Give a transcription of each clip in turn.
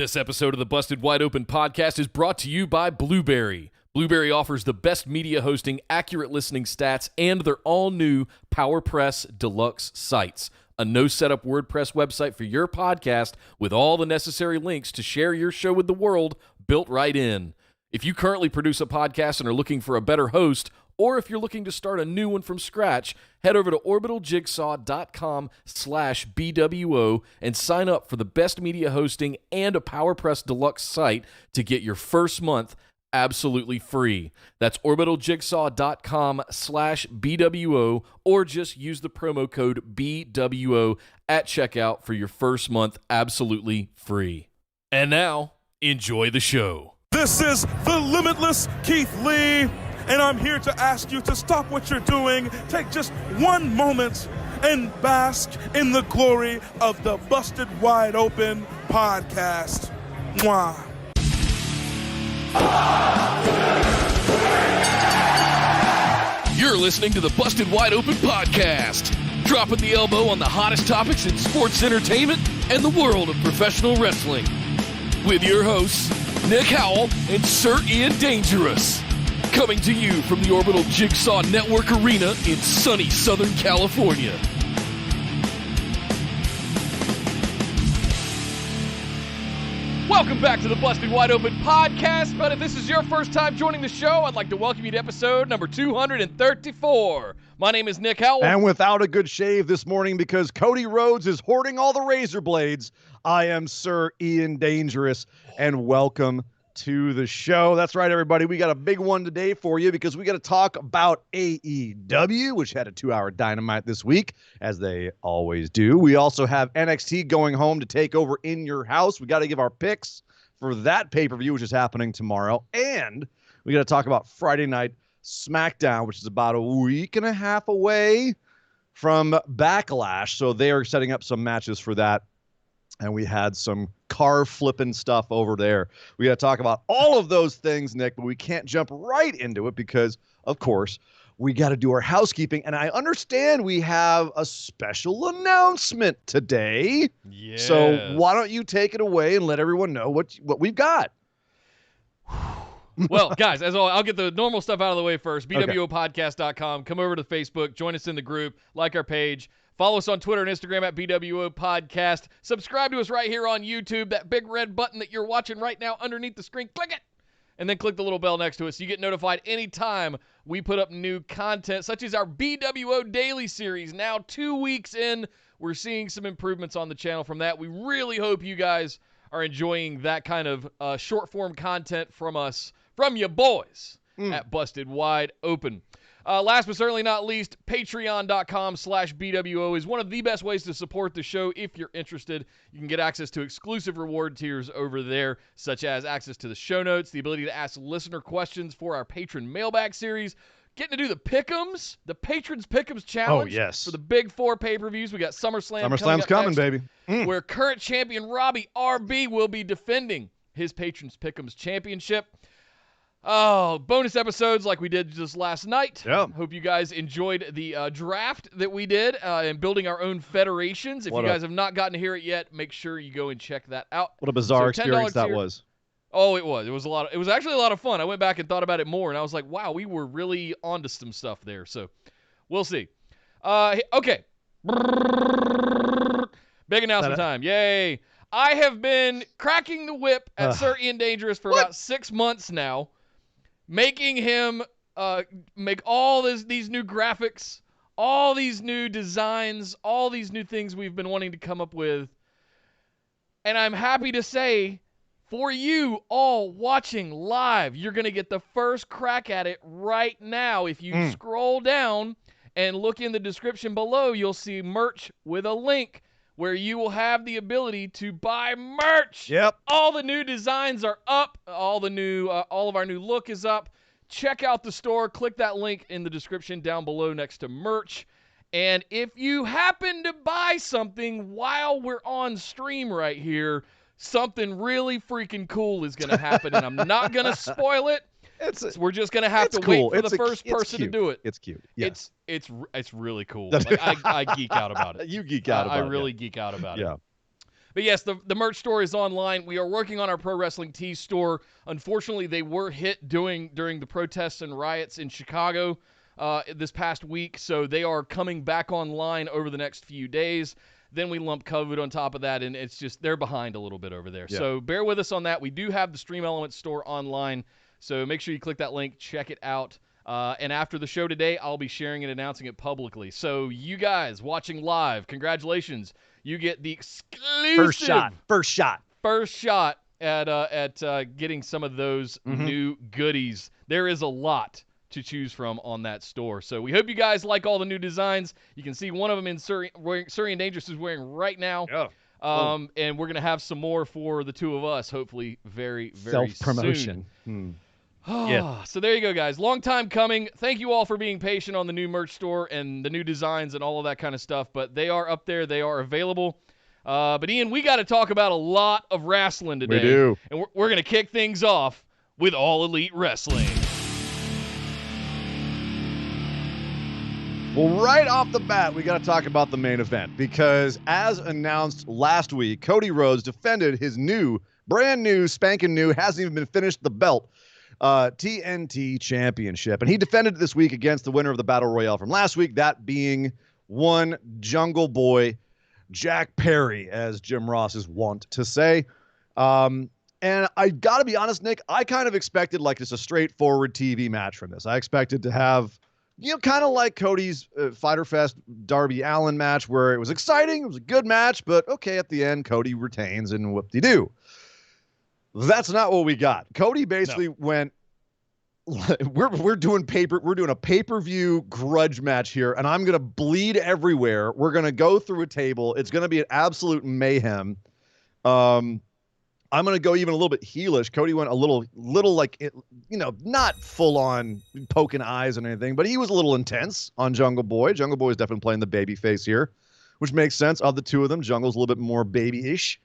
This episode of the Busted Wide Open podcast is brought to you by Blueberry. Blueberry offers the best media hosting, accurate listening stats, and their all-new PowerPress Deluxe sites. A no-setup WordPress website for your podcast with all the necessary links to share your show with the world built right in. If you currently produce a podcast and are looking for a better host, or if you're looking to start a new one from scratch, head over to orbitaljigsaw.com/BWO and sign up for the best media hosting and a PowerPress Deluxe site to get your first month absolutely free. That's orbitaljigsaw.com/BWO, or just use the promo code BWO at checkout for your first month absolutely free. And now, enjoy the show. This is the Limitless Keith Lee, and I'm here to ask you to stop what you're doing, take just one moment, and bask in the glory of the Busted Wide Open podcast. Mwah. You're listening to the Busted Wide Open podcast, dropping the elbow on the hottest topics in sports entertainment and the world of professional wrestling. With your hosts, Nick Howell and Sir Ian Dangerous. Coming to you from the Orbital Jigsaw Network Arena in sunny Southern California. Welcome back to the Busted Wide Open podcast. But if this is your first time joining the show, I'd like to welcome you to episode number 234. My name is Nick Howell. And without a good shave this morning because Cody Rhodes is hoarding all the razor blades, I am Sir Ian Dangerous, and welcome to the show. That's right, everybody. We got a big one today for you because we got to talk about AEW, which had a 2-hour Dynamite this week, as they always do. We also have NXT going home to Takeover In Your House. We got to give our picks for that pay-per-view, which is happening tomorrow. And we got to talk about Friday Night Smackdown, which is about a week and a half away from Backlash. So they are setting up some matches for that. And we had some car flipping stuff over there. We got to talk about all of those things, Nick, but we can't jump right into it because, of course, we got to do our housekeeping. And I understand we have a special announcement today. Yes. So why don't you take it away and let everyone know what we've got? Well, guys, as always, I'll get the normal stuff out of the way first. BWOpodcast.com. Come over to Facebook. Join us in the group. Like our page. Follow us on Twitter and Instagram at BWO Podcast. Subscribe to us right here on YouTube. That big red button that you're watching right now underneath the screen, click it. And then click the little bell next to it so you get notified anytime we put up new content, such as our BWO Daily Series. Now 2 weeks in, we're seeing some improvements on the channel from that. We really hope you guys are enjoying that kind of short-form content from us, from you boys at Busted Wide Open. Last but certainly not least, patreon.com/BWO is one of the best ways to support the show if you're interested. You can get access to exclusive reward tiers over there, such as access to the show notes, the ability to ask listener questions for our patron mailbag series, getting to do the Pick'ems, the Patrons Pick'ems Challenge. Oh, yes. For the big 4 pay-per-views. We got SummerSlam SummerSlam's coming, next, baby. Where current champion Robbie RB will be defending his Patrons Pick'ems Championship. Oh, bonus episodes like we did just last night. Yep. Hope you guys enjoyed the draft that we did and building our own federations. If you guys have not gotten to hear it yet, make sure you go and check that out. What a bizarre $10 experience that tier. was. Oh, it was. It was a lot. It was actually a lot of fun. I went back and thought about it more, and I was like, wow, we were really onto some stuff there. So we'll see. Okay. Big announcement time. Yay. I have been cracking the whip at Sir Ian Dangerous for about 6 months now. Making him make all these new graphics, all these new designs, all these new things we've been wanting to come up with. And I'm happy to say, for you all watching live, you're going to get the first crack at it right now. If you scroll down and look in the description below, you'll see merch with a link where you will have the ability to buy merch. Yep. All the new designs are up. All of our new look is up. Check out the store. Click that link in the description down below next to merch. And if you happen to buy something while we're on stream right here, something really freaking cool is going to happen. And I'm not going to spoil it. We're just going to have to wait for the first person to do it. It's cute. Yes. It's really cool. Like, I geek out about it. You geek out about it. I really geek out about it. But yes, the merch store is online. We are working on our Pro Wrestling Tees store. Unfortunately, they were hit during the protests and riots in Chicago this past week, so they are coming back online over the next few days. Then we lump COVID on top of that, and it's just they're behind a little bit over there. Yeah. So bear with us on that. We do have the Stream Elements store online, so make sure you click that link, check it out. And after the show today, I'll be sharing and announcing it publicly. So you guys watching live, congratulations. You get the exclusive first shot at getting some of those new goodies. There is a lot to choose from on that store. So we hope you guys like all the new designs. You can see one of them in Surrey and Dangerous is wearing right now. Yeah. And we're going to have some more for the two of us, hopefully very, very self-promotion. soon. Yeah. So there you go, guys. Long time coming. Thank you all for being patient on the new merch store and the new designs and all of that kind of stuff. But they are up there. They are available. But, Ian, we got to talk about a lot of wrestling today. We do. And we're going to kick things off with All Elite Wrestling. Well, right off the bat, we got to talk about the main event because as announced last week, Cody Rhodes defended his brand new, spanking new, hasn't even been finished, the belt, TNT Championship. And he defended it this week against the winner of the Battle Royale from last week, that being one Jungle Boy, Jack Perry, as Jim Ross is wont to say. And I got to be honest, Nick, I kind of expected like just a straightforward TV match from this. I expected to have, kind of like Cody's Fyter Fest Darby Allin match where it was exciting. It was a good match, but okay, at the end, Cody retains and whoop-de-doo. That's not what we got. Cody basically went, we're doing a pay-per-view grudge match here, and I'm going to bleed everywhere. We're going to go through a table. It's going to be an absolute mayhem. I'm going to go even a little bit heelish. Cody went a little like, not full on poking eyes and anything, but he was a little intense on Jungle Boy. Jungle Boy is definitely playing the baby face here, which makes sense. Of the two of them, Jungle's a little bit more baby-ish.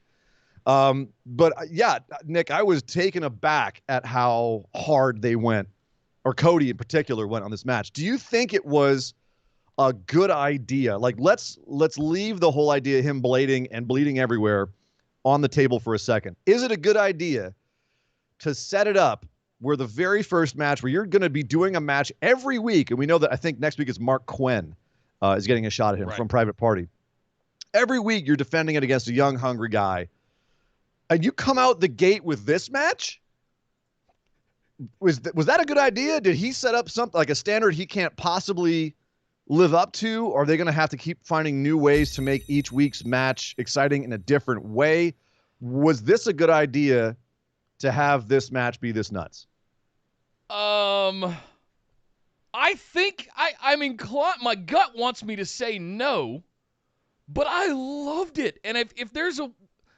But yeah, Nick, I was taken aback at how hard they went, or Cody in particular went on this match. Do you think it was a good idea? Like, let's leave the whole idea of him blading and bleeding everywhere on the table for a second. Is it a good idea to set it up where the very first match where you're going to be doing a match every week, and we know that I think next week is Mark Quinn is getting a shot at him from Private Party. Every week you're defending it against a young, hungry guy, and you come out the gate with this match? Was that a good idea? Did he set up something like a standard he can't possibly live up to? Or are they going to have to keep finding new ways to make each week's match exciting in a different way? Was this a good idea to have this match be this nuts? I think I'm inclined. My gut wants me to say no, but I loved it. And if there's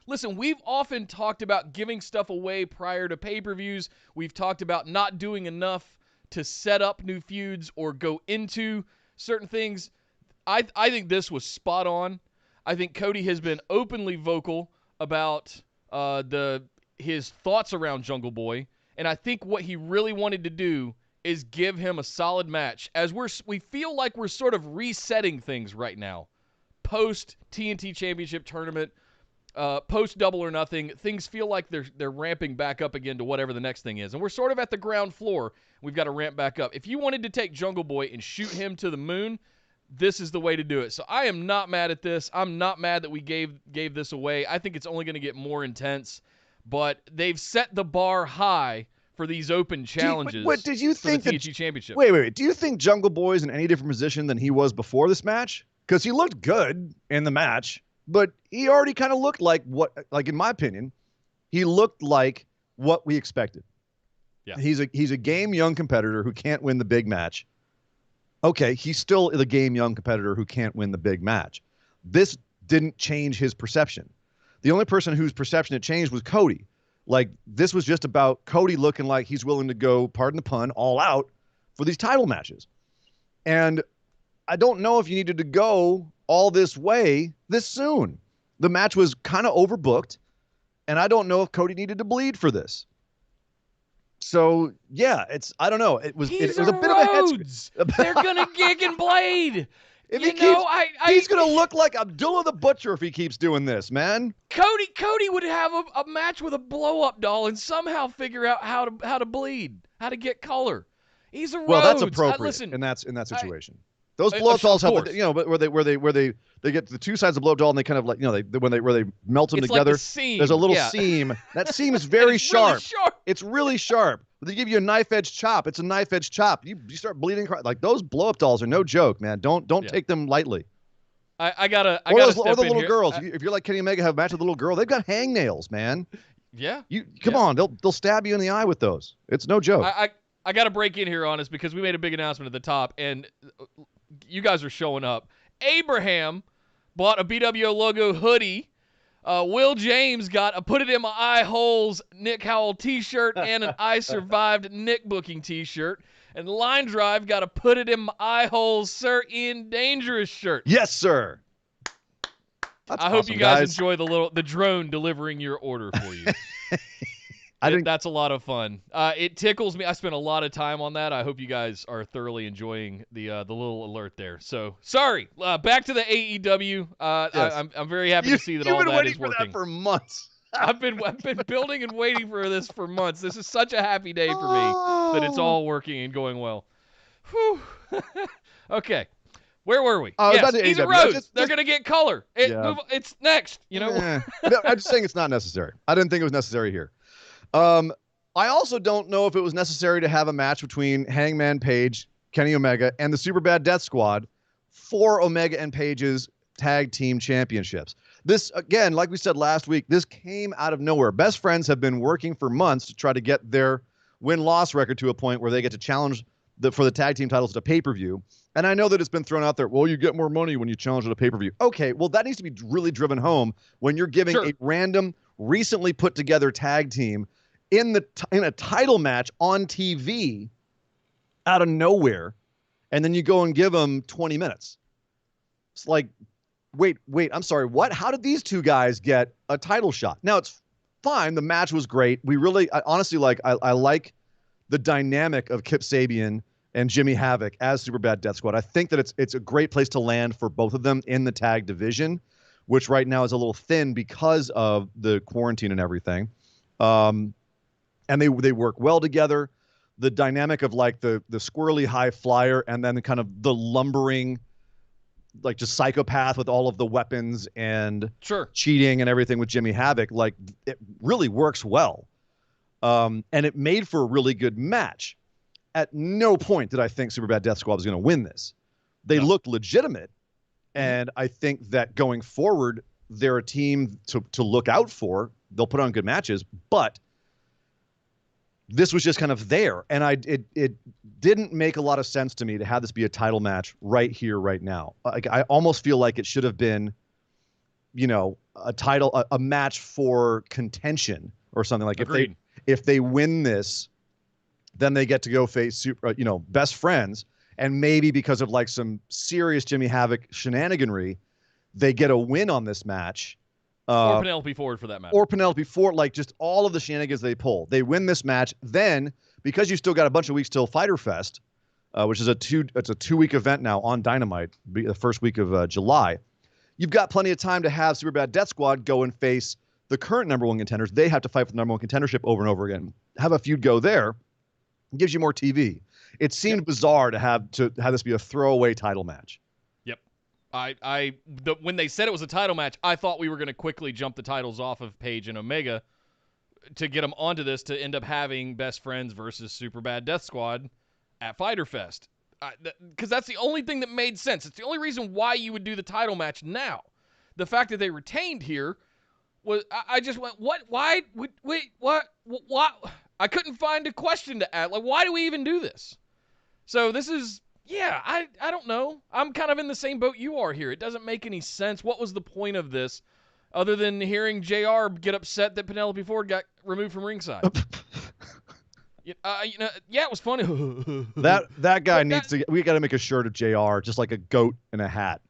listen, we've often talked about giving stuff away prior to pay-per-views. We've talked about not doing enough to set up new feuds or go into certain things. I think this was spot on. I think Cody has been openly vocal about his thoughts around Jungle Boy, and I think what he really wanted to do is give him a solid match. As we feel like we're sort of resetting things right now, post TNT Championship Tournament, post Double or Nothing, things feel like they're ramping back up again to whatever the next thing is, and we're sort of at the ground floor. We've got to ramp back up. If you wanted to take Jungle Boy and shoot him to the moon, this is the way to do it. So I am not mad at this. I'm not mad that we gave this away. I think it's only going to get more intense, but they've set the bar high for these open challenges. Did you think for the TNT Championship? Wait. Do you think Jungle Boy's in any different position than he was before this match? Because he looked good in the match, but he already kind of looked like in my opinion, he looked like what we expected. Yeah. He's a game young competitor who can't win the big match. Okay, he's still the game young competitor who can't win the big match. This didn't change his perception. The only person whose perception it changed was Cody. Like, this was just about Cody looking like he's willing to go, pardon the pun, all out for these title matches. And I don't know if you needed to go all this way this soon. The match was kind of overbooked, and I don't know if Cody needed to bleed for this. So, yeah, I don't know. It was a bit of a head. They're going to gig and blade. He's going to look like Abdullah the Butcher if he keeps doing this, man. Cody would have a match with a blow-up doll and somehow figure out how to bleed, how to get color. He's a Rhodes. Well, that's appropriate in that situation. Those blow-up dolls have, but where they get the two sides of the blow-up doll and they kind of like, where they melt them together. Like seam. There's a little seam. That seam is very sharp. It's really sharp. They give you a knife-edge chop. It's a knife-edge chop. You start bleeding. Like those blow-up dolls are no joke, man. Don't take them lightly. I gotta or the little girls. If you're like Kenny Omega, have a match with a little girl. They've got hangnails, man. Yeah. Come on. They'll stab you in the eye with those. It's no joke. I got to break in here on us because we made a big announcement at the top, and you guys are showing up. Abraham bought a BWO logo hoodie. Will James got a Put It In My Eye Holes Nick Howell t-shirt and an I Survived Nick booking t-shirt. And Line Drive got a Put It In My Eye Holes Sir Ian Dangerous shirt. Yes, sir. I hope you guys enjoy the drone delivering your order for you. That's a lot of fun. It tickles me. I spent a lot of time on that. I hope you guys are thoroughly enjoying the little alert there. So sorry. Back to the AEW. Yes. I'm very happy to see that all that is working. You've been waiting for that for months. I've been building and waiting for this for months. This is such a happy day for me that it's all working and going well. Whew. Okay. Where were we? Yes, he's a Rhodes. They're going to get color. It's next. No, I'm just saying it's not necessary. I didn't think it was necessary here. I also don't know if it was necessary to have a match between Hangman Page, Kenny Omega, and the Superbad Death Squad for Omega and Page's tag team championships. This, again, like we said last week, this came out of nowhere. Best Friends have been working for months to try to get their win-loss record to a point where they get to challenge for the tag team titles at a pay-per-view. And I know that it's been thrown out there, well, you get more money when you challenge at a pay-per-view. Okay, well, that needs to be really driven home when you're giving a random, recently put-together tag team in a title match on TV out of nowhere, and then you go and give them 20 minutes. It's like, wait, I'm sorry, what? How did these two guys get a title shot? Now, it's fine. The match was great. I honestly I like the dynamic of Kip Sabian and Jimmy Havoc as Superbad Death Squad. I think that it's a great place to land for both of them in the tag division, which right now is a little thin because of the quarantine and everything. And they work well together. The dynamic of like the squirrely high flyer and then kind of the lumbering, like just psychopath with all of the weapons and cheating and everything with Jimmy Havoc, like it really works well. And it made for a really good match. At no point did I think Superbad Death Squad was going to win this. They looked legitimate. And I think that going forward, they're a team to look out for. They'll put on good matches, but this was just kind of there. And it didn't make a lot of sense to me to have this be a title match right here, right now. Like, I almost feel like it should have been, a match for contention or something. Like if they win this, then they get to go face Best Friends. And maybe because of like some serious Jimmy Havoc shenaniganry, they get a win on this match. Or Penelope Ford for that matter. Or Penelope Ford, like just all of the shenanigans they pull. They win this match. Then, because you still got a bunch of weeks till Fyter Fest, which is a 2-week event now on Dynamite, the first week of July, you've got plenty of time to have Superbad Death Squad go and face the current number one contenders. They have to fight for the number one contendership over and over again. Have a feud go there. It gives you more TV. It seemed bizarre to have this be a throwaway title match. When they said it was a title match, I thought we were going to quickly jump the titles off of Page and Omega to get them onto this to end up having Best Friends versus Superbad Death Squad at Fyter Fest. Because that's the only thing that made sense. It's the only reason why you would do the title match now. The fact that they retained here was, I just went, what? Why? Wait, what? I couldn't find a question to add. Like, why do we even do this? So this is... Yeah, I don't know. I'm kind of in the same boat you are here. It doesn't make any sense. What was the point of this other than hearing JR get upset that Penelope Ford got removed from ringside? It was funny. that guy needs to... We got to make a shirt of JR, just like a goat in a hat.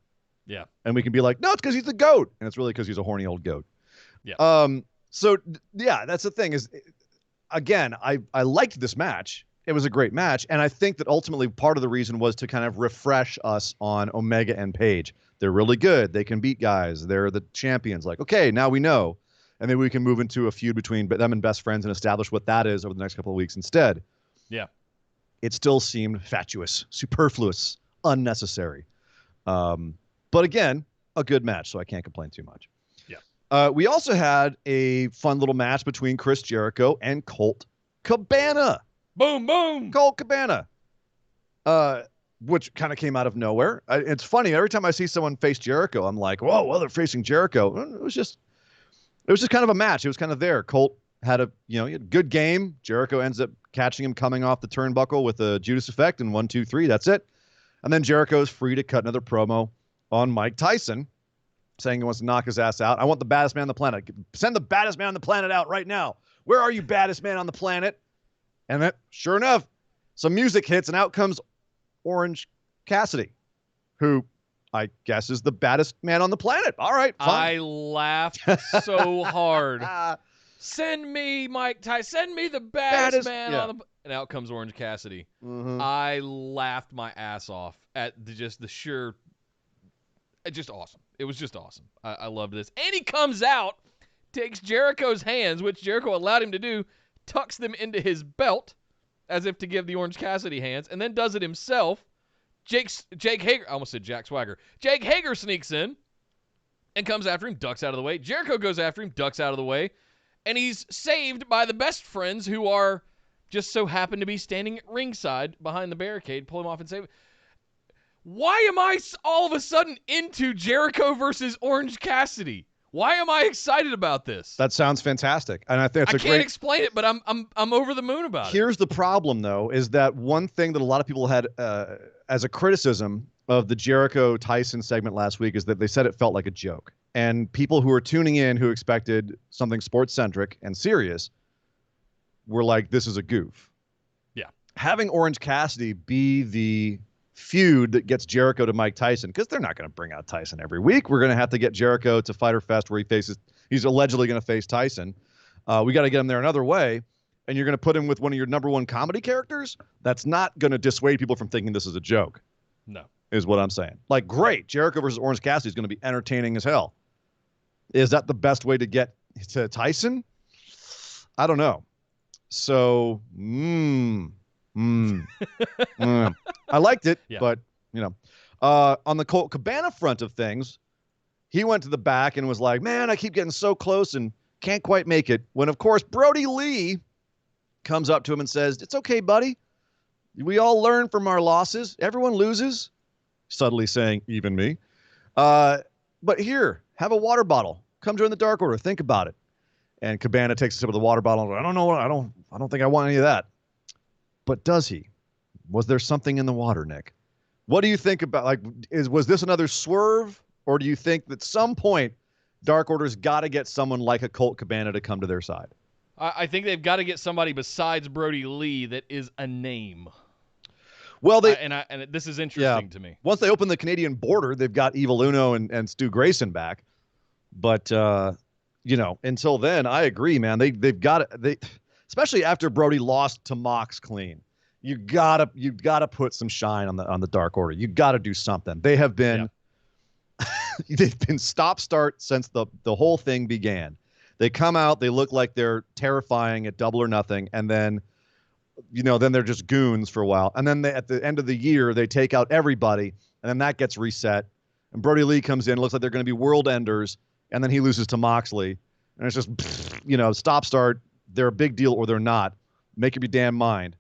Yeah. And we can be like, no, it's because he's the goat. And it's really because he's a horny old goat. Yeah. So, yeah, that's the thing is, again, I liked this match. it was a great match. And I think that ultimately part of the reason was to kind of refresh us on Omega and Page. They're really good. They can beat guys. They're the champions. Like, okay, now we know. And maybe we can move into a feud between them and best friends and establish what that is over the next couple of weeks instead. Yeah. It still seemed fatuous, superfluous, unnecessary. But again, a good match, so I can't complain too much. Yeah. We also had a fun little match between Chris Jericho and Colt Cabana. Boom, boom. Colt Cabana. Which kind of came out of nowhere. It's funny. Every time I see someone face Jericho, I'm like, whoa, well, they're facing Jericho. It was just kind of a match. It was kind of there. Colt had he had a good game. Jericho ends up catching him coming off the turnbuckle with a Judas effect and 1, 2, 3. That's it. And then Jericho is free to cut another promo on Mike Tyson, saying he wants to knock his ass out. I want the baddest man on the planet. Send the baddest man on the planet out right now. Where are you, baddest man on the planet? And then, sure enough, some music hits, and out comes Orange Cassidy, who I guess is the baddest man on the planet. All right, fine. I laughed so hard. Send me Mike Tyson. Send me the baddest man on the... And out comes Orange Cassidy. Mm-hmm. I laughed my ass off at the sheer... Just awesome. It was just awesome. I loved this. And he comes out, takes Jericho's hands, which Jericho allowed him to do, tucks them into his belt, as if to give the Orange Cassidy hands, and then does it himself. Jake Hager, I almost said Jack Swagger. Jake Hager sneaks in and comes after him, ducks out of the way. Jericho goes after him, ducks out of the way, and he's saved by the best friends who are just so happen to be standing at ringside behind the barricade, pull him off and save him. Why am I all of a sudden into Jericho versus Orange Cassidy? Why am I excited about this? That sounds fantastic, and I think I can't explain it, but I'm over the moon about it. Here's the problem, though, is that one thing that a lot of people had as a criticism of the Jericho Tyson segment last week is that they said it felt like a joke, and people who are tuning in who expected something sports centric and serious were like, "This is a goof." Yeah, having Orange Cassidy be the feud that gets Jericho to Mike Tyson, because they're not going to bring out Tyson every week. We're going to have to get Jericho to Fyter Fest where he's allegedly going to face Tyson. We got to get him there another way, and you're going to put him with one of your number one comedy characters. That's not going to dissuade people from thinking this is a joke. No, is what I'm saying. Like, great, Jericho versus Orange Cassidy is going to be entertaining as hell. Is that the best way to get to Tyson? I don't know. So, I liked it, but, on the Colt Cabana front of things, he went to the back and was like, man, I keep getting so close and can't quite make it. When, of course, Brody Lee comes up to him and says, it's okay, buddy. We all learn from our losses. Everyone loses. Subtly saying, even me. But here, have a water bottle. Come join the Dark Order. Think about it. And Cabana takes a sip of the water bottle and goes, I don't know. I don't think I want any of that. But does he? Was there something in the water, Nick? What do you think about, was this another swerve? Or do you think that at some point Dark Order's got to get someone like a Colt Cabana to come to their side? I think they've got to get somebody besides Brody Lee that is a name. Well, this is interesting to me. Once they open the Canadian border, they've got Evil Uno and Stu Grayson back. But, until then, I agree, man. They've got to, especially after Brody lost to Mox clean. You gotta put some shine on the Dark Order. You gotta do something. They have been they've been stop-start since the whole thing began. They come out, they look like they're terrifying at Double or Nothing, and then then they're just goons for a while. And then at the end of the year, they take out everybody, and then that gets reset. And Brody Lee comes in, looks like they're going to be world enders, and then he loses to Moxley. And it's just, stop-start. They're a big deal or they're not. Make up your damn mind.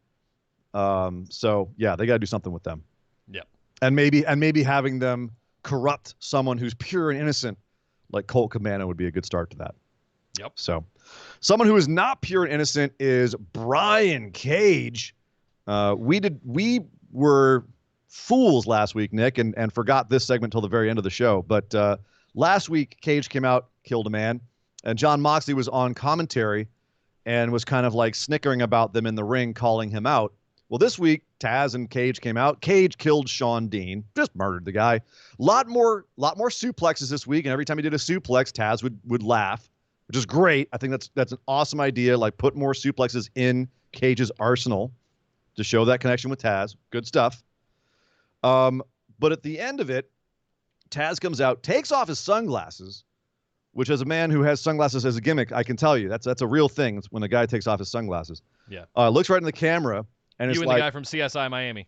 They got to do something with them. Yep. And maybe having them corrupt someone who's pure and innocent, like Colt Cabana, would be a good start to that. Yep. So, someone who is not pure and innocent is Brian Cage. We were fools last week, Nick, and forgot this segment till the very end of the show. But last week, Cage came out, killed a man, and Jon Moxley was on commentary and was kind of like snickering about them in the ring, calling him out. Well, this week, Taz and Cage came out. Cage killed Shawn Dean, just murdered the guy. Lot more suplexes this week, and every time he did a suplex, Taz would laugh, which is great. I think that's an awesome idea. Like, put more suplexes in Cage's arsenal. to show that connection with Taz. Good stuff. But at the end of it, Taz comes out, takes off his sunglasses, which as a man who has sunglasses as a gimmick, I can tell you that's a real thing. It's when a guy takes off his sunglasses. Yeah. Looks right in the camera, and it's you and like the guy from CSI Miami.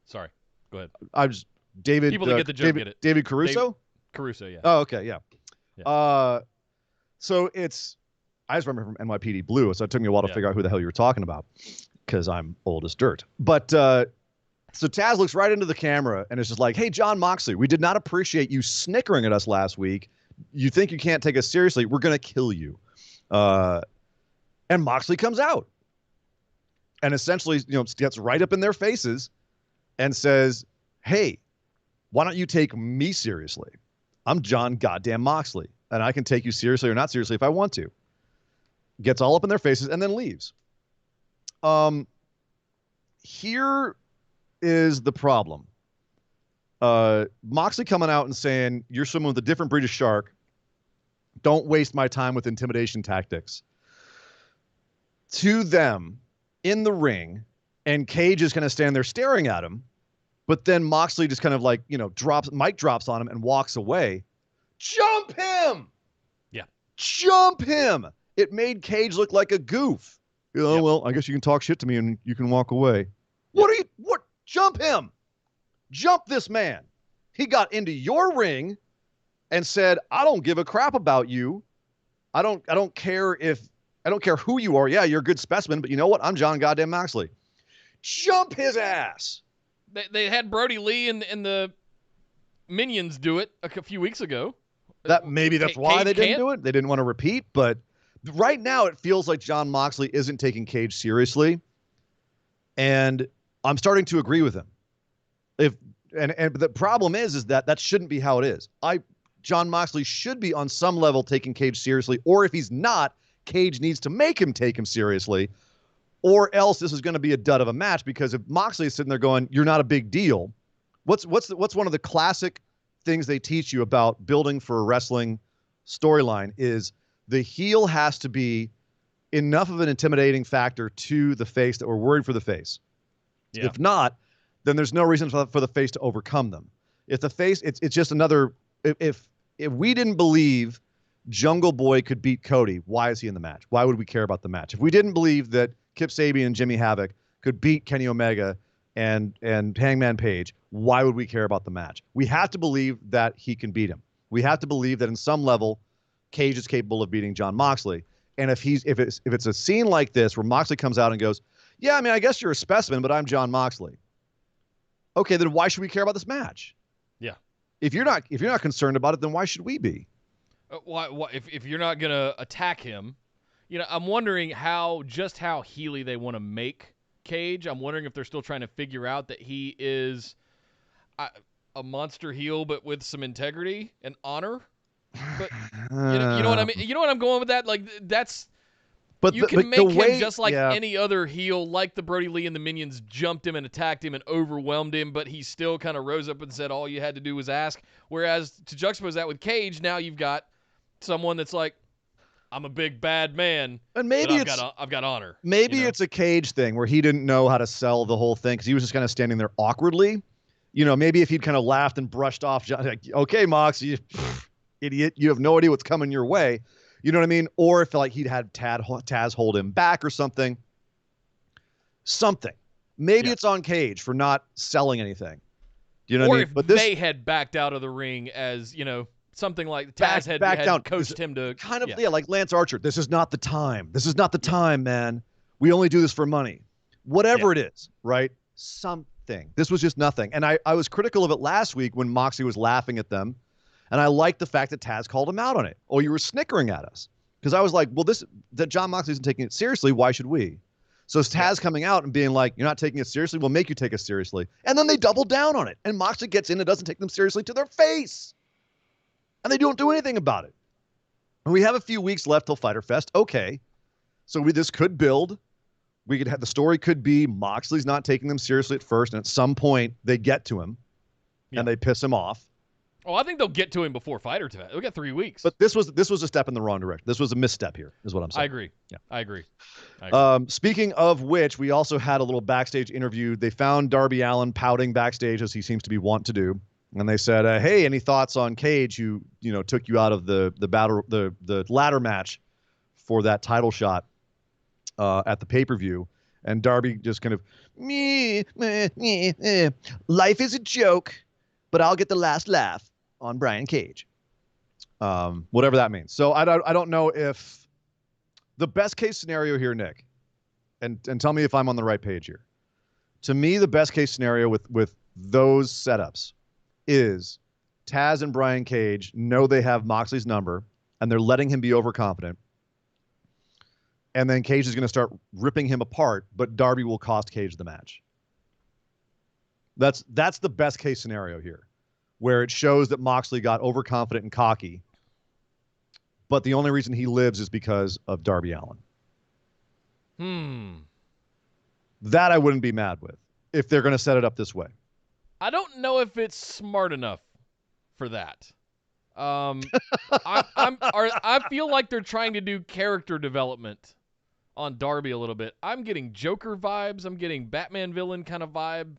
Sorry, go ahead. I'm just David. People that get the joke get it. David Caruso. Caruso, yeah. Oh, okay, yeah. So it's I just remember from NYPD Blue, so it took me a while to figure out who the hell you were talking about because I'm old as dirt. But so Taz looks right into the camera and is just like, "Hey, Jon Moxley, we did not appreciate you snickering at us last week. You think you can't take us seriously? We're gonna kill you." And Moxley comes out and essentially, gets right up in their faces and says, "Hey, why don't you take me seriously? I'm Jon goddamn Moxley, and I can take you seriously or not seriously if I want to." Gets all up in their faces and then leaves. Here is the problem. Moxley coming out and saying, "You're someone with a different breed of shark. Don't waste my time with intimidation tactics." To them, in the ring, and Cage is going to stand there staring at him, but then Moxley just kind of like, mic drops on him and walks away. Jump him! Yeah. Jump him! It made Cage look like a goof. Well, I guess you can talk shit to me and you can walk away. Yep. What? Jump him! Jump this man! He got into your ring and said, "I don't give a crap about you. I don't care who you are. Yeah, you're a good specimen, but you know what? I'm Jon goddamn Moxley." Jump his ass. They had Brody Lee and the Minions do it a few weeks ago. Maybe that's why they didn't do it. They didn't want to repeat, but right now it feels like Jon Moxley isn't taking Cage seriously, and I'm starting to agree with him. And the problem is that shouldn't be how it is. Jon Moxley should be on some level taking Cage seriously, or if he's not, Cage needs to make him take him seriously, or else this is going to be a dud of a match. Because if Moxley is sitting there going, "You're not a big deal," what's one of the classic things they teach you about building for a wrestling storyline is the heel has to be enough of an intimidating factor to the face that we're worried for the face. Yeah. If not, then there's no reason for the face to overcome them. If the face, it's just another. If we didn't believe Jungle Boy could beat Cody, why is he in the match? Why would we care about the match? If we didn't believe that Kip Sabian and Jimmy Havoc could beat Kenny Omega and Hangman Page, why would we care about the match? We have to believe that he can beat him. We have to believe that in some level, Cage is capable of beating Jon Moxley. And if it's a scene like this where Moxley comes out and goes, "Yeah, I mean, I guess you're a specimen, but I'm Jon Moxley." Okay, then why should we care about this match? Yeah. If you're not concerned about it, then why should we be? If you're not gonna attack him, I'm wondering how heely they want to make Cage. I'm wondering if they're still trying to figure out that he is a monster heel, but with some integrity and honor. But you know what I mean. You know what I'm going with that. Like that's. But you can make him just like any other heel, like the Brody Lee and the Minions jumped him and attacked him and overwhelmed him, but he still kind of rose up and said all you had to do was ask. Whereas to juxtapose that with Cage, now you've got someone that's like, "I'm a big bad man, and maybe I've got honor." Maybe it's a Cage thing where he didn't know how to sell the whole thing because he was just kind of standing there awkwardly. Maybe if he'd kind of laughed and brushed off, like, "Okay, Mox, you idiot, you have no idea what's coming your way." You know what I mean? Or if like he'd had Taz hold him back or something. Maybe it's on Cage for not selling anything. Do you know what I mean? Or if they had backed out of the ring as, something like Taz had coached him to kind of like Lance Archer. This is not the time. This is not the time, man. We only do this for money. Whatever it is, right? Something. This was just nothing. And I was critical of it last week when Moxley was laughing at them. And I liked the fact that Taz called him out on it. "Oh, you were snickering at us." Because I was like, well, that Jon Moxley isn't taking it seriously. Why should we? So it's Taz coming out and being like, "You're not taking it seriously. We'll make you take us seriously." And then they double down on it. And Moxley gets in and doesn't take them seriously to their face. And they don't do anything about it. And we have a few weeks left till Fyter Fest. Okay. So this could build. The story could be Moxley's not taking them seriously at first. And at some point they get to him and they piss him off. Oh, I think they'll get to him before Fighter today. They'll get 3 weeks. But this was a step in the wrong direction. This was a misstep here, is what I'm saying. I agree. Yeah. I agree. Speaking of which, we also had a little backstage interview. They found Darby Allin pouting backstage, as he seems to be wont to do. And they said, hey, any thoughts on Cage, who, took you out of the ladder match for that title shot at the pay-per-view? And Darby just kind of, life is a joke, but I'll get the last laugh on Brian Cage. Whatever that means. So I don't know if the best case scenario here, Nick, and tell me if I'm on the right page here. To me, the best case scenario with those setups is Taz and Brian Cage know they have Moxley's number and they're letting him be overconfident. And then Cage is going to start ripping him apart, but Darby will cost Cage the match. That's the best case scenario here, where it shows that Moxley got overconfident and cocky, but the only reason he lives is because of Darby Allin. That I wouldn't be mad with if they're going to set it up this way. I don't know if it's smart enough for that. I feel like they're trying to do character development on Darby a little bit. I'm getting Joker vibes. I'm getting Batman villain kind of vibe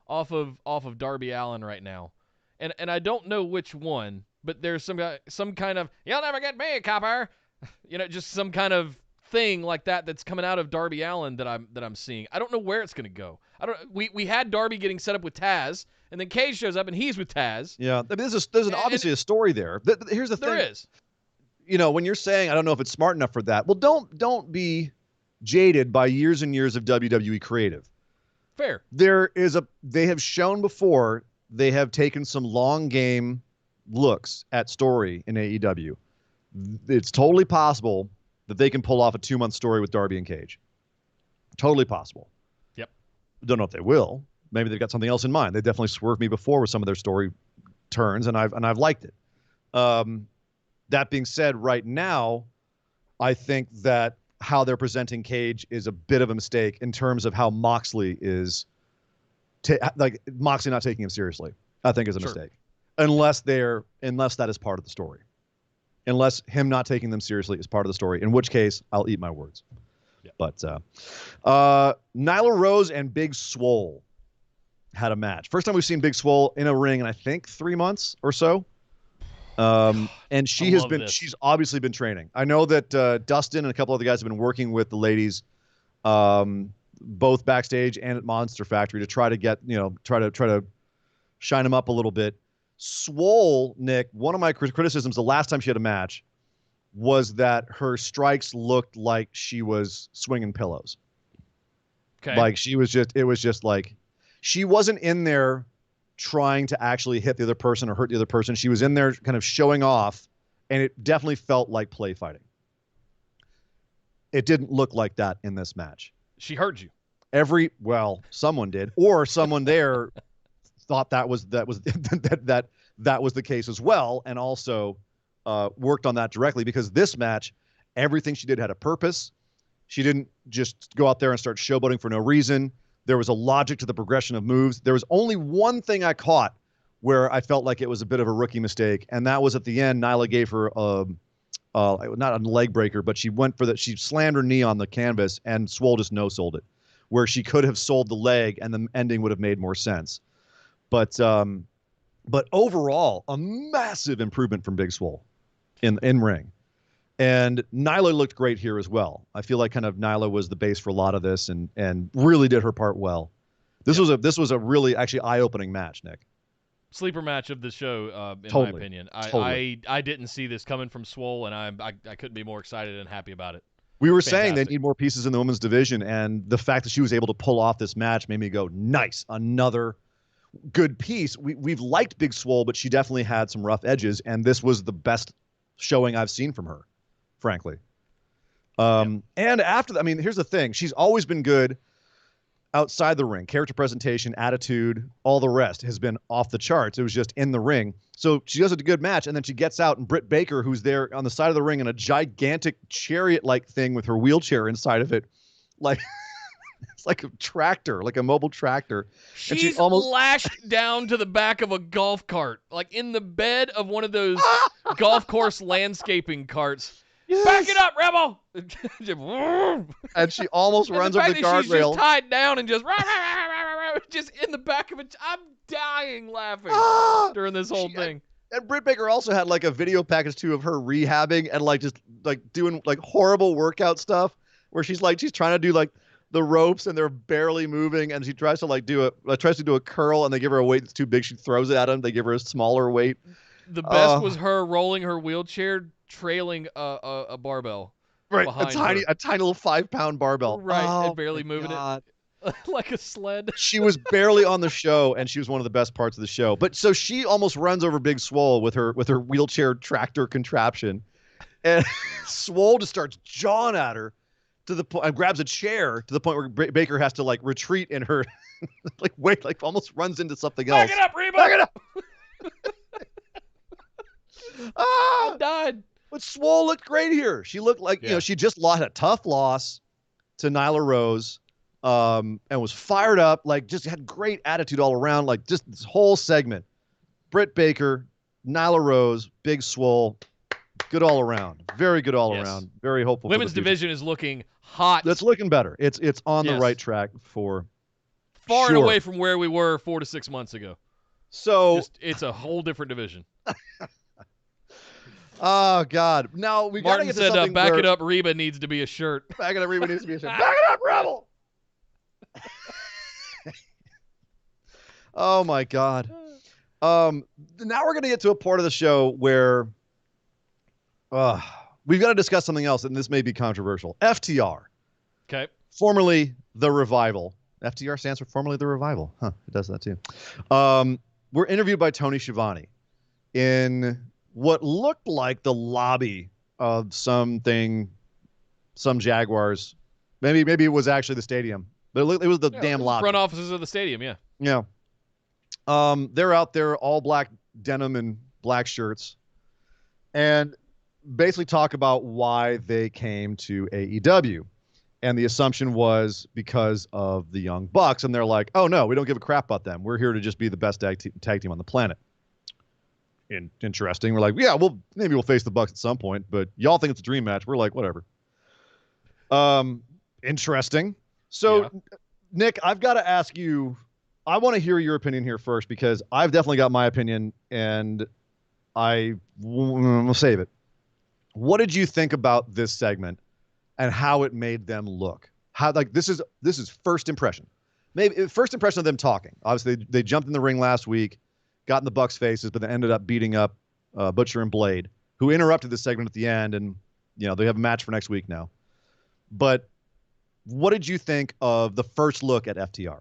off of Darby Allin right now, and I don't know which one, but there's some kind of "you'll never get me, copper," just some kind of thing like that's coming out of Darby Allin that I'm seeing. I don't know where it's gonna go. We had Darby getting set up with Taz, and then Cage shows up and he's with Taz. Yeah, there's obviously a story there. Here's the thing. There is. When you're saying I don't know if it's smart enough for that. Well, don't be jaded by years and years of WWE creative. Fair. They have shown before they have taken some long game looks at story in AEW. It's totally possible that they can pull off a 2-month story with Darby and Cage. Totally possible. Yep. Don't know if they will. Maybe they've got something else in mind. They definitely swerved me before with some of their story turns, and I've liked it. That being said, right now, I think that how they're presenting Cage is a bit of a mistake in terms of how Moxley is, Moxley not taking him seriously. I think is a mistake, unless that is part of the story, unless him not taking them seriously is part of the story. In which case, I'll eat my words. Yeah. But Nyla Rose and Big Swole had a match. First time we've seen Big Swole in a ring in I think 3 months or so. And she's obviously been training. I know that Dustin and a couple other guys have been working with the ladies, both backstage and at Monster Factory to try to get, try to shine them up a little bit. Swole, Nick, one of my criticisms the last time she had a match was that her strikes looked like she was swinging pillows. Okay. Like it was just like, she wasn't in there trying to actually hit the other person or hurt the other person. She was in there kind of showing off, and it definitely felt like play fighting. It didn't look like that in this match. She heard you. Someone did, or someone there thought that was that was the case as well, and also worked on that directly, because this match, everything she did had a purpose. She didn't just go out there and start showboating for no reason. There was a logic to the progression of moves. There was only one thing I caught where I felt like it was a bit of a rookie mistake, and that was at the end. Nyla gave her not a leg breaker, but she went for she slammed her knee on the canvas, and Swole just no-sold it, where she could have sold the leg, and the ending would have made more sense. But overall, a massive improvement from Big Swole in ring. And Nyla looked great here as well. I feel like kind of Nyla was the base for a lot of this and really did her part well. This was a really actually eye-opening match, Nick. Sleeper match of the show, in totally. my opinion. Totally. I didn't see this coming from Swole, and I couldn't be more excited and happy about it. We were saying they need more pieces in the women's division, and the fact that she was able to pull off this match made me go, nice, another good piece. We've liked Big Swole, but she definitely had some rough edges, and this was the best showing I've seen from her, frankly. And after that, here's the thing. She's always been good outside the ring. Character presentation, attitude, all the rest has been off the charts. It was just in the ring. So she does a good match, and then she gets out, and Britt Baker, who's there on the side of the ring in a gigantic chariot-like thing with her wheelchair inside of it, like It's like a tractor, like a mobile tractor. And She's lashed down to the back of a golf cart, like in the bed of one of those golf course landscaping carts. Yes. Back it up, Rebel! And she almost runs over the guardrail. She's just tied down and just in the back of it. I'm dying laughing during this whole thing. And Britt Baker also had like a video package too of her rehabbing and like just like doing like horrible workout stuff where she's trying to do like the ropes and they're barely moving, and she tries to do a curl and they give her a weight that's too big. She throws it at them. They give her a smaller weight. The best was her rolling her wheelchair, trailing a barbell. Right, a tiny little 5-pound barbell. Right, and barely moving it. Like a sled. She was barely on the show, and she was one of the best parts of the show. But so she almost runs over Big Swole with her wheelchair tractor contraption, and Swole just starts jawing at her to the point, and grabs a chair to the point where Baker has to like retreat in her, almost runs into something else. Back it up, Reba! Back it up! I died. But Swole looked great here. She looked like she just had a tough loss to Nyla Rose. And was fired up, like just had great attitude all around, like just this whole segment. Britt Baker, Nyla Rose, Big Swole, good all around. Very good all around. Very hopeful. Women's division is looking hot. It's looking better. It's on the right track for far sure. and away from where we were 4 to 6 months ago. So it's a whole different division. Oh God! Now we got to get to something. Back it up, Reba needs to be a shirt. Back it up, Reba needs to be a shirt. Back it up, Rebel. Oh my God. Now we're going to get to a part of the show where we've got to discuss something else, and this may be controversial. FTR. Okay. Formerly The Revival. FTR stands for formerly The Revival. Huh, it does that too. We're interviewed by Tony Schiavone in what looked like the lobby of some Jaguars. Maybe it was actually the stadium. But it was the damn lobby. Front offices of the stadium, yeah. Yeah. They're out there, all black denim and black shirts, and basically talk about why they came to AEW. And the assumption was because of the Young Bucks. And they're like, oh, no, we don't give a crap about them. We're here to just be the best tag team on the planet. Interesting. We're like, yeah, maybe we'll face the Bucks at some point, but y'all think it's a dream match. We're like, whatever. Interesting. So, Nick, I've got to ask you, I want to hear your opinion here first because I've definitely got my opinion and we'll save it. What did you think about this segment and how it made them look? How this is first impression. Maybe first impression of them talking. Obviously, they jumped in the ring last week, got in the Bucks' faces, but they ended up beating up Butcher and Blade, who interrupted the segment at the end, and they have a match for next week now. But what did you think of the first look at FTR?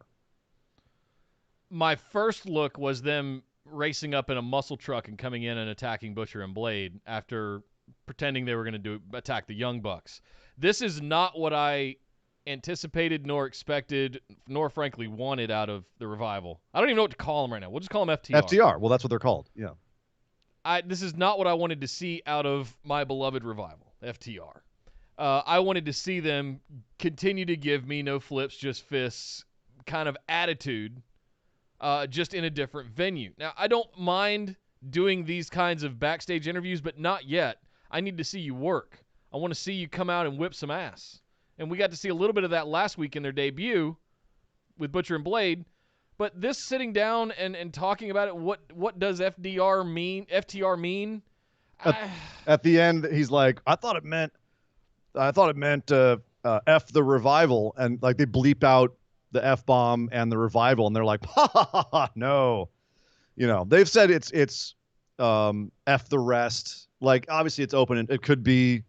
My first look was them racing up in a muscle truck and coming in and attacking Butcher and Blade after pretending they were going to attack the Young Bucks. This is not what I anticipated nor expected nor frankly wanted out of the Revival. I don't even know what to call them right now. We'll just call them FTR. FTR. Well, that's what they're called. Yeah. This is not what I wanted to see out of my beloved Revival, FTR. I wanted to see them continue to give me no flips, just fists kind of attitude, just in a different venue. Now, I don't mind doing these kinds of backstage interviews, but not yet. I need to see you work. I want to see you come out and whip some ass. And we got to see a little bit of that last week in their debut with Butcher and Blade. But this sitting down and talking about it, what does FTR mean? At the end, he's like, I thought it meant F the Revival, and like they bleep out the F-bomb and the Revival, and they're like, ha ha ha ha, no. They've said it's F the rest. Like obviously it's open, and it could be,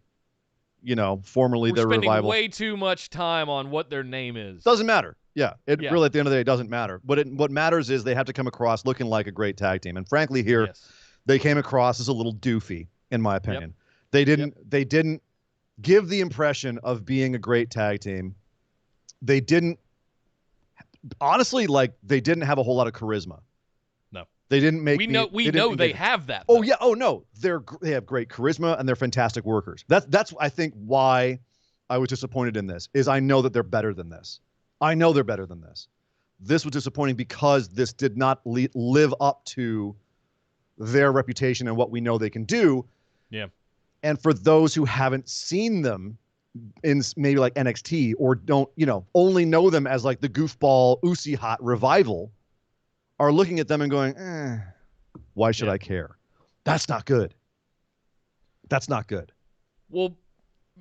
formerly the Revival. We're spending way too much time on what their name is. Doesn't matter. Yeah, really at the end of the day, it doesn't matter. What matters is they have to come across looking like a great tag team. And frankly, here they came across as a little doofy, in my opinion. Yep. They didn't give the impression of being a great tag team. They didn't honestly they didn't have a whole lot of charisma. No, they didn't make. We know they have that. Oh yeah. Oh no, they have great charisma and they're fantastic workers. That's I think why I was disappointed in this is I know that they're better than this. I know they're better than this. This was disappointing because this did not live up to their reputation and what we know they can do. Yeah. And for those who haven't seen them in maybe like NXT or don't, only know them as like the goofball Uzi Hot revival, are looking at them and going, why should I care? That's not good. That's not good. Well,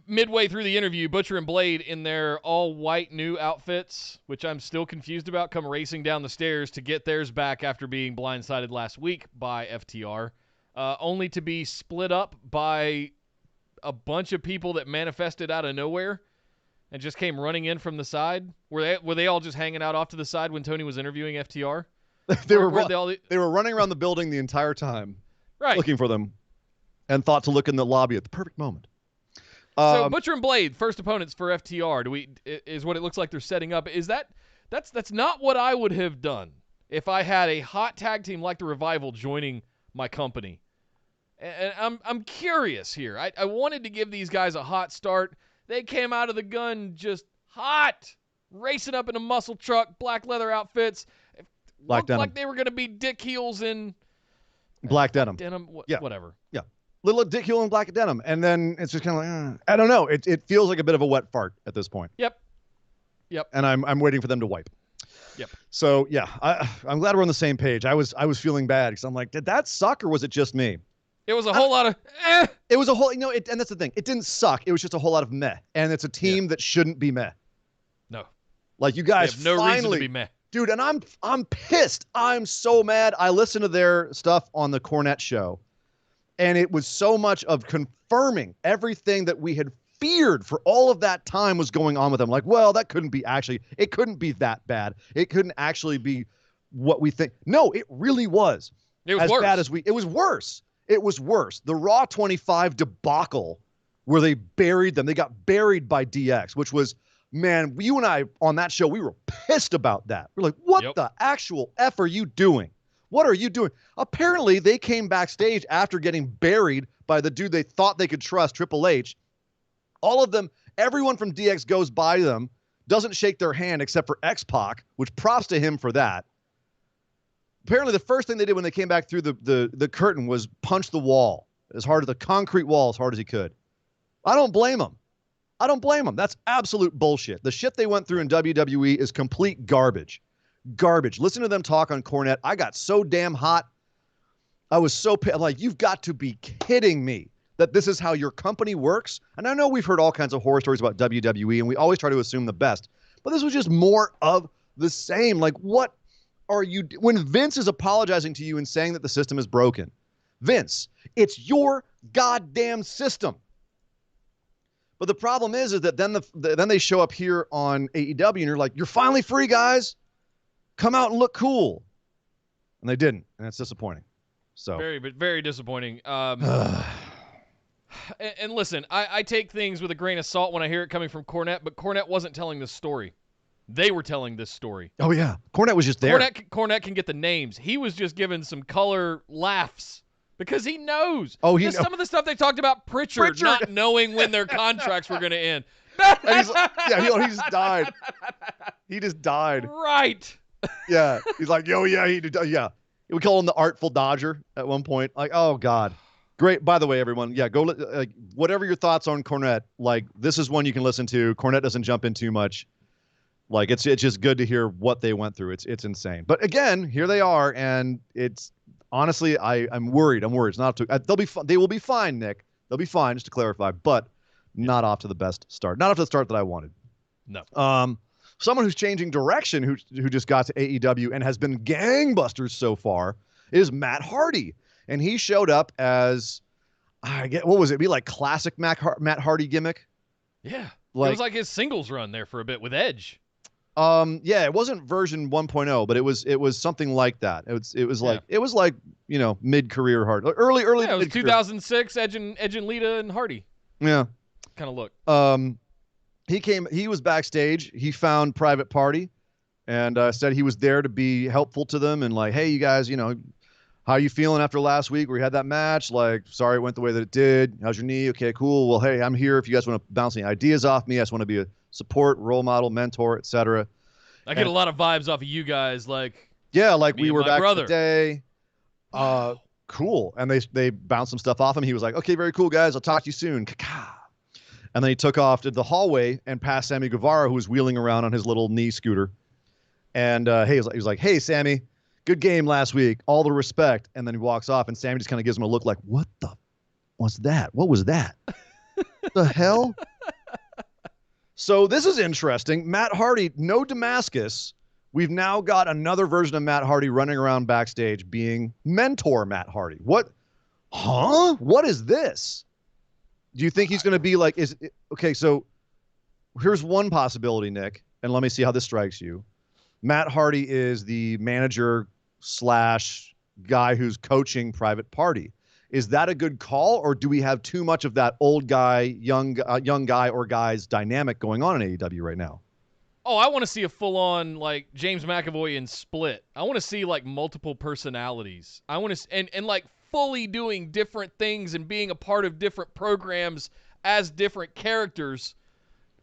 midway through the interview, Butcher and Blade in their all-white new outfits, which I'm still confused about, come racing down the stairs to get theirs back after being blindsided last week by FTR, only to be split up by a bunch of people that manifested out of nowhere and just came running in from the side. Were they all just hanging out off to the side when Tony was interviewing FTR? They were running around the building the entire time, right, looking for them, and thought to look in the lobby at the perfect moment. So Butcher and Blade, first opponents for FTR. Is what it looks like they're setting up. Is that's not what I would have done if I had a hot tag team like the Revival joining my company. And I'm curious here. I wanted to give these guys a hot start. They came out of the gun just hot, racing up in a muscle truck, black leather outfits. Looked like they were going to be dick heels in black denim. Whatever. Yeah. Little dick heel and black denim. And then it's just kind of like, I don't know. It feels like a bit of a wet fart at this point. Yep. And I'm waiting for them to wipe. Yep. So, yeah, I'm glad we're on the same page. I was feeling bad because I'm like, did that suck or was it just me? It was a whole lot of It was a whole, and that's the thing. It didn't suck. It was just a whole lot of meh. And it's a team that shouldn't be meh. No. Like, you guys have no reason to be meh. Dude, and I'm pissed. I'm so mad. I listened to their stuff on the Cornette show, and it was so much of confirming everything that we had feared for all of that time was going on with them. Like, well, it couldn't be that bad. It couldn't actually be what we think. No, it really was. It was worse. It was worse. It was worse. The Raw 25 debacle where they buried them. They got buried by DX, which was, man, you and I on that show, we were pissed about that. We're like, what the actual F are you doing? What are you doing? Apparently, they came backstage after getting buried by the dude they thought they could trust, Triple H. All of them, everyone from DX goes by them, doesn't shake their hand except for X-Pac, which props to him for that. Apparently, the first thing they did when they came back through the curtain was punch the wall, the concrete wall as hard as he could. I don't blame him. That's absolute bullshit. The shit they went through in WWE is complete garbage. Garbage. Listen to them talk on Cornette. I got so damn hot. I was so like, you've got to be kidding me that this is how your company works. And I know we've heard all kinds of horror stories about WWE, and we always try to assume the best. But this was just more of the same. Like, what are you when Vince is apologizing to you and saying that the system is broken? Vince, it's your goddamn system. But the problem is that then they show up here on AEW and you're like, you're finally free, guys. Come out and look cool. And they didn't, and it's disappointing. So very disappointing. And listen, I take things with a grain of salt when I hear it coming from Cornette, but Cornette wasn't telling this story. They were telling this story. Oh, yeah. Cornette was just there. Cornette can get the names. He was just giving some color laughs because he knows. Oh, he knows. Some of the stuff they talked about Pritchard not knowing when their contracts were going to end. And he just died. He just died. Right. Yeah. He's like, yeah. We call him the Artful Dodger at one point. Like, oh, God. Great. By the way, everyone, go whatever your thoughts on Cornette, like, this is one you can listen to. Cornette doesn't jump in too much. Like, it's just good to hear what they went through. It's insane. But again, here they are, and it's honestly, I'm worried. It's not they will be fine, Nick. They'll be fine, just to clarify, but not off to the best start. Not off to the start that I wanted. No. Someone who's changing direction, who just got to AEW and has been gangbusters so far, is Matt Hardy, and he showed up as what was it? Be like classic Matt Hardy gimmick. Yeah, it was like his singles run there for a bit with Edge. It wasn't version 1.0, but it was something like that. It was like mid-career Hardy, early. Yeah, it was 2006 Edge and Lita and Hardy. Yeah, kind of look. He was backstage. He found Private Party, and said he was there to be helpful to them and like, hey, you guys, how you feeling after last week where you had that match? Like, sorry it went the way that it did. How's your knee? Okay, cool. Well, hey, I'm here if you guys want to bounce any ideas off me. I just want to be a support, role model, mentor, etc. I get a lot of vibes off of you guys, like we were back brother. today. Cool. And they bounced some stuff off him. He was like, okay, very cool, guys. I'll talk to you soon. And then he took off to the hallway and passed Sammy Guevara, who was wheeling around on his little knee scooter. And he was like, hey, Sammy, good game last week. All the respect. And then he walks off, and Sammy just kind of gives him a look like, what's that? What was that? The hell? So this is interesting. Matt Hardy, no Damascus. We've now got another version of Matt Hardy running around backstage being mentor Matt Hardy. What? Huh? What is this? Do you think he's going to be like, okay, so here's one possibility, Nick, and let me see how this strikes you. Matt Hardy is the manager / guy who's coaching Private Party. Is that a good call, or do we have too much of that old guy, young guy or guys dynamic going on in AEW right now? Oh, I want to see a full-on, like, James McAvoy and Split. I want to see, like, multiple personalities. I want to, and like, fully doing different things and being a part of different programs as different characters,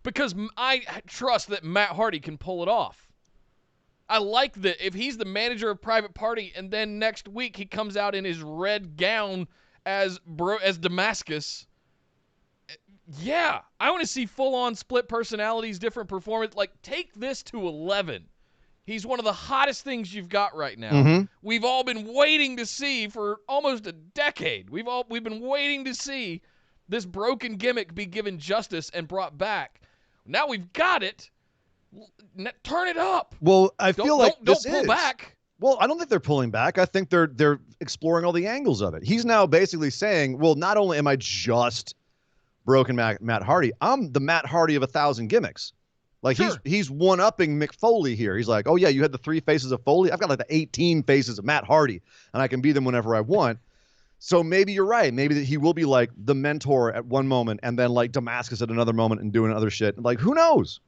because I trust that Matt Hardy can pull it off. I like that if he's the manager of Private Party and then next week he comes out in his red gown as Damascus. Yeah, I want to see full-on split personalities, different performance. Like, take this to 11. He's one of the hottest things you've got right now. Mm-hmm. We've all been waiting to see for almost a decade. We've been waiting to see this broken gimmick be given justice and brought back. Now we've got it. Turn it up. Well, I feel like don't pull back. Well, I don't think they're pulling back. I think they're exploring all the angles of it. He's now basically saying, well, not only am I just broken Matt Hardy, I'm the Matt Hardy of 1,000 gimmicks. Like, sure. he's one-upping Mick Foley here. He's like, oh, yeah, you had the 3 faces of Foley? I've got like the 18 faces of Matt Hardy, and I can be them whenever I want. So maybe you're right. Maybe that he will be like the mentor at one moment and then like Damascus at another moment and doing other shit. Like, who knows?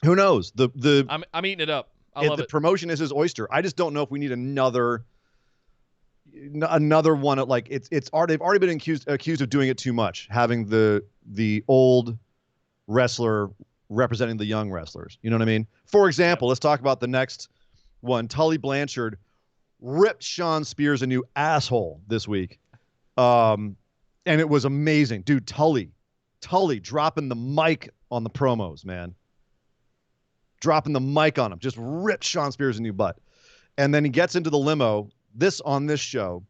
Who knows? I'm eating it up. I love it. The promotion is his oyster. I just don't know if we need another one. Like, they've already been accused of doing it too much, having the old wrestler representing the young wrestlers. You know what I mean? For example, let's talk about the next one. Tully Blanchard ripped Sean Spears a new asshole this week. And it was amazing. Dude, Tully dropping the mic on the promos, man. Dropping the mic on him. Just ripped Sean Spears a new butt. And then he gets into the limo on this show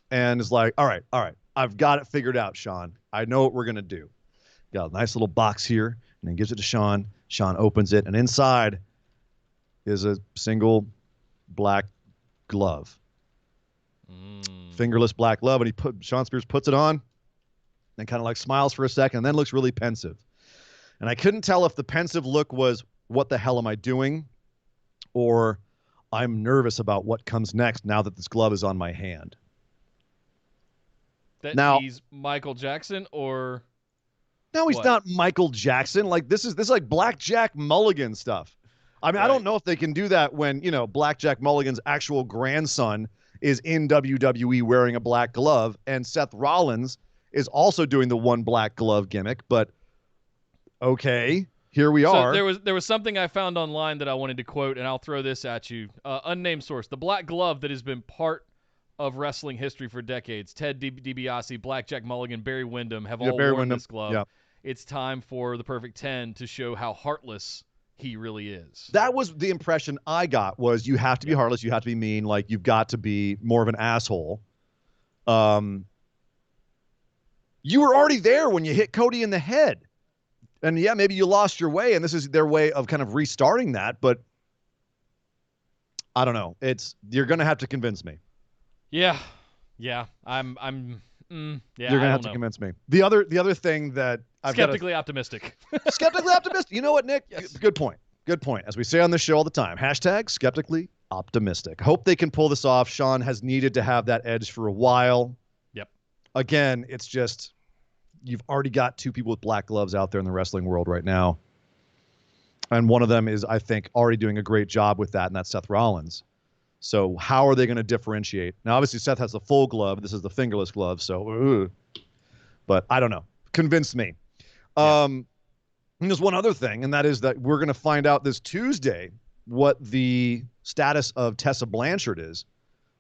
and is like, all right, I've got it figured out, Sean. I know what we're going to do. Got a nice little box here, and then gives it to Sean. Sean opens it, and inside is a single black glove. Fingerless black glove, and Sean Spears puts it on and kind of like smiles for a second and then looks really pensive. And I couldn't tell if the pensive look was, what the hell am I doing? Or I'm nervous about what comes next now that this glove is on my hand. Now he's Michael Jackson, or no, he's not Michael Jackson. Like, this is like Blackjack Mulligan stuff. I mean, right. I don't know if they can do that when, Blackjack Mulligan's actual grandson is in WWE wearing a black glove, and Seth Rollins is also doing the one black glove gimmick, but okay. Here we are. There was something I found online that I wanted to quote, and I'll throw this at you. Unnamed source. The black glove that has been part of wrestling history for decades. Ted DiBiase, Blackjack Mulligan, Barry Windham have all worn this glove. Yeah. It's time for the Perfect 10 to show how heartless he really is. That was the impression I got, was you have to be heartless, you have to be mean, like you've got to be more of an asshole. You were already there when you hit Cody in the head. And yeah, maybe you lost your way, and this is their way of kind of restarting that, but I don't know. You're going to have to convince me. Yeah. You're going to have to convince me. The other thing that skeptically optimistic. Skeptically optimistic. You know what, Nick? Yes. Good point. As we say on this show all the time, hashtag skeptically optimistic. Hope they can pull this off. Sean has needed to have that edge for a while. Yep. Again, it's just, you've already got 2 people with black gloves out there in the wrestling world right now. And one of them is, I think, already doing a great job with that, and that's Seth Rollins. So how are they going to differentiate? Now, obviously, Seth has the full glove. This is the fingerless glove. So, but I don't know. Convince me. Yeah. And there's one other thing, and that is that we're going to find out this Tuesday what the status of Tessa Blanchard is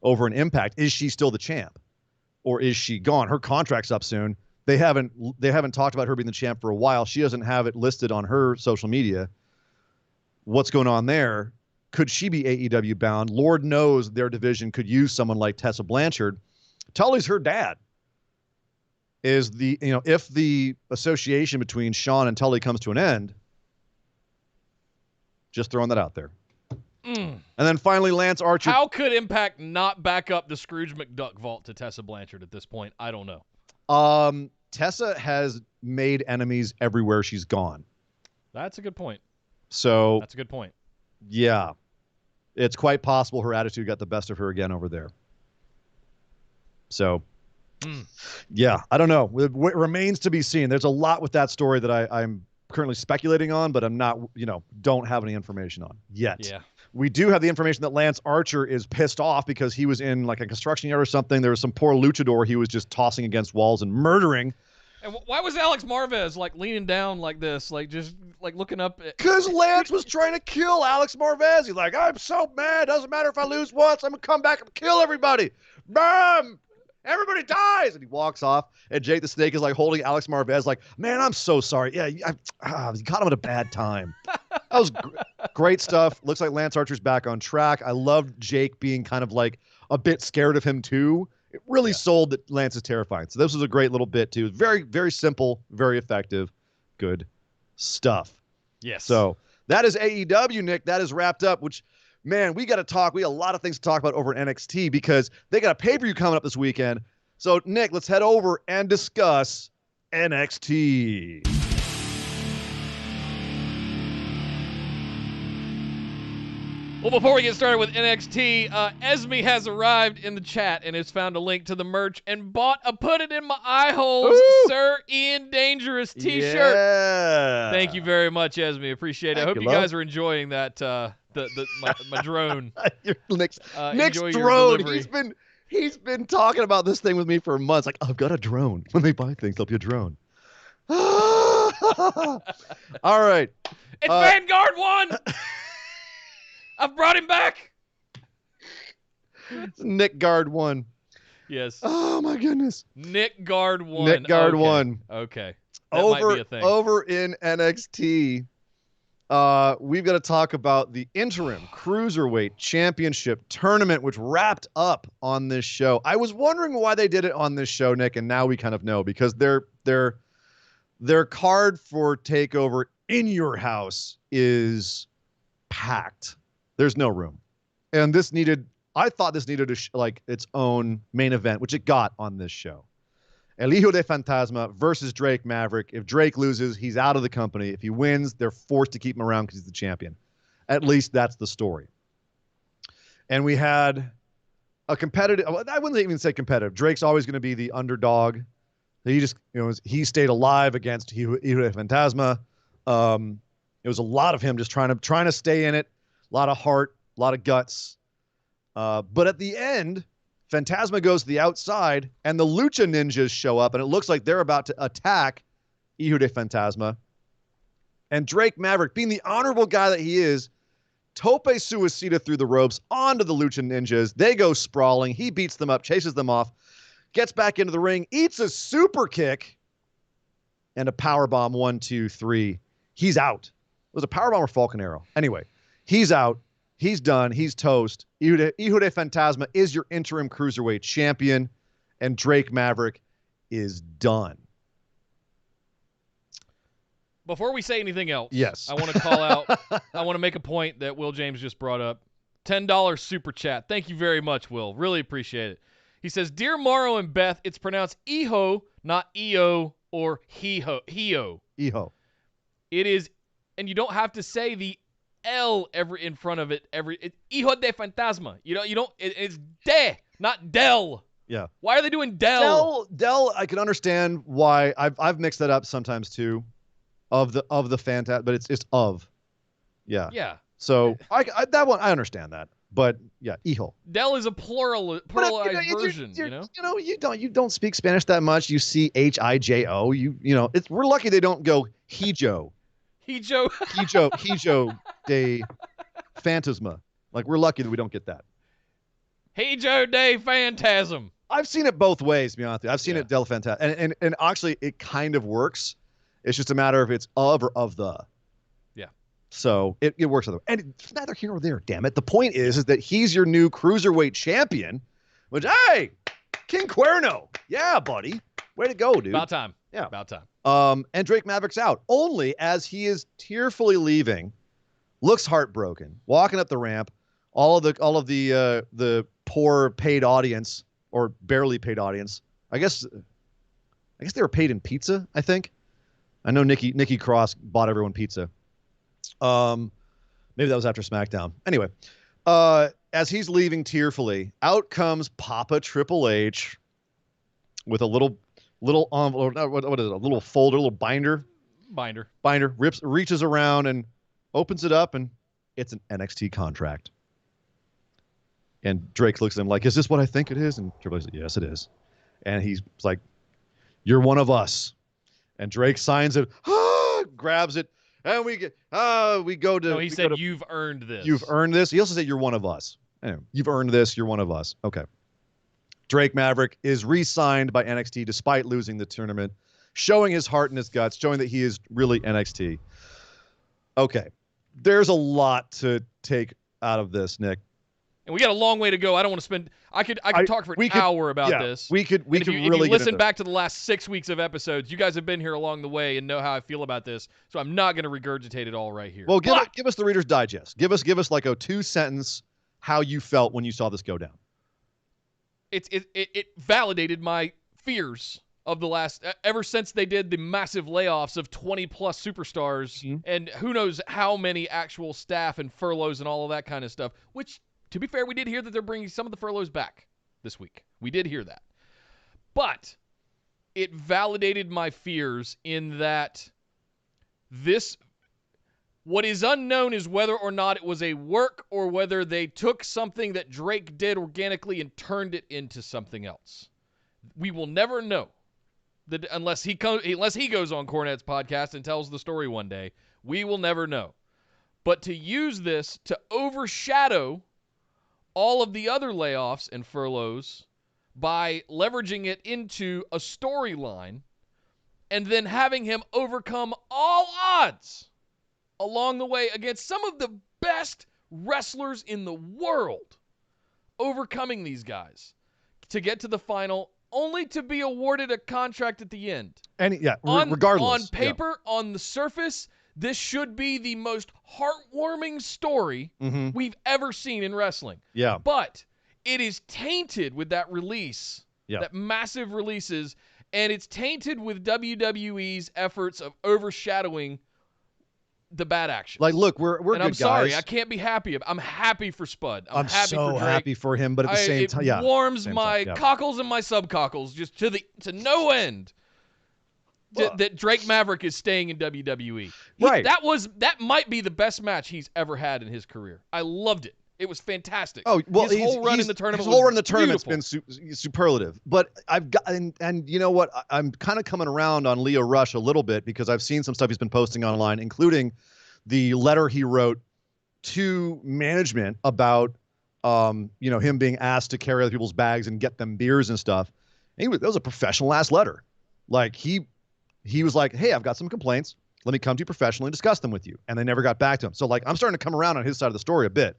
over in Impact. Is she still the champ, or is she gone? Her contract's up soon. They haven't talked about her being the champ for a while. She doesn't have it listed on her social media. What's going on there? Could she be AEW bound? Lord knows their division could use someone like Tessa Blanchard. Tully's her dad. Is if the association between Sean and Tully comes to an end, just throwing that out there. And then finally, Lance Archer. How could Impact not back up the Scrooge McDuck vault to Tessa Blanchard at this point? I don't know. Tessa has made enemies everywhere she's gone. That's a good point. So that's a good point. Yeah, it's quite possible her attitude got the best of her again over there. So. Yeah, I don't know. It remains to be seen. There's a lot with that story that I'm currently speculating on, but I'm not, don't have any information on yet. Yeah. We do have the information that Lance Archer is pissed off because he was in like a construction yard or something. There was some poor luchador he was just tossing against walls and murdering. And why was Alex Marvez like leaning down like this, like just like looking up? Because Lance was trying to kill Alex Marvez. He's like, I'm so mad. Doesn't matter if I lose once. I'm going to come back and kill everybody. Bam! Everybody dies, and he walks off. And Jake the Snake is like holding Alex Marvez, like, man, I'm so sorry. Yeah, you caught him at a bad time. That was great stuff. Looks like Lance Archer's back on track. I loved Jake being kind of like a bit scared of him too. It really sold that Lance is terrifying. So this was a great little bit too. Very, very simple, very effective, good stuff. Yes. So that is AEW, Nick. That is wrapped up. Which. Man, we got to talk. We got a lot of things to talk about over at NXT because they got a pay-per-view coming up this weekend. So, Nick, let's head over and discuss NXT. Well, before we get started with NXT, Esme has arrived in the chat and has found a link to the merch and bought a Put It In My Eye Holes Sir Ian Dangerous t-shirt. Yeah. Thank you very much, Esme. Appreciate it. I hope you guys are enjoying that, my drone. Nick's Enjoy drone. Your He's been talking about this thing with me for months. Like, I've got a drone. When they buy things, they'll be a drone. All right. It's Vanguard 1! I've brought him back. Nick Guard 1. Yes. Oh my goodness. Nick Guard 1. Nick Guard 1. Okay. That might be a thing. Over in NXT, we've got to talk about the interim Cruiserweight Championship tournament, which wrapped up on this show. I was wondering why they did it on this show, Nick, and now we kind of know because their card for Takeover In Your House is packed. There's no room. And I thought this needed its own main event, which it got on this show. El Hijo de Fantasma versus Drake Maverick. If Drake loses, he's out of the company. If he wins, they're forced to keep him around because he's the champion. At least that's the story. And we had a competitive, I wouldn't even say competitive. Drake's always going to be the underdog. He stayed alive against Hijo de Fantasma. It was a lot of him just trying to stay in it. A lot of heart, a lot of guts. But at the end, Phantasma goes to the outside, and the Lucha Ninjas show up, and it looks like they're about to attack Hijo de Fantasma. And Drake Maverick, being the honorable guy that he is, tope suicida through the ropes onto the Lucha Ninjas. They go sprawling. He beats them up, chases them off, gets back into the ring, eats a super kick, and a powerbomb. 1, 2, 3. He's out. It was a powerbomb or Falcon Arrow. Anyway, he's out. He's done. He's toast. Hijo de Fantasma is your interim Cruiserweight champion, and Drake Maverick is done. Before we say anything else, yes, I want to call out, I want to make a point that Will James just brought up. $10 super chat. Thank you very much, Will. Really appreciate it. He says, Dear Morrow and Beth, it's pronounced Iho, not Eo or Hio. Iho. It is, and you don't have to say the L in front of it. Hijo de Fantasma. It's de, not del. Yeah. Why are they doing del? Del, I can understand why. I've mixed that up sometimes too, of the Fantasma, but it's of. Yeah. Yeah. So I that one I understand that, but yeah, Hijo. Del is a pluralized version. You don't speak Spanish that much. You see Hijo. We're lucky they don't go Hijo. Hijo de Phantasma. Like, we're lucky that we don't get that. Hijo de Phantasm. I've seen it both ways, to be honest with you. I've seen it Del Phantasm. And actually, it kind of works. It's just a matter of it's of or of the. Yeah. So it works. And it's neither here nor there, damn it. The point is that he's your new Cruiserweight champion, which, hey, King Cuerno. Yeah, buddy. Way to go, dude. About time. Yeah. About time. And Drake Maverick's out. Only as he is tearfully leaving, looks heartbroken, walking up the ramp. All of the poor paid audience or barely paid audience. I guess they were paid in pizza, I think. I know Nikki Cross bought everyone pizza. Maybe that was after SmackDown. Anyway, as he's leaving tearfully, out comes Papa Triple H with a little envelope. What is it? A little folder, a little binder. Reaches around and opens it up, and it's an NXT contract. And Drake looks at him like, "Is this what I think it is?" And Triple H says, "Yes, it is." And he's like, "You're one of us." And Drake signs it, grabs it, and we go to. No, he said, "You've earned this. You've earned this." He also said, "You're one of us." Anyway, you've earned this. You're one of us. Okay. Drake Maverick is re-signed by NXT despite losing the tournament, showing his heart and his guts, showing that he is really NXT. Okay. There's a lot to take out of this, Nick. And we got a long way to go. I don't want to spend. I could talk for an hour about this. We could if really you listen back to the last 6 weeks of episodes, you guys have been here along the way and know how I feel about this. So I'm not going to regurgitate it all right here. Well, give us the Reader's Digest. Give us like a 2-sentence how you felt when you saw this go down. It validated my fears of the last ever since they did the massive layoffs of 20+ superstars and who knows how many actual staff and furloughs and all of that kind of stuff, which, to be fair, we did hear that they're bringing some of the furloughs back this week. We did hear that. But it validated my fears in that what is unknown is whether or not it was a work or whether they took something that Drake did organically and turned it into something else. We will never know unless he goes on Cornette's podcast and tells the story one day. We will never know. But to use this to overshadow all of the other layoffs and furloughs by leveraging it into a storyline and then having him overcome all odds along the way against some of the best wrestlers in the world, overcoming these guys to get to the final only to be awarded a contract at the end. And regardless. On paper, on the surface, this should be the most heartwarming story we've ever seen in wrestling. Yeah. But it is tainted with that release, that massive releases, and it's tainted with WWE's efforts of overshadowing the bad action. Like, look, we're and good I'm sorry, guys. I can't be happy. I'm happy for Spud. I'm happy so for Drake. happy for him, but at the same time, it warms my cockles and my subcockles just to no end. That Drake Maverick is staying in WWE. Right. That might be the best match he's ever had in his career. I loved it. It was fantastic. Oh, well, his whole run in the tournament. His whole run in the tournament's been superlative. But I've got, and you know what? I'm kind of coming around on Leo Rush a little bit because I've seen some stuff he's been posting online, including the letter he wrote to management about, him being asked to carry other people's bags and get them beers and stuff. And that was a professional ass letter. Like he was like, "Hey, I've got some complaints. Let me come to you professionally and discuss them with you." And they never got back to him. So like, I'm starting to come around on his side of the story a bit.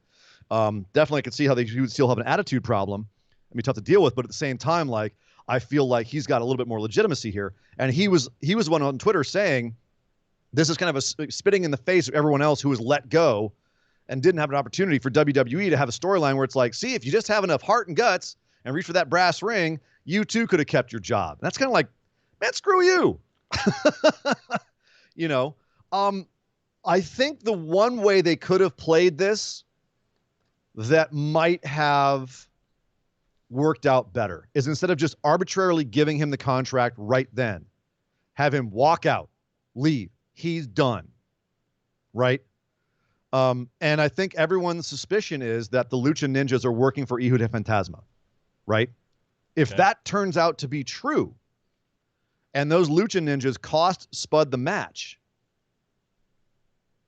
Definitely I could see how he would still have an attitude problem. I mean, tough to deal with, but at the same time, like, I feel like he's got a little bit more legitimacy here. And he was one on Twitter saying, this is kind of a spitting in the face of everyone else who was let go and didn't have an opportunity for WWE to have a storyline where it's like, see, if you just have enough heart and guts and reach for that brass ring, you too could have kept your job. And that's kind of like, man, screw you. I think the one way they could have played this that might have worked out better is instead of just arbitrarily giving him the contract right then, have him walk out, leave. He's done. Right? And I think everyone's suspicion is that the Lucha Ninjas are working for Hijo de Fantasma. Right? If that turns out to be true, and those Lucha Ninjas cost Spud the match,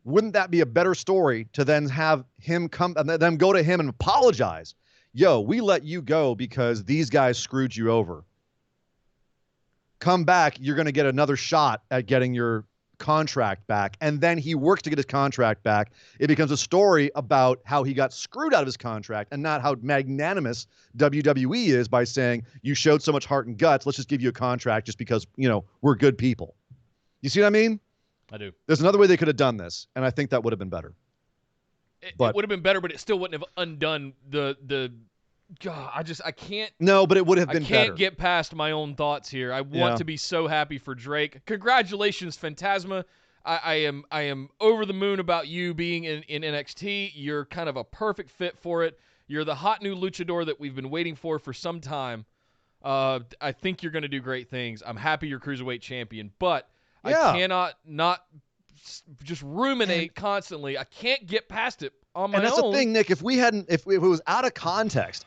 Wouldn't that be a better story to then have him come and then go to him and apologize? Yo, we let you go because these guys screwed you over. Come back, you're going to get another shot at getting your contract back. And then he works to get his contract back. It becomes a story about how he got screwed out of his contract and not how magnanimous WWE is by saying, you showed so much heart and guts, let's just give you a contract just because, we're good people. You see what I mean? I do. There's another way they could have done this, and I think that would have been better. It would have been better, but it still wouldn't have undone the God, I can't. No, but it would have been better. I can't get past my own thoughts here. I want to be so happy for Drake. Congratulations, Phantasma. I am over the moon about you being in NXT. You're kind of a perfect fit for it. You're the hot new luchador that we've been waiting for some time. I think you're going to do great things. I'm happy you're Cruiserweight champion, but I cannot not just ruminate constantly. I can't get past it on my own. And that's the thing, Nick. If it was out of context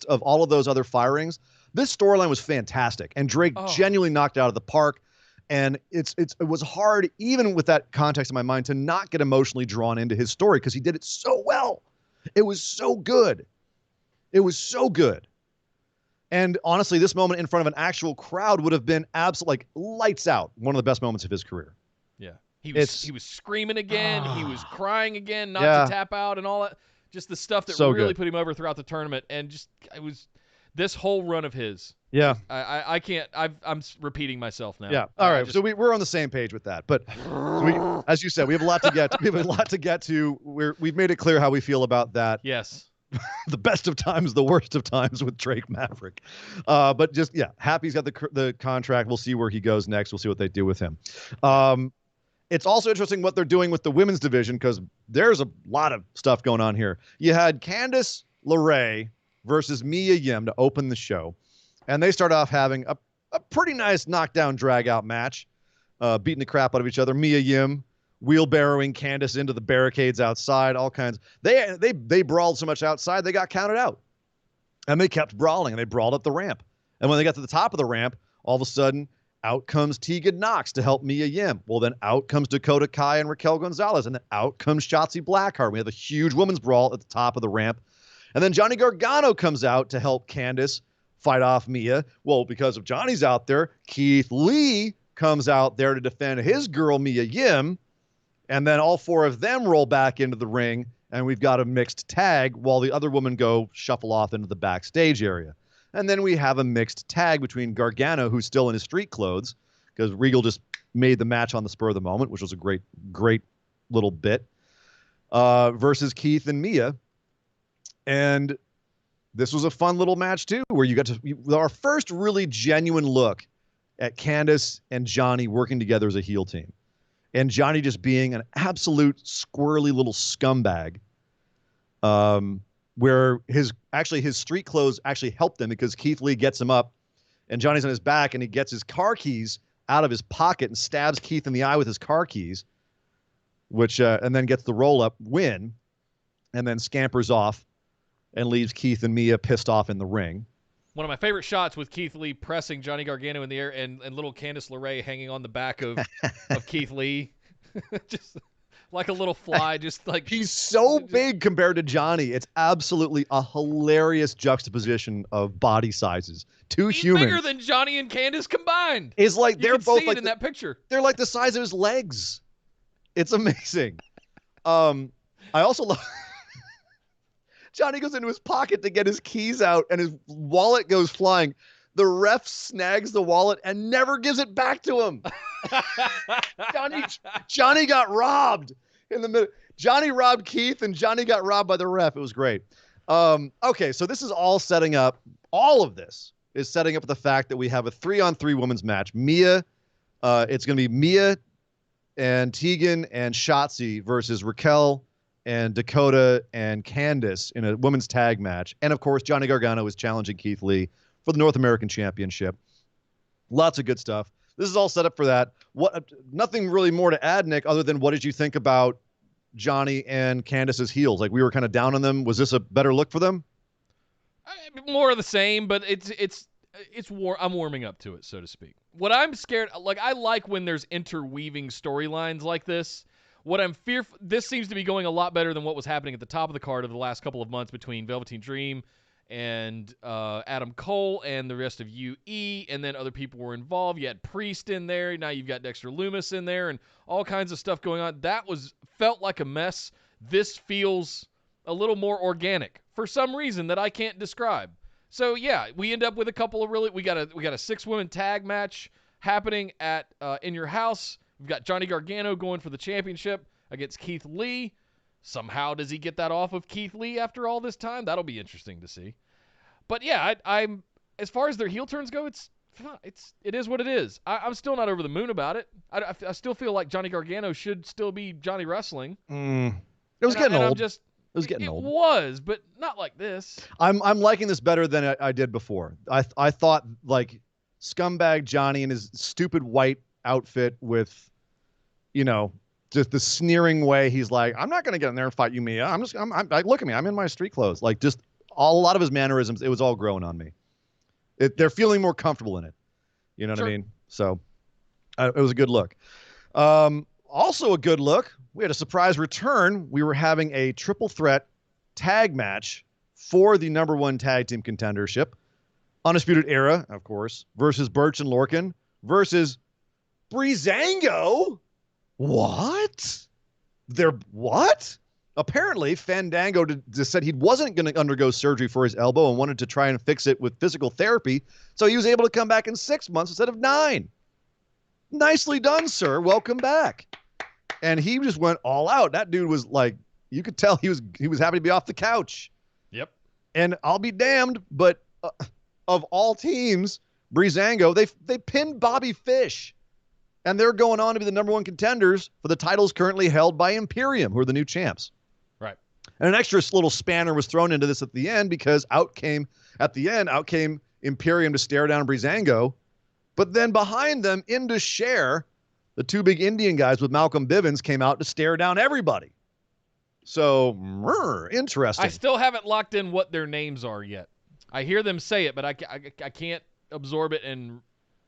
of all of those other firings, this storyline was fantastic, and Drake genuinely knocked it out of the park. And it was hard, even with that context in my mind, to not get emotionally drawn into his story because he did it so well. It was so good. It was so good. And honestly, this moment in front of an actual crowd would have been absolutely lights out. One of the best moments of his career. Yeah. He was screaming again. He was crying again, not to tap out and all that. Just the stuff that really put him over throughout the tournament. And it was this whole run of his. Yeah. I can't. I'm repeating myself now. Yeah. All right. So we're on the same page with that. But as you said, we have a lot to get to. We have a lot to get to. We've made it clear how we feel about that. Yes. The best of times, the worst of times with Drake Maverick. But just, happy he's got the contract. We'll see where he goes next. We'll see what they do with him. It's also interesting what they're doing with the women's division because there's a lot of stuff going on here. You had Candice LeRae versus Mia Yim to open the show. And they start off having a pretty nice knockdown, drag-out match, beating the crap out of each other. Mia Yim wheelbarrowing Candice into the barricades outside, all kinds. They brawled so much outside, they got counted out. And they kept brawling, and they brawled up the ramp. And when they got to the top of the ramp, all of a sudden, out comes Tegan Nox to help Mia Yim. Well, then out comes Dakota Kai and Raquel Gonzalez, and then out comes Shotzi Blackheart. We have a huge women's brawl at the top of the ramp. And then Johnny Gargano comes out to help Candice fight off Mia. Well, because of Johnny's out there, Keith Lee comes out there to defend his girl, Mia Yim. And then all four of them roll back into the ring, and we've got a mixed tag while the other women go shuffle off into the backstage area. And then we have a mixed tag between Gargano, who's still in his street clothes, because Regal just made the match on the spur of the moment, which was a great, great little bit, versus Keith and Mia. And this was a fun little match, too, where you got our first really genuine look at Candice and Johnny working together as a heel team. And Johnny just being an absolute squirrely little scumbag, where his street clothes actually helped him because Keith Lee gets him up and Johnny's on his back and he gets his car keys out of his pocket and stabs Keith in the eye with his car keys, which and then gets the roll-up win and then scampers off and leaves Keith and Mia pissed off in the ring. One of my favorite shots with Keith Lee pressing Johnny Gargano in the air and little Candice LeRae hanging on the back of Keith Lee. Just like a little fly, just like... He's so big compared to Johnny. It's absolutely a hilarious juxtaposition of body sizes. He's humans. Bigger than Johnny and Candice combined. It's like they're both see it in that picture. They're like the size of his legs. It's amazing. I also love... Johnny goes into his pocket to get his keys out, and his wallet goes flying. The ref snags the wallet and never gives it back to him. Johnny got robbed in the middle. Johnny robbed Keith, and Johnny got robbed by the ref. It was great. Okay, so this is all setting up. All of this is setting up the fact that we have a 3-on-3 women's match. Mia, it's going to be Mia and Tegan and Shotzi versus Raquel and Dakota and Candice in a women's tag match. And, of course, Johnny Gargano is challenging Keith Lee for the North American Championship. Lots of good stuff. This is all set up for that. Nothing really more to add, Nick, other than what did you think about Johnny and Candice's heels? Like, we were kind of down on them. Was this a better look for them? More of the same, but I'm warming up to it, so to speak. What I'm scared, like, I like when there's interweaving storylines like this, What I'm fearful, this seems to be going a lot better than what was happening at the top of the card of the last couple of months between Velveteen Dream and Adam Cole and the rest of UE, and then other people were involved. You had Priest in there. Now you've got Dexter Lumis in there and all kinds of stuff going on. That felt like a mess. This feels a little more organic for some reason that I can't describe. So yeah, we end up with a couple of we got a 6-woman tag match happening at In Your House. We've got Johnny Gargano going for the championship against Keith Lee. Somehow does he get that off of Keith Lee after all this time? That'll be interesting to see. But yeah, I'm as far as their heel turns go, it is what it is. I'm still not over the moon about it. I still feel like Johnny Gargano should still be Johnny Wrestling. It was getting old. It was getting old. It was, but not like this. I'm liking this better than I did before. I thought like scumbag Johnny in his stupid white outfit with, just the sneering way he's like, I'm not going to get in there and fight you, Mia. I'm look at me. I'm in my street clothes. Like just a lot of his mannerisms, it was all growing on me. They're feeling more comfortable in it. You know what I mean? So it was a good look. Also a good look. We had a surprise return. We were having a triple threat tag match for the #1 tag team contendership. Undisputed Era, of course, versus Birch and Lorcan versus Breezango. What? What? Apparently, Fandango just said he wasn't going to undergo surgery for his elbow and wanted to try and fix it with physical therapy, so he was able to come back in 6 months instead of 9. Nicely done, sir. Welcome back. And he just went all out. That dude was like, you could tell he was happy to be off the couch. Yep. And I'll be damned, but of all teams, Breezango, they pinned Bobby Fish. And they're going on to be the #1 contenders for the titles currently held by Imperium, who are the new champs. Right. And an extra little spanner was thrown into this at the end because out came Imperium to stare down Breezango. But then behind them, into Cher, the two big Indian guys with Malcolm Bivens came out to stare down everybody. So, interesting. I still haven't locked in what their names are yet. I hear them say it, but I can't absorb it and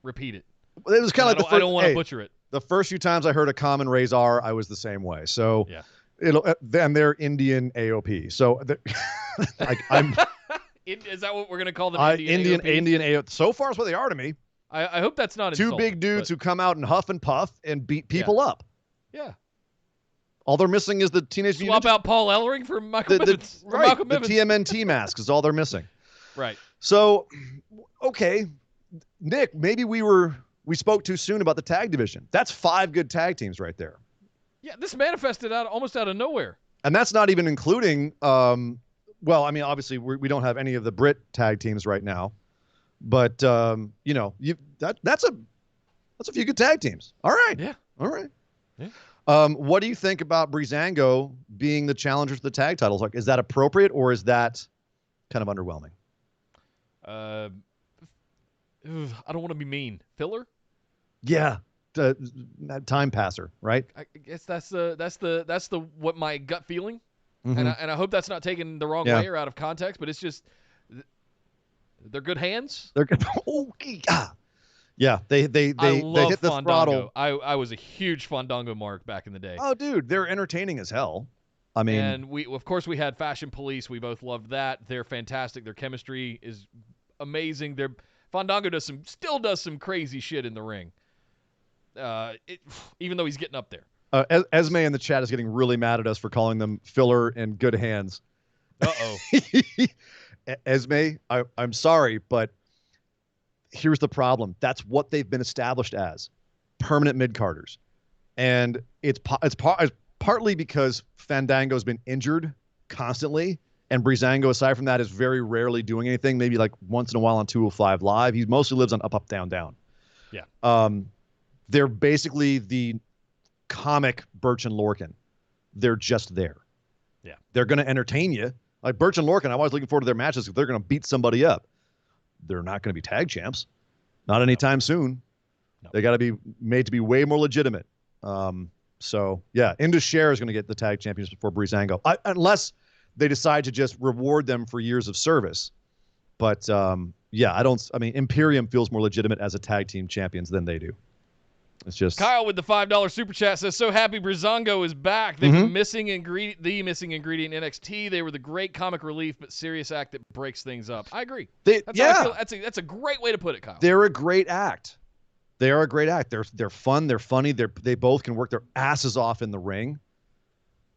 repeat it. It was kind of like I don't want to butcher it. The first few times I heard a common Razor, I was the same way. So yeah, then they're Indian AOP. So I'm. Is that what we're gonna call them? Indian AOP. So far is what they are to me. I hope that's not two big dudes who come out and huff and puff and beat people up. Yeah. All they're missing is the Teenage Mutant Swap out Paul Ellering for Michael Bivens. Right. The TMNT mask is all they're missing. Right. So, okay, Nick, maybe we spoke too soon about the tag division. That's 5 good tag teams right there. Yeah, this manifested almost out of nowhere. And that's not even including, well, I mean, obviously we don't have any of the Brit tag teams right now, but that's a few good tag teams. All right. Yeah. All right. Yeah. What do you think about Breezango being the challenger for the tag titles? Like, is that appropriate or is that kind of underwhelming? I don't want to be mean. Filler? Yeah, time passer, right? I guess that's the what my gut feeling, Mm-hmm. and I hope that's not taken the wrong way or out of context. But it's just they're good hands. They're good. Yeah, they hit the Fandango. throttle. I was a huge Fandango mark back in the day. Oh, dude, they're entertaining as hell. I mean, and we had Fashion Police. We both loved that. They're fantastic. Their chemistry is amazing. Fandango still does some crazy shit in the ring. Even though he's getting up there. Esme in the chat is getting really mad at us for calling them filler and good hands. Uh-oh. Esme, I'm sorry, but here's the problem. That's what they've been established as, permanent mid-carders. And it's partly because Fandango's been injured constantly, and Breezango, aside from that, is very rarely doing anything, maybe like once in a while on 205 Live. He mostly lives on up, up, down, down. Yeah. They're basically the comic Birch and Lorcan. They're just there. Yeah. They're going to entertain you. Like Birch and Lorcan, I'm always looking forward to their matches if they're going to beat somebody up. They're not going to be tag champs. Not anytime soon. No. They got to be made to be way more legitimate. So, yeah, Indus Sher is going to get the tag champions before Breezango. Unless they decide to just reward them for years of service. But, Imperium feels more legitimate as a tag team champions than they do. It's just Kyle with the $5 super chat says, so happy Breezango is back. They were missing the missing ingredient in NXT. They were the great comic relief, but serious act that breaks things up. I agree. That's how I feel. That's a great way to put it, Kyle. They're a great act. They are a great act. They're fun. They're funny. They both can work their asses off in the ring.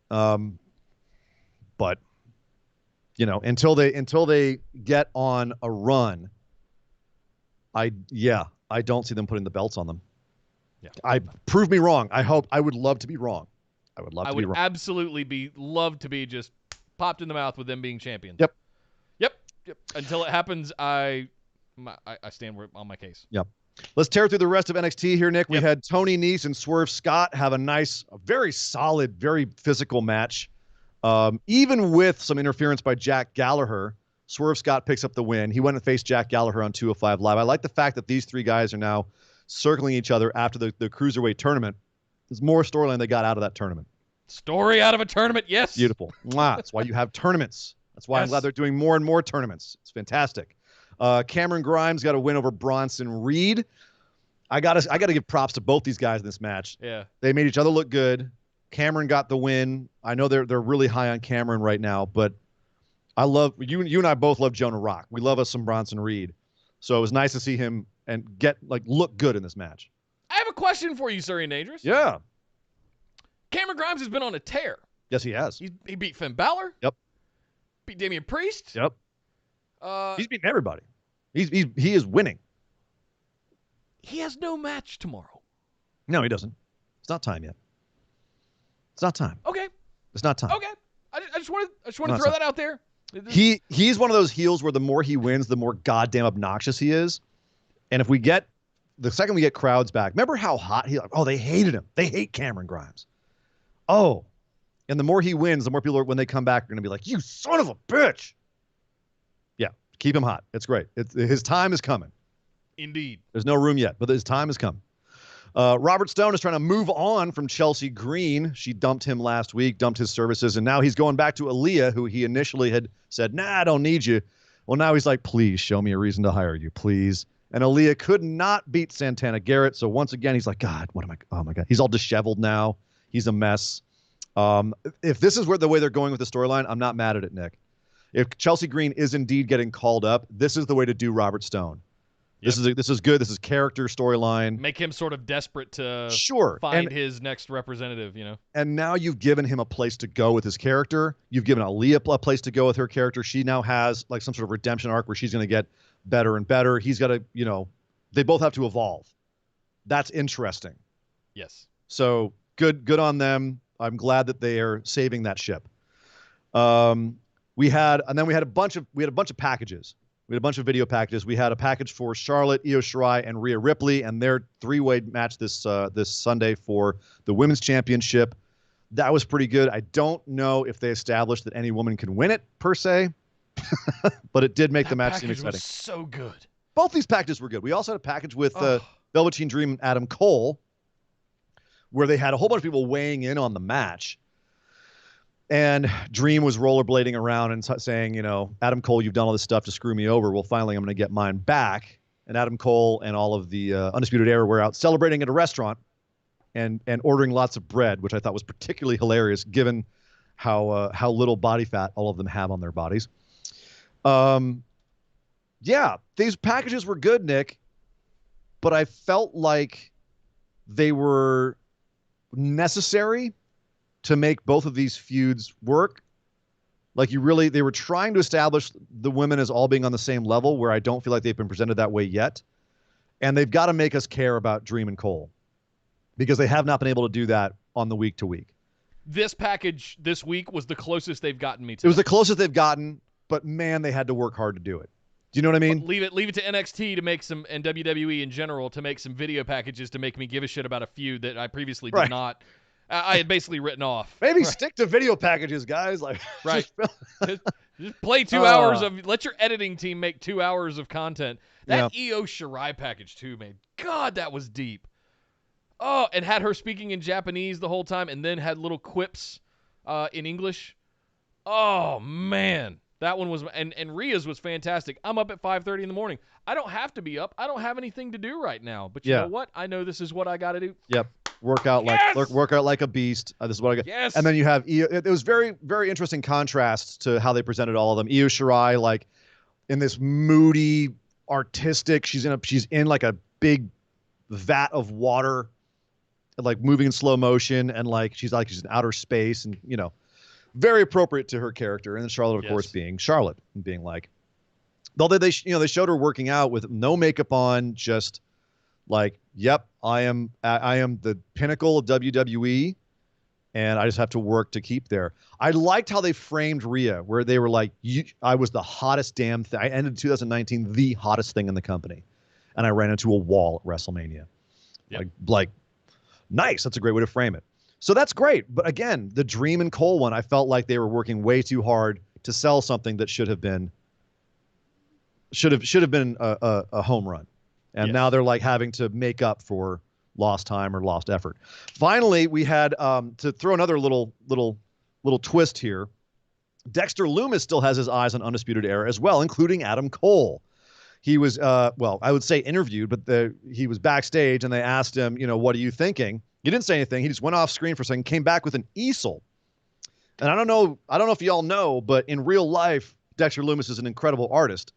But until they get on a run, I don't see them putting the belts on them. Yeah. Prove me wrong. I would love to be wrong. I would absolutely love to be just popped in the mouth with them being champions. Yep. Until it happens, I stand on my case. Yep. Let's tear through the rest of NXT here, Nick. We had Tony Nese and Swerve Scott have a very solid, very physical match. Even with some interference by Jack Gallagher, Swerve Scott picks up the win. He went and faced Jack Gallagher on 205 Live. I like the fact that these three guys are now circling each other after the Cruiserweight tournament. There's more storyline they got out of that tournament. Story out of a tournament, yes. Beautiful. Mwah. That's why you have tournaments. That's why I'm glad they're doing more and more tournaments. It's fantastic. Cameron Grimes got a win over Bronson Reed. I gotta give props to both these guys in this match. Yeah. They made each other look good. Cameron got the win. I know they're really high on Cameron right now, but I love you and I both love Jonah Rock. We love us some Bronson Reed. So it was nice to see him and look good in this match. I have a question for you, Sir and Dangerous. Yeah. Cameron Grimes has been on a tear. Yes, he has. He beat Finn Balor. Yep. Beat Damien Priest. Yep. He's beating everybody. He is winning. He has no match tomorrow. No, he doesn't. It's not time yet. It's not time. Okay. It's not time. Okay. I just want to throw that out there. He's one of those heels where the more he wins, the more goddamn obnoxious he is. And if the second we get crowds back, remember how hot they hated him. They hate Cameron Grimes. Oh, and the more he wins, the more people when they come back are going to be like, you son of a bitch. Yeah, keep him hot. It's great. His time is coming. Indeed. There's no room yet, but his time is coming. Robert Stone is trying to move on from Chelsea Green. She dumped him last week, dumped his services, and now he's going back to Aaliyah, who he initially had said, nah, I don't need you. Well, now he's like, please show me a reason to hire you, please. And Aaliyah could not beat Santana Garrett. So once again, he's like, God, oh my God. He's all disheveled now. He's a mess. If this is the way they're going with the storyline, I'm not mad at it, Nick. If Chelsea Green is indeed getting called up, this is the way to do Robert Stone. Yep. This is good. This is character storyline. Make him sort of desperate to find his next representative, And now you've given him a place to go with his character. You've given Aaliyah a place to go with her character. She now has some sort of redemption arc where she's going to get better and better. He's got to, they both have to evolve. That's interesting. Yes. So good on them. I'm glad that they are saving that ship. We had a bunch of packages. We had a bunch of video packages. We had a package for Charlotte, Io Shirai, and Rhea Ripley, and their three-way match this Sunday for the Women's Championship. That was pretty good. I don't know if they established that any woman can win it, per se, but it did make the match seem exciting. Was so good. Both these packages were good. We also had a package with Velveteen Dream and Adam Cole, where they had a whole bunch of people weighing in on the match. And Dream was rollerblading around and saying, Adam Cole, you've done all this stuff to screw me over. Well, finally, I'm going to get mine back. And Adam Cole and all of the Undisputed Era were out celebrating at a restaurant and ordering lots of bread, which I thought was particularly hilarious given how little body fat all of them have on their bodies. Yeah, these packages were good, Nick, but I felt like they were necessary to make both of these feuds work. They were trying to establish the women as all being on the same level, where I don't feel like they've been presented that way yet. And they've got to make us care about Dream and Cole, because they have not been able to do that on the week to week. This package this week was the closest they've gotten me to. It was the closest they've gotten, but man, they had to work hard to do it. Do you know what I mean? Leave it to NXT to make some, and WWE in general, to make some video packages to make me give a shit about a feud that I previously did not. I had basically written off. Maybe stick to video packages, guys. Right. Just play 2 hours of. Let your editing team make 2 hours of content. That Io Shirai package too, man. God, that was deep. Oh, and had her speaking in Japanese the whole time, and then had little quips in English. Oh man, That one was, and Rhea's was fantastic. I'm up at 5:30 in the morning. I don't have to be up. I don't have anything to do right now. But you know what? I know this is what I got to do. Yep. Work out like a beast. This is what I got. Yes. And then you have it was very, very interesting contrast to how they presented all of them. Io Shirai, like in this moody, artistic. She's in like a big vat of water, like moving in slow motion, and like she's in outer space, and very appropriate to her character. And then Charlotte, of course, being Charlotte and being like, although they showed her working out with no makeup on, just like, yep, I am the pinnacle of WWE, and I just have to work to keep there. I liked how they framed Rhea, where they were like, I was the hottest damn thing. I ended 2019 the hottest thing in the company, and I ran into a wall at WrestleMania. Yep. Like, nice. That's a great way to frame it. So that's great. But again, the Dream and Cole one, I felt like they were working way too hard to sell something that should have been a home run. And now they're like having to make up for lost time or lost effort. Finally, we had to throw another little twist here. Dexter Lumis still has his eyes on Undisputed Era as well, including Adam Cole. He was, I would say interviewed, but he was backstage and they asked him, what are you thinking? He didn't say anything. He just went off screen for a second, came back with an easel. And I don't know if y'all know, but in real life, Dexter Lumis is an incredible artist.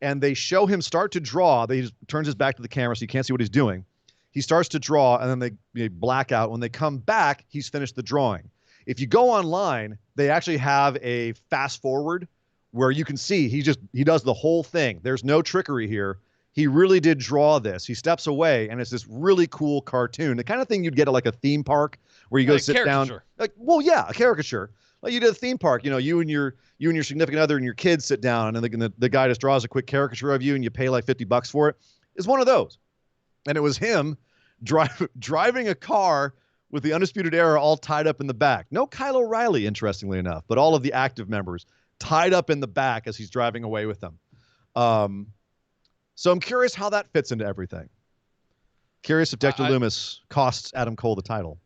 And they show him start to draw. He just turns his back to the camera so you can't see what he's doing. He starts to draw, and then they black out. When they come back, he's finished the drawing. If you go online, they actually have a fast forward where you can see he does the whole thing. There's no trickery here. He really did draw this. He steps away, and it's this really cool cartoon. The kind of thing you'd get at like a theme park where you go sit down. Like, well, yeah, a caricature. Like you did a theme park. You and your significant other and your kids sit down, and the guy just draws a quick caricature of you, and you pay like $50 for it. It's one of those. And it was him driving a car with the Undisputed Era all tied up in the back. No Kyle O'Reilly, interestingly enough, but all of the active members tied up in the back as he's driving away with them. So I'm curious how that fits into everything. Curious if Dexter Lumis costs Adam Cole the title.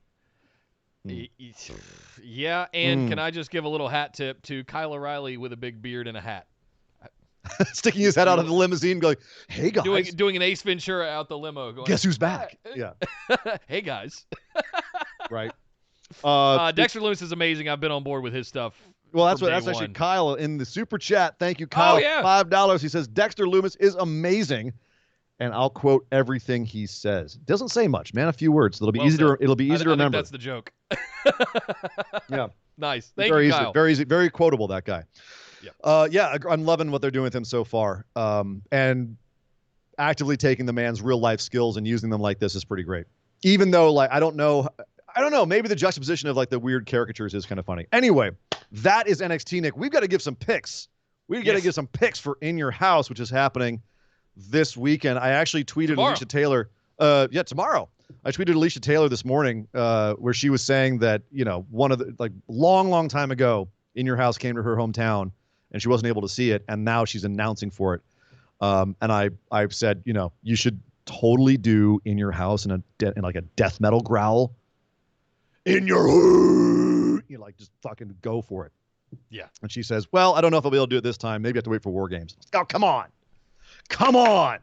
Yeah, and can I just give a little hat tip to Kyle O'Reilly with a big beard and a hat? Sticking his head out of the limousine going, hey, guys. Doing an Ace Ventura out the limo. Going, guess who's back? Yeah. Hey, guys. Right. Dexter Lumis is amazing. I've been on board with his stuff. Well, that's actually Kyle in the super chat. Thank you, Kyle. Oh, yeah. $5. He says, Dexter Lumis is amazing. And I'll quote everything he says. Doesn't say much, man. A few words. It'll be easy to remember. That's the joke. Yeah. Nice. Thank you, Kyle. Very easy. Very quotable, that guy. Yep. I'm loving what they're doing with him so far. And actively taking the man's real life skills and using them like this is pretty great. Even though, like, I don't know. Maybe the juxtaposition of like the weird caricatures is kind of funny. Anyway, that is NXT, Nick. We've got to give some picks. We've got to give some picks for In Your House, which is happening this weekend. I actually tweeted Alicia Taylor. Tomorrow. I tweeted Alicia Taylor this morning where she was saying that, one of the, like, long time ago, In Your House came to her hometown and she wasn't able to see it. And now she's announcing for it. And I've said, you should totally do In Your House in like a death metal growl. In your hood. Just fucking go for it. Yeah. And she says, well, I don't know if I'll be able to do it this time. Maybe I have to wait for War Games. Oh, come on. Come on.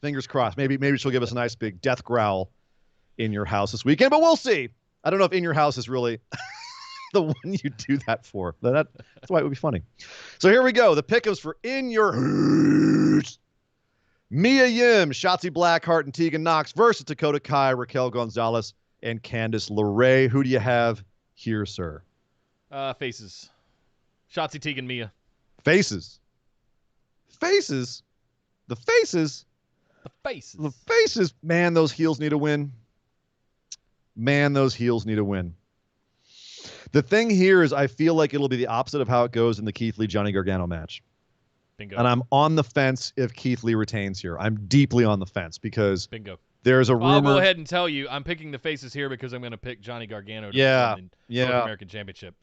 Fingers crossed. Maybe she'll give us a nice big death growl In Your House this weekend, but we'll see. I don't know if In Your House is really the one you do that for. That's why it would be funny. So here we go. The pick'ems for In Your House. Mia Yim, Shotzi Blackheart, and Tegan Knox versus Dakota Kai, Raquel Gonzalez, and Candice LeRae. Who do you have here, sir? Faces. Shotzi, Tegan, Mia. Faces. The faces. Man, those heels need to win. The thing here is I feel like it'll be the opposite of how it goes in the Keith Lee-Johnny Gargano match. Bingo. And I'm on the fence if Keith Lee retains here. I'm deeply on the fence because Bingo. There's a rumor. I'll go ahead and tell you, I'm picking the faces here because I'm going to pick Johnny Gargano to win the North American Championship.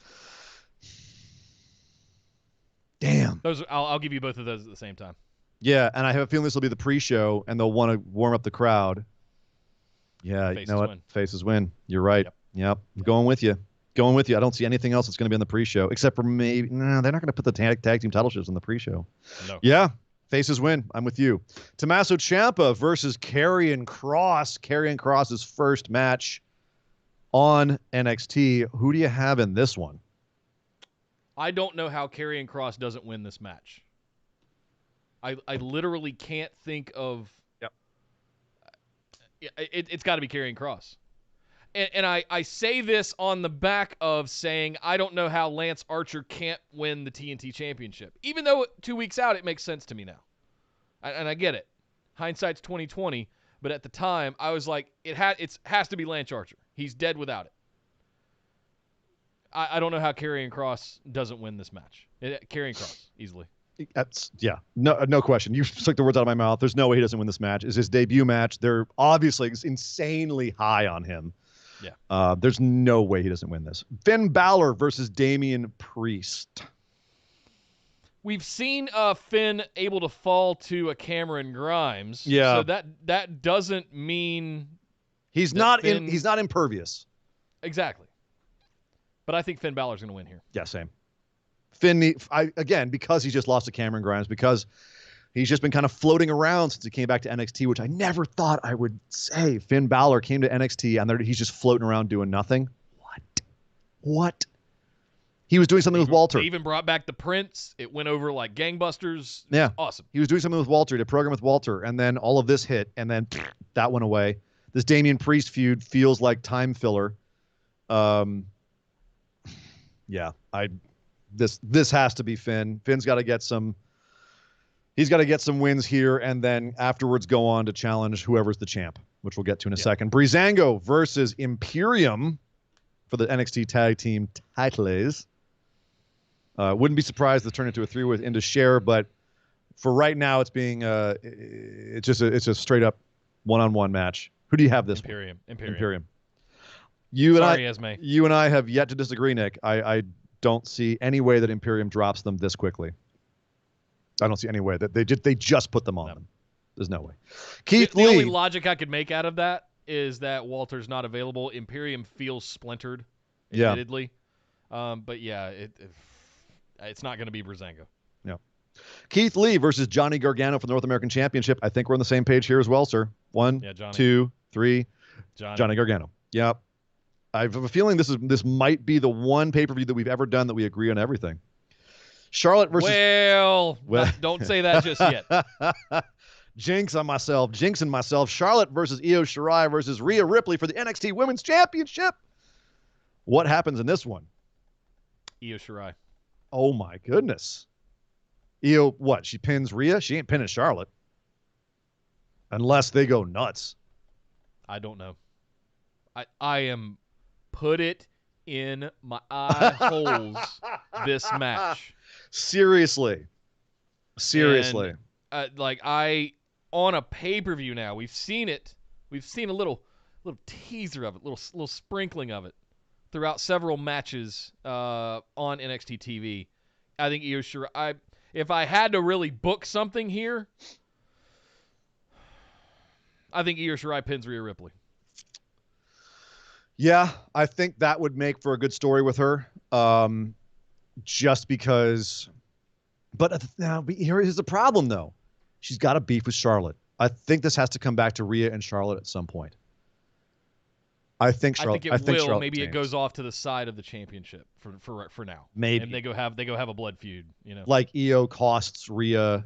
Damn. I'll give you both of those at the same time. Yeah, and I have a feeling this will be the pre-show, and they'll want to warm up the crowd. Yeah, Faces you know what? Win. Faces win. You're right. Yep. I'm going with you. Going with you. I don't see anything else that's going to be on the pre-show except for maybe. No, they're not going to put the tag team title shows on the pre-show. No. Yeah. Faces win. I'm with you. Tommaso Ciampa versus Karrion Kross. Karrion Kross's first match on NXT. Who do you have in this one? I don't know how Karrion Kross doesn't win this match. I literally can't think of. Yep. It's got to be Karrion Kross. And I say this on the back of saying I don't know how Lance Archer can't win the TNT Championship. Even though 2 weeks out, it makes sense to me now. And I get it. Hindsight's 20/20. But at the time, I was like, it has to be Lance Archer. He's dead without it. I don't know how Karrion Kross doesn't win this match. Karrion Kross, easily. No question. You took the words out of my mouth. There's no way he doesn't win this match. It's his debut match. They're obviously insanely high on him. Yeah. There's no way he doesn't win this. Finn Balor versus Damien Priest. We've seen Finn able to fall to a Cameron Grimes. Yeah. So that doesn't mean he's not impervious. Exactly. But I think Finn Balor's going to win here. Yeah, same. Finn, again, because he's just lost to Cameron Grimes, because he's just been kind of floating around since he came back to NXT, which I never thought I would say. Finn Balor came to NXT, and he's just floating around doing nothing. What? He was doing something with Walter. They even brought back the Prince. It went over like gangbusters. Yeah. Awesome. He was doing something with Walter, did a program with Walter, and then all of this hit, and then that went away. This Damien Priest feud feels like time filler. Yeah, this has to be Finn. Finn's got to get some. He's got to get some wins here, and then afterwards go on to challenge whoever's the champ, which we'll get to in a second. Breezango versus Imperium for the NXT Tag Team titles. Wouldn't be surprised to turn into a 3-way into Cher, but for right now, it's being it's a straight up one-on-one match. Who do you have this? Imperium. You and I have yet to disagree, Nick. I don't see any way that Imperium drops them this quickly. I don't see any way that they just put them on them. There's no way. Keith Lee. The only logic I could make out of that is that Walter's not available. Imperium feels splintered, admittedly. But yeah, it's not going to be Breezango. Yeah. Keith Lee versus Johnny Gargano for the North American Championship. I think we're on the same page here as well, sir. 1, 2, 3. Johnny Gargano. Yep. I have a feeling this might be the one pay-per-view that we've ever done that we agree on everything. Charlotte versus... Well, don't say that just yet. Jinxing myself. Charlotte versus Io Shirai versus Rhea Ripley for the NXT Women's Championship. What happens in this one? Io Shirai. Oh, my goodness. Io, what? She pins Rhea? She ain't pinning Charlotte. Unless they go nuts. I don't know. I am... Put it in my eye holes this match. Seriously. And, on a pay-per-view now, we've seen it. We've seen a little teaser of it, little sprinkling of it throughout several matches on NXT TV. I think Io Shirai, if I had to really book something here, I think Io Shirai pins Rhea Ripley. Yeah, I think that would make for a good story with her. Just because, but here's the problem though. She's got a beef with Charlotte. I think this has to come back to Rhea and Charlotte at some point. I think Charlotte. I think it will. Charlotte Maybe retains. It goes off to the side of the championship for now. Maybe. And they go have a blood feud. Like Io costs Rhea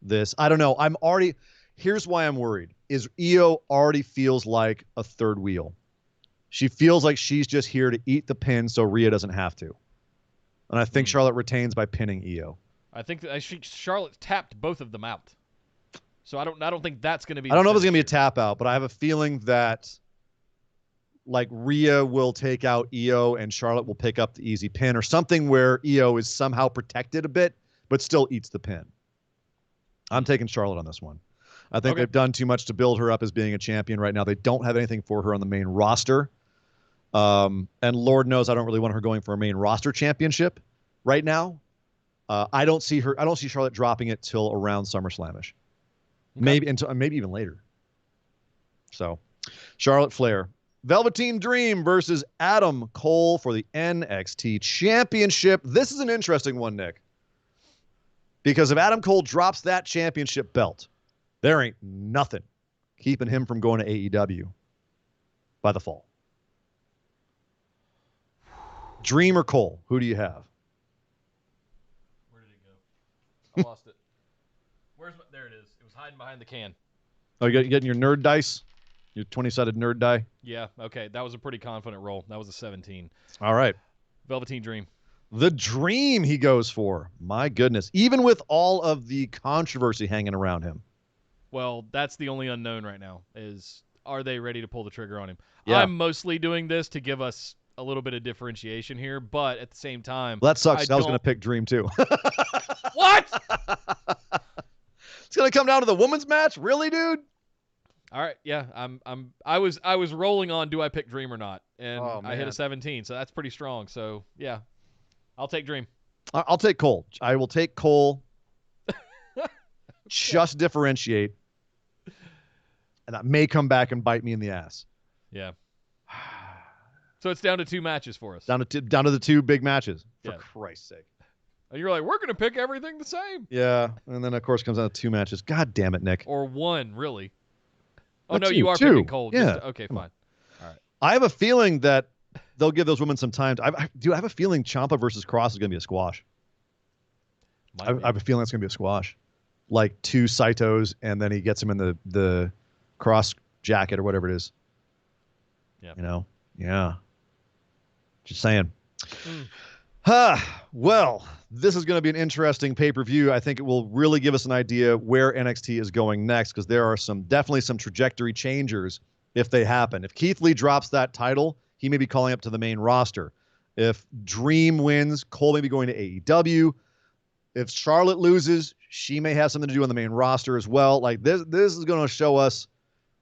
this. I don't know. Here's why I'm worried. Is Io already feels like a third wheel. She feels like she's just here to eat the pin so Rhea doesn't have to. And I think Charlotte retains by pinning Io. I think Charlotte tapped both of them out. So I don't think that's going to be. I don't know if it's going to be a tap out, but I have a feeling that like Rhea will take out Io and Charlotte will pick up the easy pin or something where Io is somehow protected a bit but still eats the pin. I'm taking Charlotte on this one. I think they've done too much to build her up as being a champion right now. They don't have anything for her on the main roster. And Lord knows I don't really want her going for a main roster championship right now. I don't see Charlotte dropping it till around SummerSlamish. Okay. Maybe even later. So, Charlotte Flair. Velveteen Dream versus Adam Cole for the NXT Championship. This is an interesting one, Nick. Because if Adam Cole drops that championship belt, there ain't nothing keeping him from going to AEW by the fall. Dream or Cole, who do you have? Where did it go? I lost it. There it is. It was hiding behind the can. Oh, you getting your nerd dice? Your 20-sided nerd die? Yeah, okay. That was a pretty confident roll. That was a 17. All right. Velveteen Dream. The Dream he goes for. My goodness. Even with all of the controversy hanging around him. Well, that's the only unknown right now is are they ready to pull the trigger on him? Yeah. I'm mostly doing this to give us a little bit of differentiation here, but at the same time... Well, that sucks. I was going to pick Dream too. What? It's going to come down to the women's match? Really, dude? All right, yeah. I was rolling on do I pick Dream or not, and I hit a 17, so that's pretty strong. So, yeah. I'll take Dream. I'll take Cole. I will take Cole. Just differentiate. And that may come back and bite me in the ass. Yeah. So it's down to 2 matches for us. Down to the 2 big matches. For Christ's sake. And you're like, we're going to pick everything the same. Yeah. And then, of course, comes down to 2 matches. God damn it, Nick. Or 1, really. Oh, That's no, you are 2. picking Cole. Yeah. Okay, fine. All right. I have a feeling that they'll give those women some time. I have a feeling Ciampa versus Cross is going to be a squash. I have a feeling it's going to be a squash. Like 2 Saitos, and then he gets him in the Cross jacket or whatever it is. Yeah. You know? Yeah. Just saying. Well, this is going to be an interesting pay-per-view. I think it will really give us an idea where NXT is going next, because there are definitely some trajectory changers if they happen. If Keith Lee drops that title, he may be calling up to the main roster. If Dream wins, Cole may be going to AEW. If Charlotte loses, she may have something to do on the main roster as well. Like this is going to show us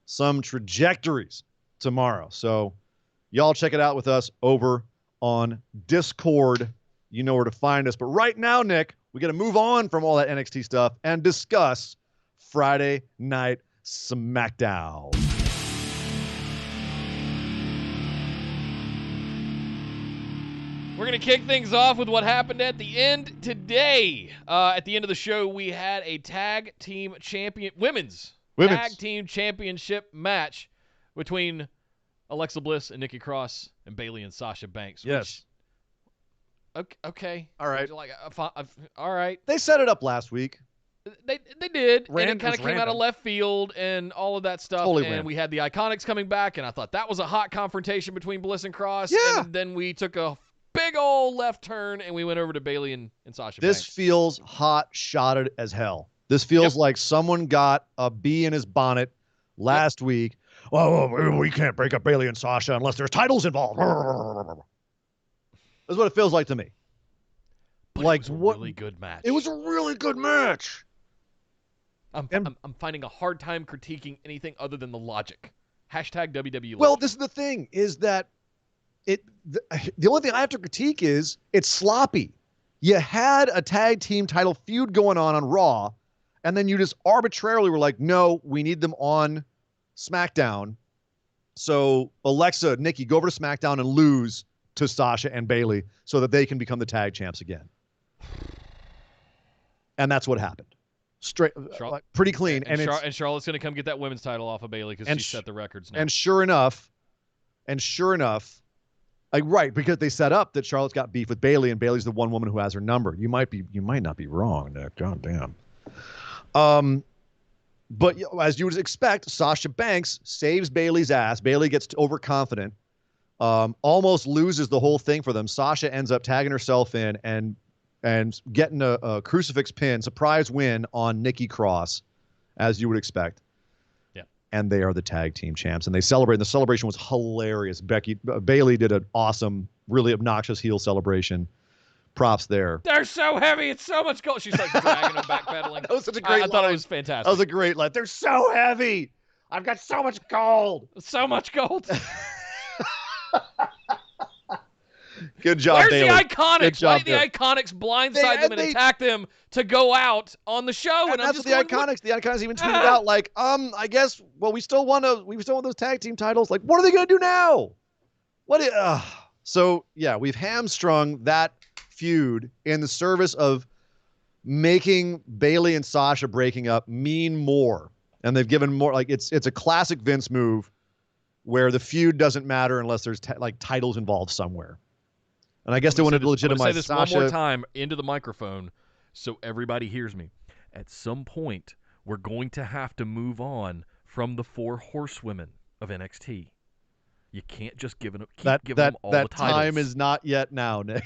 some trajectories tomorrow. So y'all check it out with us over on Discord. You know where to find us. But right now, Nick, we got to move on from all that NXT stuff and discuss Friday Night Smackdown. We're going to kick things off with what happened at the end today. At the end of the show, we had a women's tag team championship match between Alexa Bliss and Nikki Cross and Bayley and Sasha Banks. Yes. Okay. All right. All right. They set it up last week. They did. And it kind of came random. out of left field and all of that stuff. Totally and random. we had the Iconics coming back, and I thought that was a hot confrontation between Bliss and Cross. Yeah. And then we took a big old left turn, and we went over to Bayley and Sasha Banks. This feels hot-shotted as hell. This feels like someone got a bee in his bonnet last week. Oh, we can't break up Bayley and Sasha unless there's titles involved. That's what it feels like to me. But like it was a really good match. It was a really good match. I'm finding a hard time critiquing anything other than the logic. Hashtag WWE. Well, this is the thing, is that the only thing I have to critique is it's sloppy. You had a tag team title feud going on Raw, and then you just arbitrarily were like, no, we need them on SmackDown. So Alexa, Nikki, go over to SmackDown and lose to Sasha and Bayley so that they can become the tag champs again. And that's what happened. Straight, pretty clean. And Charlotte's going to come get that women's title off of Bayley because she set the records now. And sure enough, right, because they set up that Charlotte's got beef with Bayley, and Bayley's the one woman who has her number. You might not be wrong, Nick. God damn. But as you would expect, Sasha Banks saves Bayley's ass. Bayley gets overconfident, almost loses the whole thing for them. Sasha ends up tagging herself in and getting a crucifix pin, surprise win on Nikki Cross, as you would expect. And they are the tag team champs, and they celebrate. And the celebration was hilarious. Bayley did an awesome, really obnoxious heel celebration. Props there. They're so heavy. It's so much gold. She starts dragging them, backpedaling. That was such a great line. I thought it was fantastic. That was a great line. They're so heavy. I've got so much gold. So much gold. Good job, Where's Bailey. the Iconics? Good job, Why did the Iconics blindside them and they- attack them to go out on the show? And I'm that's just what going, the Iconics even tweeted out like, I guess, well, we still want those tag team titles. Like, what are they going to do now? So yeah, we've hamstrung that feud in the service of making Bailey and Sasha breaking up mean more. And they've given more, like, it's a classic Vince move where the feud doesn't matter unless there's titles involved somewhere. And I guess they wanted to legitimize say this Sasha. one more time into the microphone so everybody hears me. At some point, we're going to have to move on from the 4 horsewomen of NXT. You can't just keep giving them all the titles. That time is not yet now, Nick.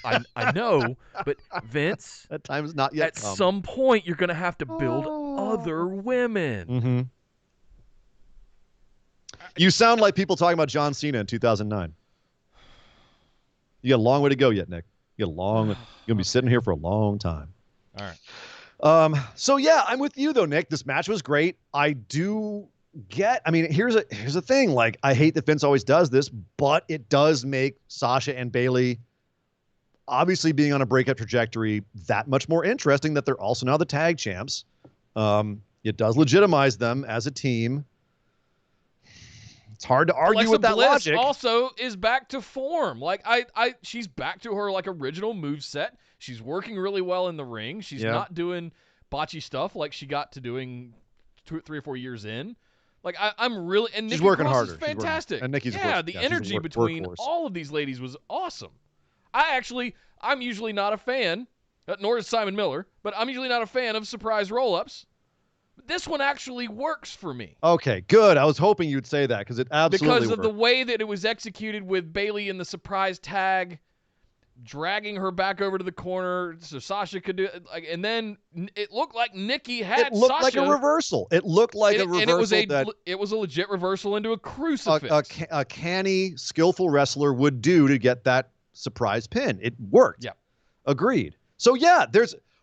I know, but Vince, that time is not yet at come. some point, you're going to have to build other women. Mm-hmm. You sound like people talking about John Cena in 2009. You got a long way to go yet, Nick. You're going to be sitting here for a long time. All right. So yeah, I'm with you though, Nick. This match was great. I do here's a thing. Like, I hate that Vince always does this, but it does make Sasha and Bailey, obviously being on a breakup trajectory, that much more interesting that they're also now the tag champs. It does legitimize them as a team. It's hard to argue with that Bliss logic. Also is back to form. Like she's back to her original moveset. She's working really well in the ring. She's not doing botchy stuff like she got to doing 3 or 4 years in. Like I'm really, and she's Nikki working Cross harder. is fantastic. And Nikki's the energy between all of these ladies was awesome. I'm usually not a fan, nor is Simon Miller, but I'm usually not a fan of surprise roll-ups. This one actually works for me. Okay, good. I was hoping you'd say that because it absolutely because of worked. the way that it was executed with Bailey in the surprise tag, dragging her back over to the corner so Sasha could do it. And then it looked like Nikki had Sasha. It looked like a reversal. It looked like a reversal. And it was a legit reversal into a crucifix. A canny, skillful wrestler would do to get that surprise pin. It worked. Yeah. Agreed. So yeah,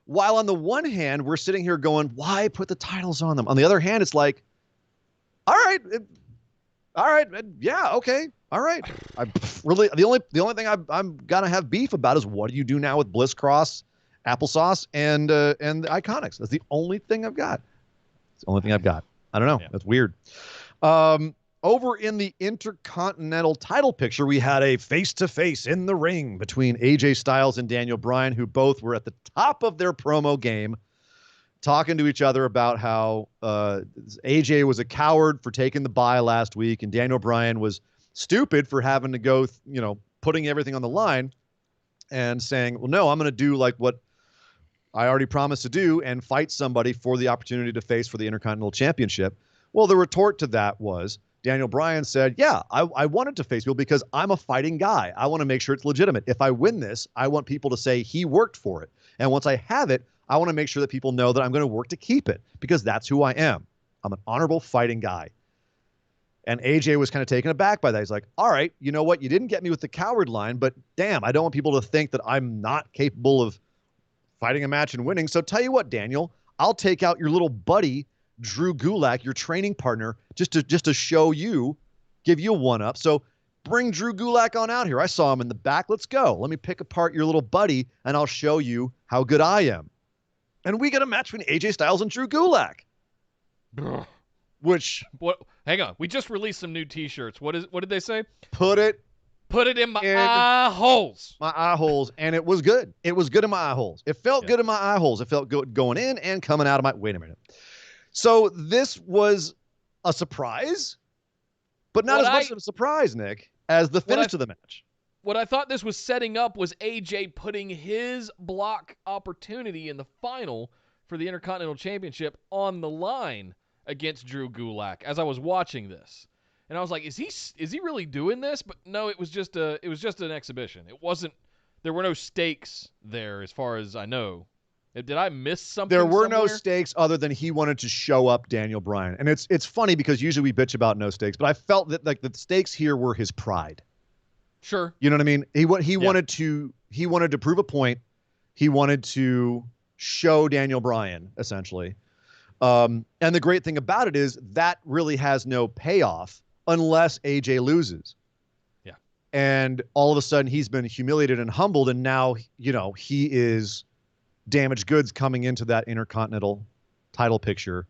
while on the one hand, we're sitting here going, why put the titles on them? On the other hand, it's like, all right, yeah, okay, all right. The only thing I'm gonna have beef about is what do you do now with Bliss Cross, Applesauce, and the Iconics? That's the only thing I've got. It's the only thing I've got. I don't know. Yeah. That's weird. Over in the Intercontinental title picture, we had a face-to-face in the ring between AJ Styles and Daniel Bryan, who both were at the top of their promo game, talking to each other about how AJ was a coward for taking the bye last week, and Daniel Bryan was stupid for having to go, putting everything on the line and saying, well, no, I'm going to do like what I already promised to do and fight somebody for the opportunity to face for the Intercontinental Championship. Well, the retort to that was, Daniel Bryan said, yeah, I wanted to face people because I'm a fighting guy. I want to make sure it's legitimate. If I win this, I want people to say he worked for it. And once I have it, I want to make sure that people know that I'm going to work to keep it because that's who I am. I'm an honorable fighting guy. And AJ was kind of taken aback by that. He's like, all right, you know what? You didn't get me with the coward line, but damn, I don't want people to think that I'm not capable of fighting a match and winning. So tell you what, Daniel, I'll take out your little buddy, Drew Gulick, your training partner, just to show you, give you a one-up. So bring Drew Gulick on out here. I saw him in the back. Let's go. Let me pick apart your little buddy, and I'll show you how good I am. And we get a match between AJ Styles and Drew Gulick. Which... Hang on. We just released some new T-shirts. What did they say? Put it in my eye holes. My eye holes, and it was good. It was good in my eye holes. It felt good in my eye holes. It felt good going in and coming out of my... Wait a minute. So this was a surprise, but not as much of a surprise, Nick, as the finish to the match. What I thought this was setting up was AJ putting his block opportunity in the final for the Intercontinental Championship on the line against Drew Gulick as I was watching this. And I was like, is he really doing this? But no, it was just an exhibition. There were no stakes there as far as I know. Did I miss something? There were somewhere? no stakes other than he wanted to show up Daniel Bryan. And it's funny because usually we bitch about no stakes, but I felt that like the stakes here were his pride. Sure. You know what I mean? He wanted to prove a point. He wanted to show Daniel Bryan essentially. And the great thing about it is that really has no payoff unless AJ loses. Yeah. And all of a sudden he's been humiliated and humbled. And now, he is damaged goods coming into that Intercontinental title picture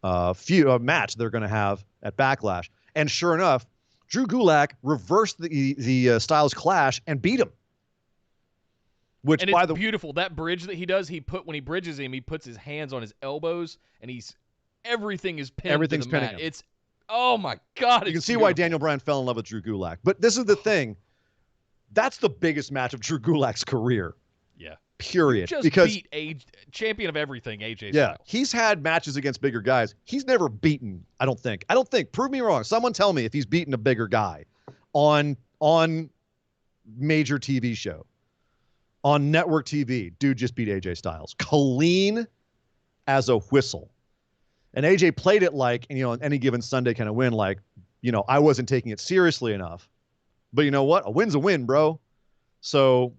match they're going to have at Backlash. And sure enough, Drew Gulak reversed the Styles Clash and beat him. And it's beautiful. That bridge that he does, when he bridges him, he puts his hands on his elbows, and everything is pinned to the mat. It's, oh my God. You can see why Daniel Bryan fell in love with Drew Gulak. But this is the thing. That's the biggest match of Drew Gulak's career. Yeah. Period. Because beat champion of everything, AJ Styles. He's had matches against bigger guys. He's never beaten, I don't think. Prove me wrong. Someone tell me if he's beaten a bigger guy on major TV show. On network TV, dude just beat AJ Styles. Clean as a whistle. And AJ played it like, on any given Sunday kind of win, like, I wasn't taking it seriously enough. But you know what? A win's a win, bro. So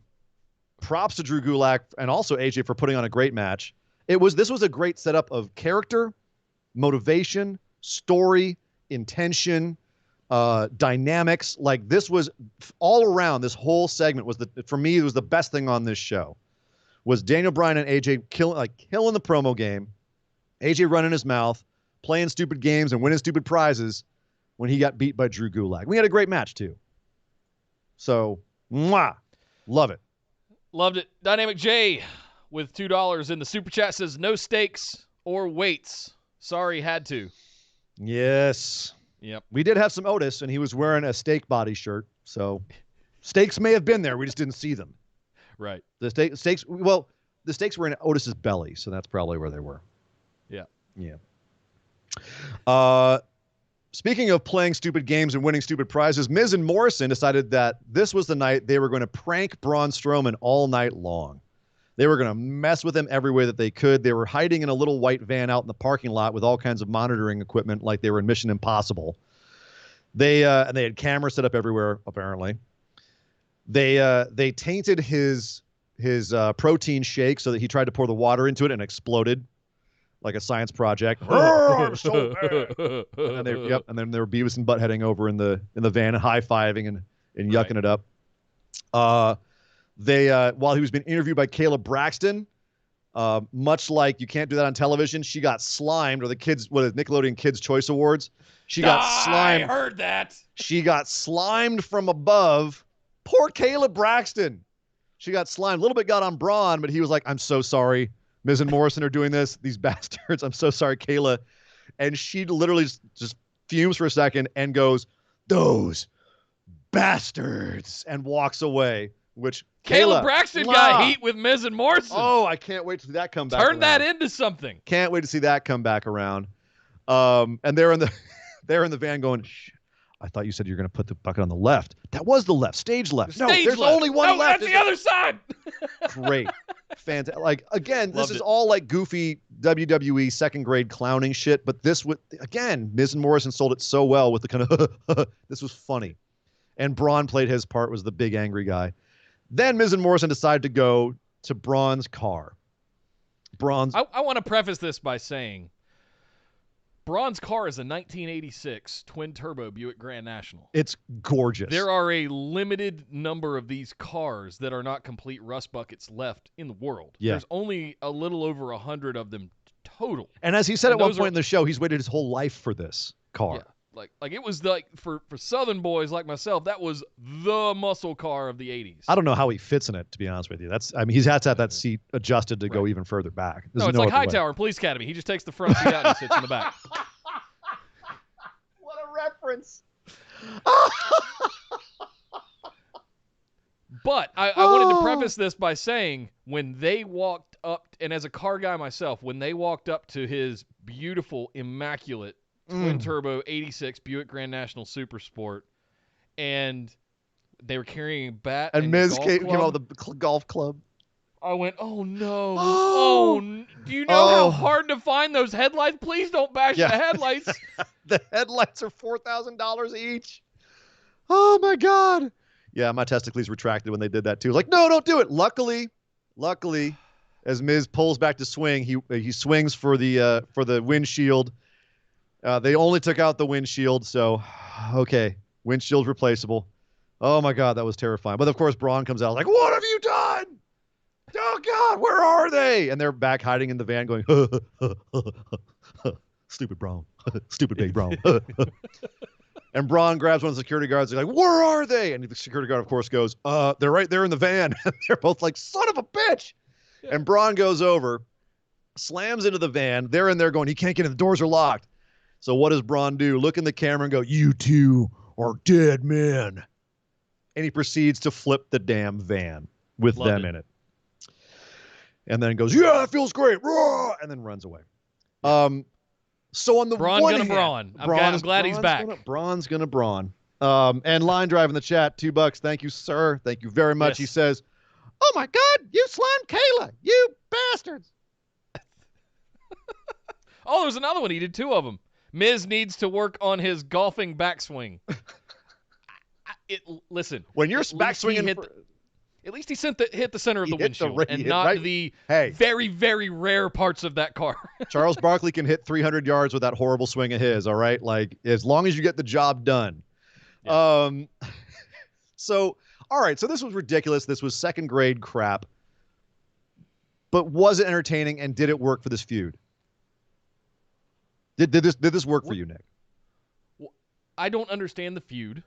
props to Drew Gulak and also AJ for putting on a great match. This was a great setup of character, motivation, story, intention, dynamics. Like, this was all around. This whole segment for me, it was the best thing on this show. Was Daniel Bryan and AJ killing the promo game, AJ running his mouth, playing stupid games and winning stupid prizes when he got beat by Drew Gulak. We had a great match too. So, love it. Loved it. Dynamic J with $2 in the super chat says no stakes or weights. Sorry, had to. Yes. Yep. We did have some Otis, and he was wearing a steak body shirt. So stakes may have been there. We just didn't see them. Right. The stakes were in Otis's belly, so that's probably where they were. Yeah. Yeah. Speaking of playing stupid games and winning stupid prizes, Miz and Morrison decided that this was the night they were going to prank Braun Strowman all night long. They were going to mess with him every way that they could. They were hiding in a little white van out in the parking lot with all kinds of monitoring equipment like they were in Mission Impossible. And they had cameras set up everywhere, apparently. They tainted his protein shake so that he tried to pour the water into it and exploded like a science project. I'm so bad. And then they were Beavis and Buttheading over in the van and high-fiving and yucking it up. While he was being interviewed by Kayla Braxton, much like you can't do that on television, she got slimed, or the Nickelodeon Kids Choice Awards. She got slimed. I heard that. She got slimed from above. Poor Kayla Braxton. She got slimed. A little bit got on Braun, but he was like, I'm so sorry. Miz and Morrison are doing this. These bastards. I'm so sorry, Kayla. And she literally just fumes for a second and goes, those bastards, and walks away, which Kayla Braxton got heat with Miz and Morrison. Oh, I can't wait to see that come back around. Turn that into something. Can't wait to see that come back around. And they're in the van going, shh, I thought you said you were going to put the bucket on the left. That was the left, stage left. There's only one left. That's the other side. Great. Fantastic. Like, again, this is all like goofy WWE second grade clowning shit, but this would, again, Miz and Morrison sold it so well with the kind of this was funny. And Braun played his part, was the big angry guy. Then Miz and Morrison decided to go to Braun's car. I want to preface this by saying Braun's car is a 1986 twin-turbo Buick Grand National. It's gorgeous. There are a limited number of these cars that are not complete rust buckets left in the world. Yeah. There's only a little over 100 of them total. And as he said at one point in the show, he's waited his whole life for this car. Yeah. Like it was like for Southern boys like myself, that was the muscle car of the 80s. I don't know how he fits in it, to be honest with you. He's had to have that seat adjusted to go even further back. No, it's like Hightower in Police Academy. He just takes the front seat out and sits in the back. What a reference. But I wanted to preface this by saying when they walked up, and as a car guy myself, when they walked up to his beautiful, immaculate twin-turbo 86 Buick Grand National Super Sport, and they were carrying a bat and Miz came out with the golf club. I went, oh, no. Do you know how hard to find those headlights? Please don't bash the headlights. The headlights are $4,000 each. Oh, my God. Yeah, my testicles retracted when they did that, too. Like, no, don't do it. Luckily, as Miz pulls back to swing, he swings for the windshield. They only took out the windshield, so, okay, windshield's replaceable. Oh my God, that was terrifying. But of course, Braun comes out like, "What have you done? Oh God, where are they?" And they're back hiding in the van, going, "Stupid Braun, stupid big Braun." And Braun grabs one of the security guards. They're like, "Where are they?" And the security guard, of course, goes, "They're right there in the van." And they're both like, "Son of a bitch!" Yeah. And Braun goes over, slams into the van. They're in there going, "He can't get in. The doors are locked." So what does Braun do? Look in the camera and go, "You two are dead men." And he proceeds to flip the damn van with them in it. And then goes, "Yeah, that feels great." And then runs away. Yeah. So on the Braun one gonna hand, Braun. I'm glad he's back. Braun's gonna Braun. And Line Drive in the chat, $2. Thank you, sir. Thank you very much. Yes. He says, "Oh my God, you slimed Kayla, you bastards." Oh, there's another one. He did 2 of them. Miz needs to work on his golfing backswing. Listen. When you're backswinging, at least he hit the center of the windshield and not the very, very rare parts of that car. Charles Barkley can hit 300 yards with that horrible swing of his, all right? Like, as long as you get the job done. Yeah. So, all right, so this was ridiculous. This was second grade crap. But was it entertaining, and did it work for this feud? Did this work for you, Nick? I don't understand the feud.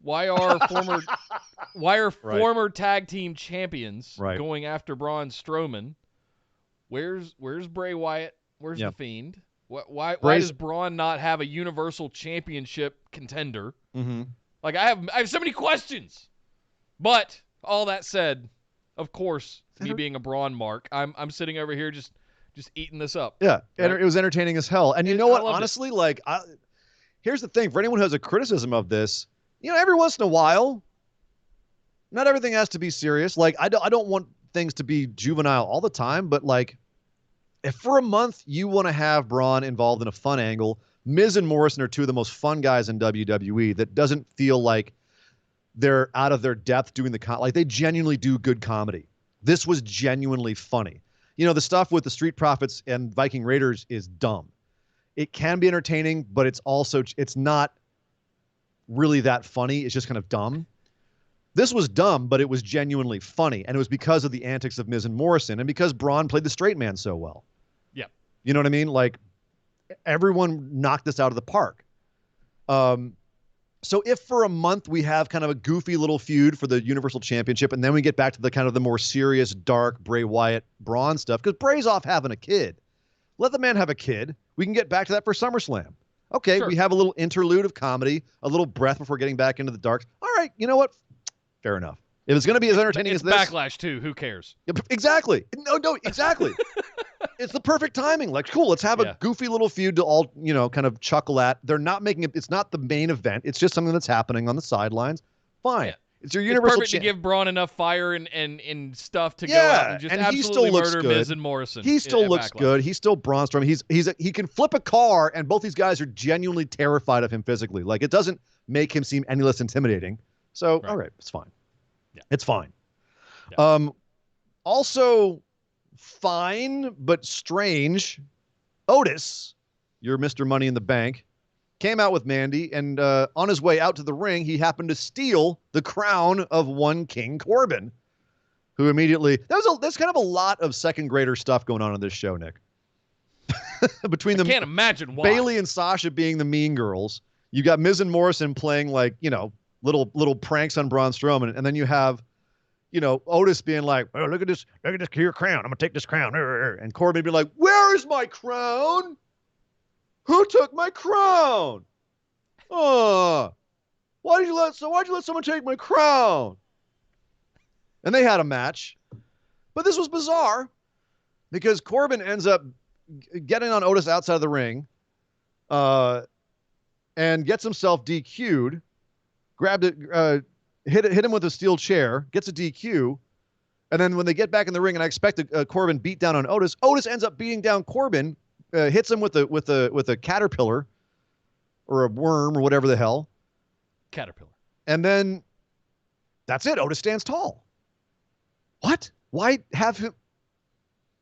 Why are former tag team champions going after Braun Strowman? Where's Bray Wyatt? Where's the Fiend? Why does Braun not have a Universal Championship contender? Mm-hmm. Like I have so many questions. But all that said, of course, me being a Braun mark, I'm sitting over here just eating this up. Yeah, right? It was entertaining as hell. And you know what? Honestly, here's the thing: for anyone who has a criticism of this. Every once in a while, not everything has to be serious. Like, I don't want things to be juvenile all the time, but if for a month you want to have Braun involved in a fun angle, Miz and Morrison are 2 of the most fun guys in WWE that doesn't feel like they're out of their depth doing like they genuinely do good comedy. This was genuinely funny. The stuff with the Street Profits and Viking Raiders is dumb. It can be entertaining, but it's not really that funny. It's just kind of dumb. This was dumb, but it was genuinely funny, and it was because of the antics of Miz and Morrison, and because Braun played the straight man so well. Yeah. You know what I mean? Like, everyone knocked this out of the park. So if for a month we have kind of a goofy little feud for the Universal Championship, and then we get back to the kind of the more serious, dark Bray Wyatt Braun stuff, because Bray's off having a kid. Let the man have a kid. We can get back to that for SummerSlam. Okay, sure. We have a little interlude of comedy, a little breath before getting back into the darks. All right, you know what? Fair enough. If it's going to be as entertaining as this. Backlash, too. Who cares? Exactly. No, exactly. It's the perfect timing. Like, cool, let's have a goofy little feud to all, kind of chuckle at. They're not making it. It's not the main event. It's just something that's happening on the sidelines. Fine. Yeah. It's your Universal Champion. To give Braun enough fire and stuff to go out and just absolutely murder Miz and Morrison. He still looks good. He's still Braun Strowman. He can flip a car, and both these guys are genuinely terrified of him physically. Like, it doesn't make him seem any less intimidating. So, all right, it's fine. Yeah. It's fine. Yeah. Also fine, but strange. Otis, your Mr. Money in the Bank, came out with Mandy, and on his way out to the ring, he happened to steal the crown of one King Corbin, who immediately... There's kind of a lot of second-grader stuff going on this show, Nick. Between them, I can't imagine why. Bayley and Sasha being the mean girls. You got Miz and Morrison playing, little pranks on Braun Strowman, and then you have, Otis being like, "Oh, look at this here crown. I'm going to take this crown." And Corbin being like, "Where is my crown? Who took my crown? Why'd you let someone take my crown?" And they had a match. But this was bizarre because Corbin ends up getting on Otis outside of the ring and gets himself DQ'd, grabbed it, hit him with a steel chair, gets a DQ. And then when they get back in the ring, and I expect a Corbin beat down on Otis ends up beating down Corbin, hits him with a caterpillar or a worm or whatever the hell. Caterpillar. And then that's it. Otis stands tall. What? Why have the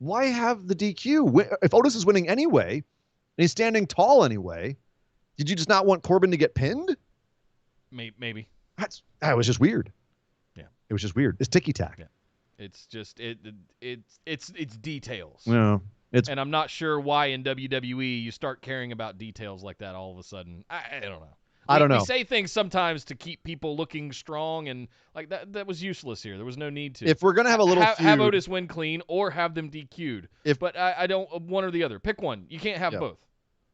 DQ? If Otis is winning anyway, and he's standing tall anyway, did you just not want Corbin to get pinned? Maybe. That was just weird. Yeah. It was just weird. It's ticky-tack. Yeah. It's just it's details. Yeah. And I'm not sure why in WWE you start caring about details like that all of a sudden. I don't know. I don't know. We say things sometimes to keep people looking strong, and like that was useless here. There was no need to. If we're gonna have a little have Otis win clean or have them DQ'd. But I don't one or the other. Pick one. You can't have both.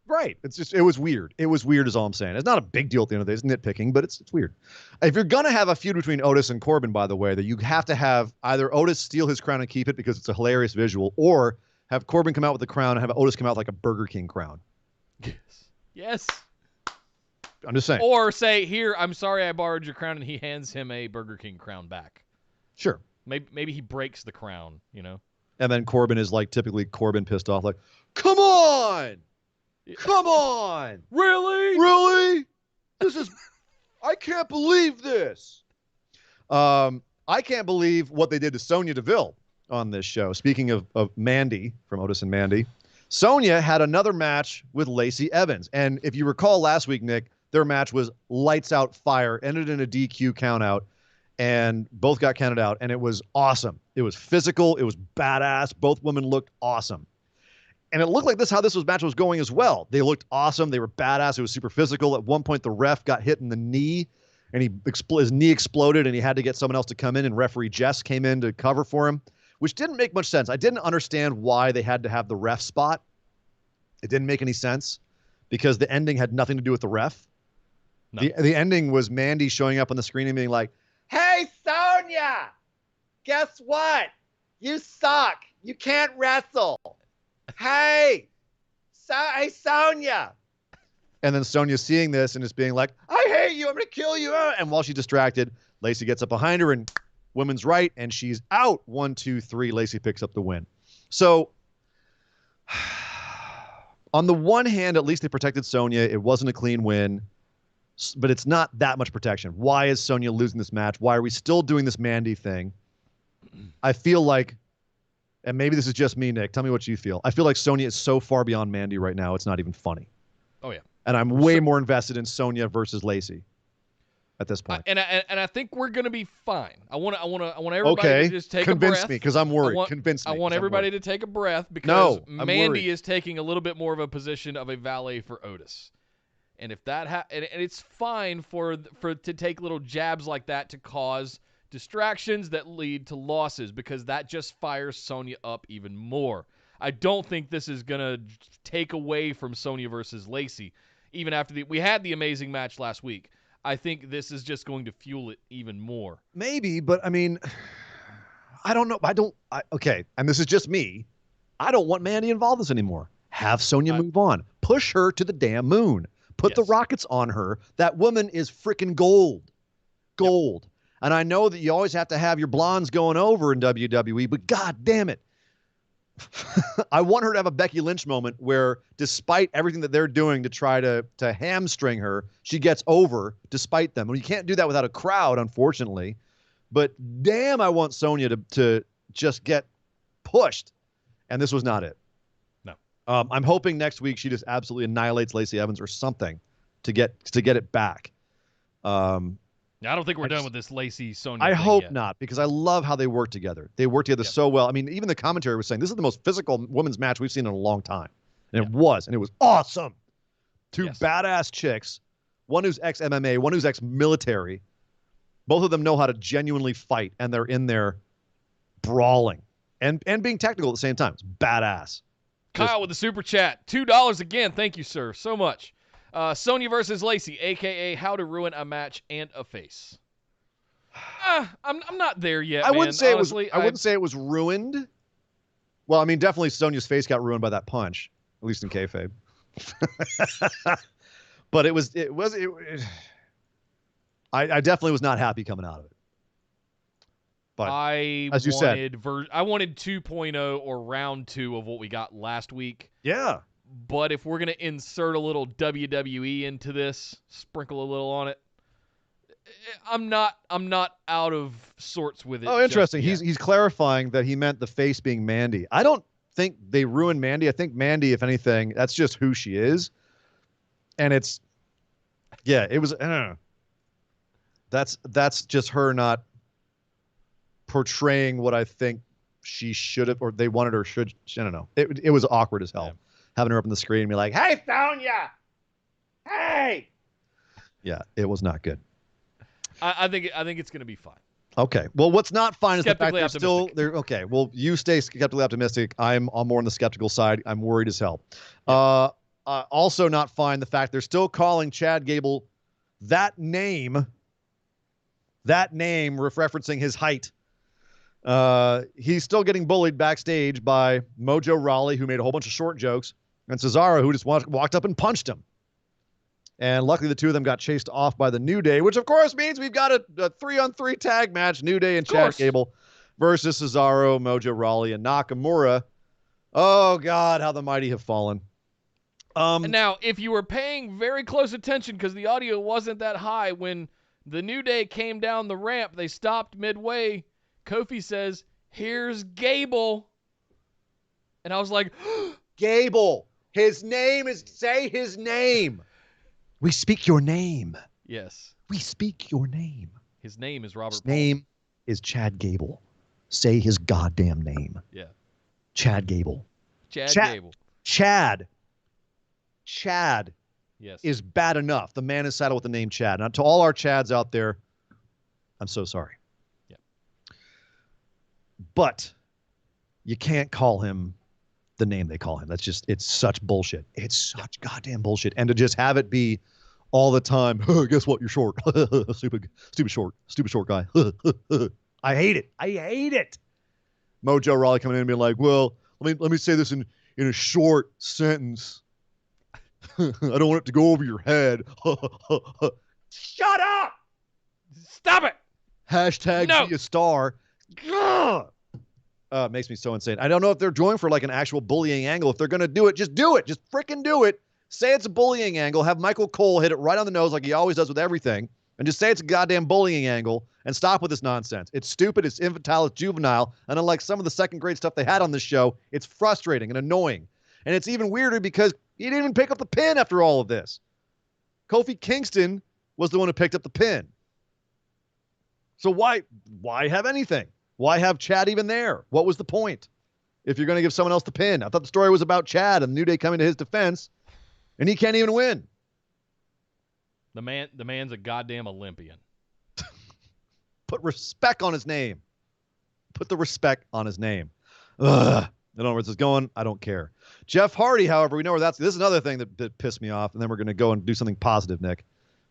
Right. It was weird. It was weird is all I'm saying. It's not a big deal at the end of the day. It's nitpicking, but it's weird. If you're going to have a feud between Otis and Corbin, by the way, that you have to have either Otis steal his crown and keep it because it's a hilarious visual, or have Corbin come out with the crown and have Otis come out like a Burger King crown. Yes. I'm just saying. Or say, here, I'm sorry I borrowed your crown, and he hands him a Burger King crown back. Sure. Maybe he breaks the crown, And then Corbin is like typically Corbin pissed off, like, come on! Come on! Really? Really? I can't believe this. I can't believe what they did to Sonya Deville on this show. Speaking of Mandy, from Otis and Mandy, Sonya had another match with Lacey Evans. And if you recall last week, Nick, their match was lights out fire, ended in a DQ count out, and both got counted out. And it was awesome. It was physical. It was badass. Both women looked awesome. And it looked like how this match was going as well. They looked awesome. They were badass. It was super physical. At one point, the ref got hit in the knee, and his knee exploded, and he had to get someone else to come in, and referee Jess came in to cover for him, which didn't make much sense. I didn't understand why they had to have the ref spot. It didn't make any sense because the ending had nothing to do with the ref. No. The ending was Mandy showing up on the screen and being like, "Hey, Sonya, guess what? You suck. You can't wrestle. Hey, Sonya." And then Sonya seeing this and just being like, "I hate you. I'm going to kill you." And while she's distracted, Lacey gets up behind her and women's right, and she's out. 1, 2, 3. Lacey picks up the win. So on the one hand, at least they protected Sonya. It wasn't a clean win, but it's not that much protection. Why is Sonya losing this match? Why are we still doing this Mandy thing? I feel like, and maybe this is just me, Nick, tell me what you feel. I feel like Sonya is so far beyond Mandy right now, it's not even funny. Oh, yeah. And I'm way more invested in Sonya versus Lacey at this point. And I think we're going to be fine. I want everybody to just take a breath. Convince me, because I'm worried. Convince me. I want everybody to take a breath because Mandy worried. is taking a little bit more of a position of a valet for Otis. And if that and it's fine for to take little jabs like that to cause distractions that lead to losses, because that just fires Sonya up even more. I don't think this is going to take away from Sonya versus Lacey, even after we had the amazing match last week. I think this is just going to fuel it even more. Maybe, but I mean, I don't know. Okay, and this is just me. I don't want Mandy involved in this anymore. Have Sonya move on. Push her to the damn moon. Put the rockets on her. That woman is freaking gold. Gold. Yep. And I know that you always have to have your blondes going over in WWE, but god damn it. I want her to have a Becky Lynch moment where, despite everything that they're doing to try to hamstring her, she gets over despite them. Well, you can't do that without a crowd, unfortunately. But damn, I want Sonya to just get pushed. And this was not it. No. I'm hoping next week she just absolutely annihilates Lacey Evans or something to get it back. I don't think we're done with this Lacey-Sonya I hope yet. not, because I love how they work together. They work together so well. I mean, even the commentary was saying this is the most physical women's match we've seen in a long time. And it was awesome. Two badass chicks, one who's ex-MMA, one who's ex-military. Both of them know how to genuinely fight, and they're in there brawling and being technical at the same time. It's badass. Kyle with the super chat. $2 again. Thank you, sir, so much. Sonya versus Lacey, a.k.a. how to ruin a match and a face. I'm not there yet, I wouldn't say Honestly, I wouldn't say it was ruined. Well, I mean, definitely Sonya's face got ruined by that punch, at least in kayfabe. But I definitely was not happy coming out of it. But as you said, I wanted 2.0 or round 2 of what we got last week. Yeah. But if we're going to insert a little WWE into this, sprinkle a little on it, I'm not out of sorts with it. Oh, interesting. He's clarifying that he meant the face being Mandy. I don't think they ruined Mandy. I think Mandy, if anything, that's just who she is. And it was, That's just her not portraying what I think she should have, or they wanted her should. I don't know. It was awkward as hell, having her up on the screen and be like, "Hey, Sonya, hey." Yeah, it was not good. I think it's going to be fine. Okay. Well, what's not fine is the fact they're still there. Okay. Well, you stay skeptically optimistic. I'm more on the skeptical side. I'm worried as hell. Yeah. Also not fine the fact they're still calling Chad Gable that name, referencing his height. He's still getting bullied backstage by Mojo Rawley, who made a whole bunch of short jokes, and Cesaro, who just walked up and punched him. And luckily, the two of them got chased off by the New Day, which, of course, means we've got a 3-on-3 tag match, New Day and Chad Gable versus Cesaro, Mojo Rawley, and Nakamura. Oh, God, how the mighty have fallen. And now, if you were paying very close attention, because the audio wasn't that high, when the New Day came down the ramp, they stopped midway. Kofi says, "Here's Gable." And I was like, Gable. His name is, say his name. We speak your name. Yes. We speak your name. His name is Robert His name is Chad Gable. Say his goddamn name. Yeah. Chad Gable. Chad Gable. Chad Yes. is bad enough. The man is saddled with the name Chad. Now, to all our Chads out there, I'm so sorry. Yeah. But you can't call him the name they call him. It's such bullshit. It's such goddamn bullshit. And to just have it be all the time, guess what? You're short. Stupid short guy. I hate it. Mojo Rawley coming in and being like, well, let me say this in a short sentence. I don't want it to go over your head. Shut up! Stop it! Hashtag no. Be a star. It makes me so insane. I don't know if they're going for like an actual bullying angle. If they're going to do it, just do it. Just freaking do it. Say it's a bullying angle. Have Michael Cole hit it right on the nose like he always does with everything. And just say it's a goddamn bullying angle and stop with this nonsense. It's stupid. It's infantile. It's juvenile. And unlike some of the second-grade stuff they had on this show, it's frustrating and annoying. And it's even weirder because he didn't even pick up the pin after all of this. Kofi Kingston was the one who picked up the pin. So why have anything? Why have Chad even there? What was the point? If you're going to give someone else the pin. I thought the story was about Chad and the New Day coming to his defense, and he can't even win. The man's a goddamn Olympian. Put respect on his name. Put the respect on his name. Ugh. I don't know where this is going. I don't care. Jeff Hardy, however, we know where this is another thing that pissed me off, and then we're going to go and do something positive, Nick.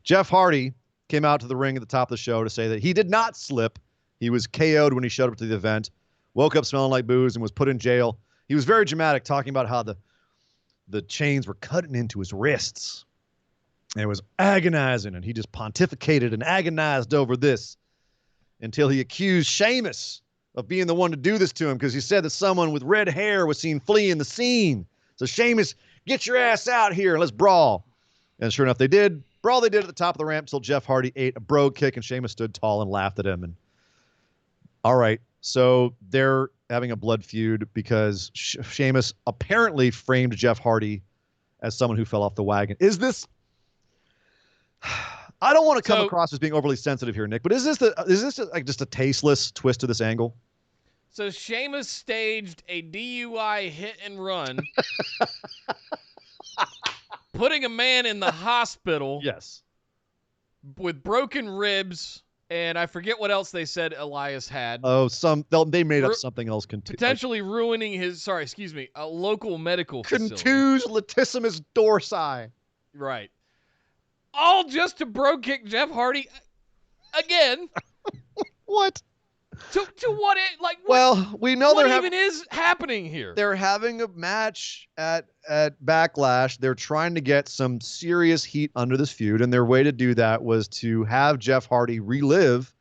Jeff Hardy came out to the ring at the top of the show to say that he did not slip. He was KO'd when he showed up to the event, woke up smelling like booze, and was put in jail. He was very dramatic, talking about how the chains were cutting into his wrists. And it was agonizing, and he just pontificated and agonized over this until he accused Sheamus of being the one to do this to him because he said that someone with red hair was seen fleeing the scene. So Sheamus, get your ass out here and let's brawl. And sure enough, they did. Brawl they did at the top of the ramp until Jeff Hardy ate a brogue kick and Sheamus stood tall and laughed at him. And all right, so they're having a blood feud because Sheamus apparently framed Jeff Hardy as someone who fell off the wagon. Is this... I don't want to come across as being overly sensitive here, Nick, but is this like just a tasteless twist to this angle? So Sheamus staged a DUI hit and run, putting a man in the hospital. Yes. With broken ribs, and I forget what else they said Elias had. Oh, they made up something else. Potentially ruining his, a local medical facility. Contused latissimus dorsi. Right. All just to brogue kick Jeff Hardy again. What? To what? Well, we know what even is happening here. They're having a match at Backlash. They're trying to get some serious heat under this feud, and their way to do that was to have Jeff Hardy relive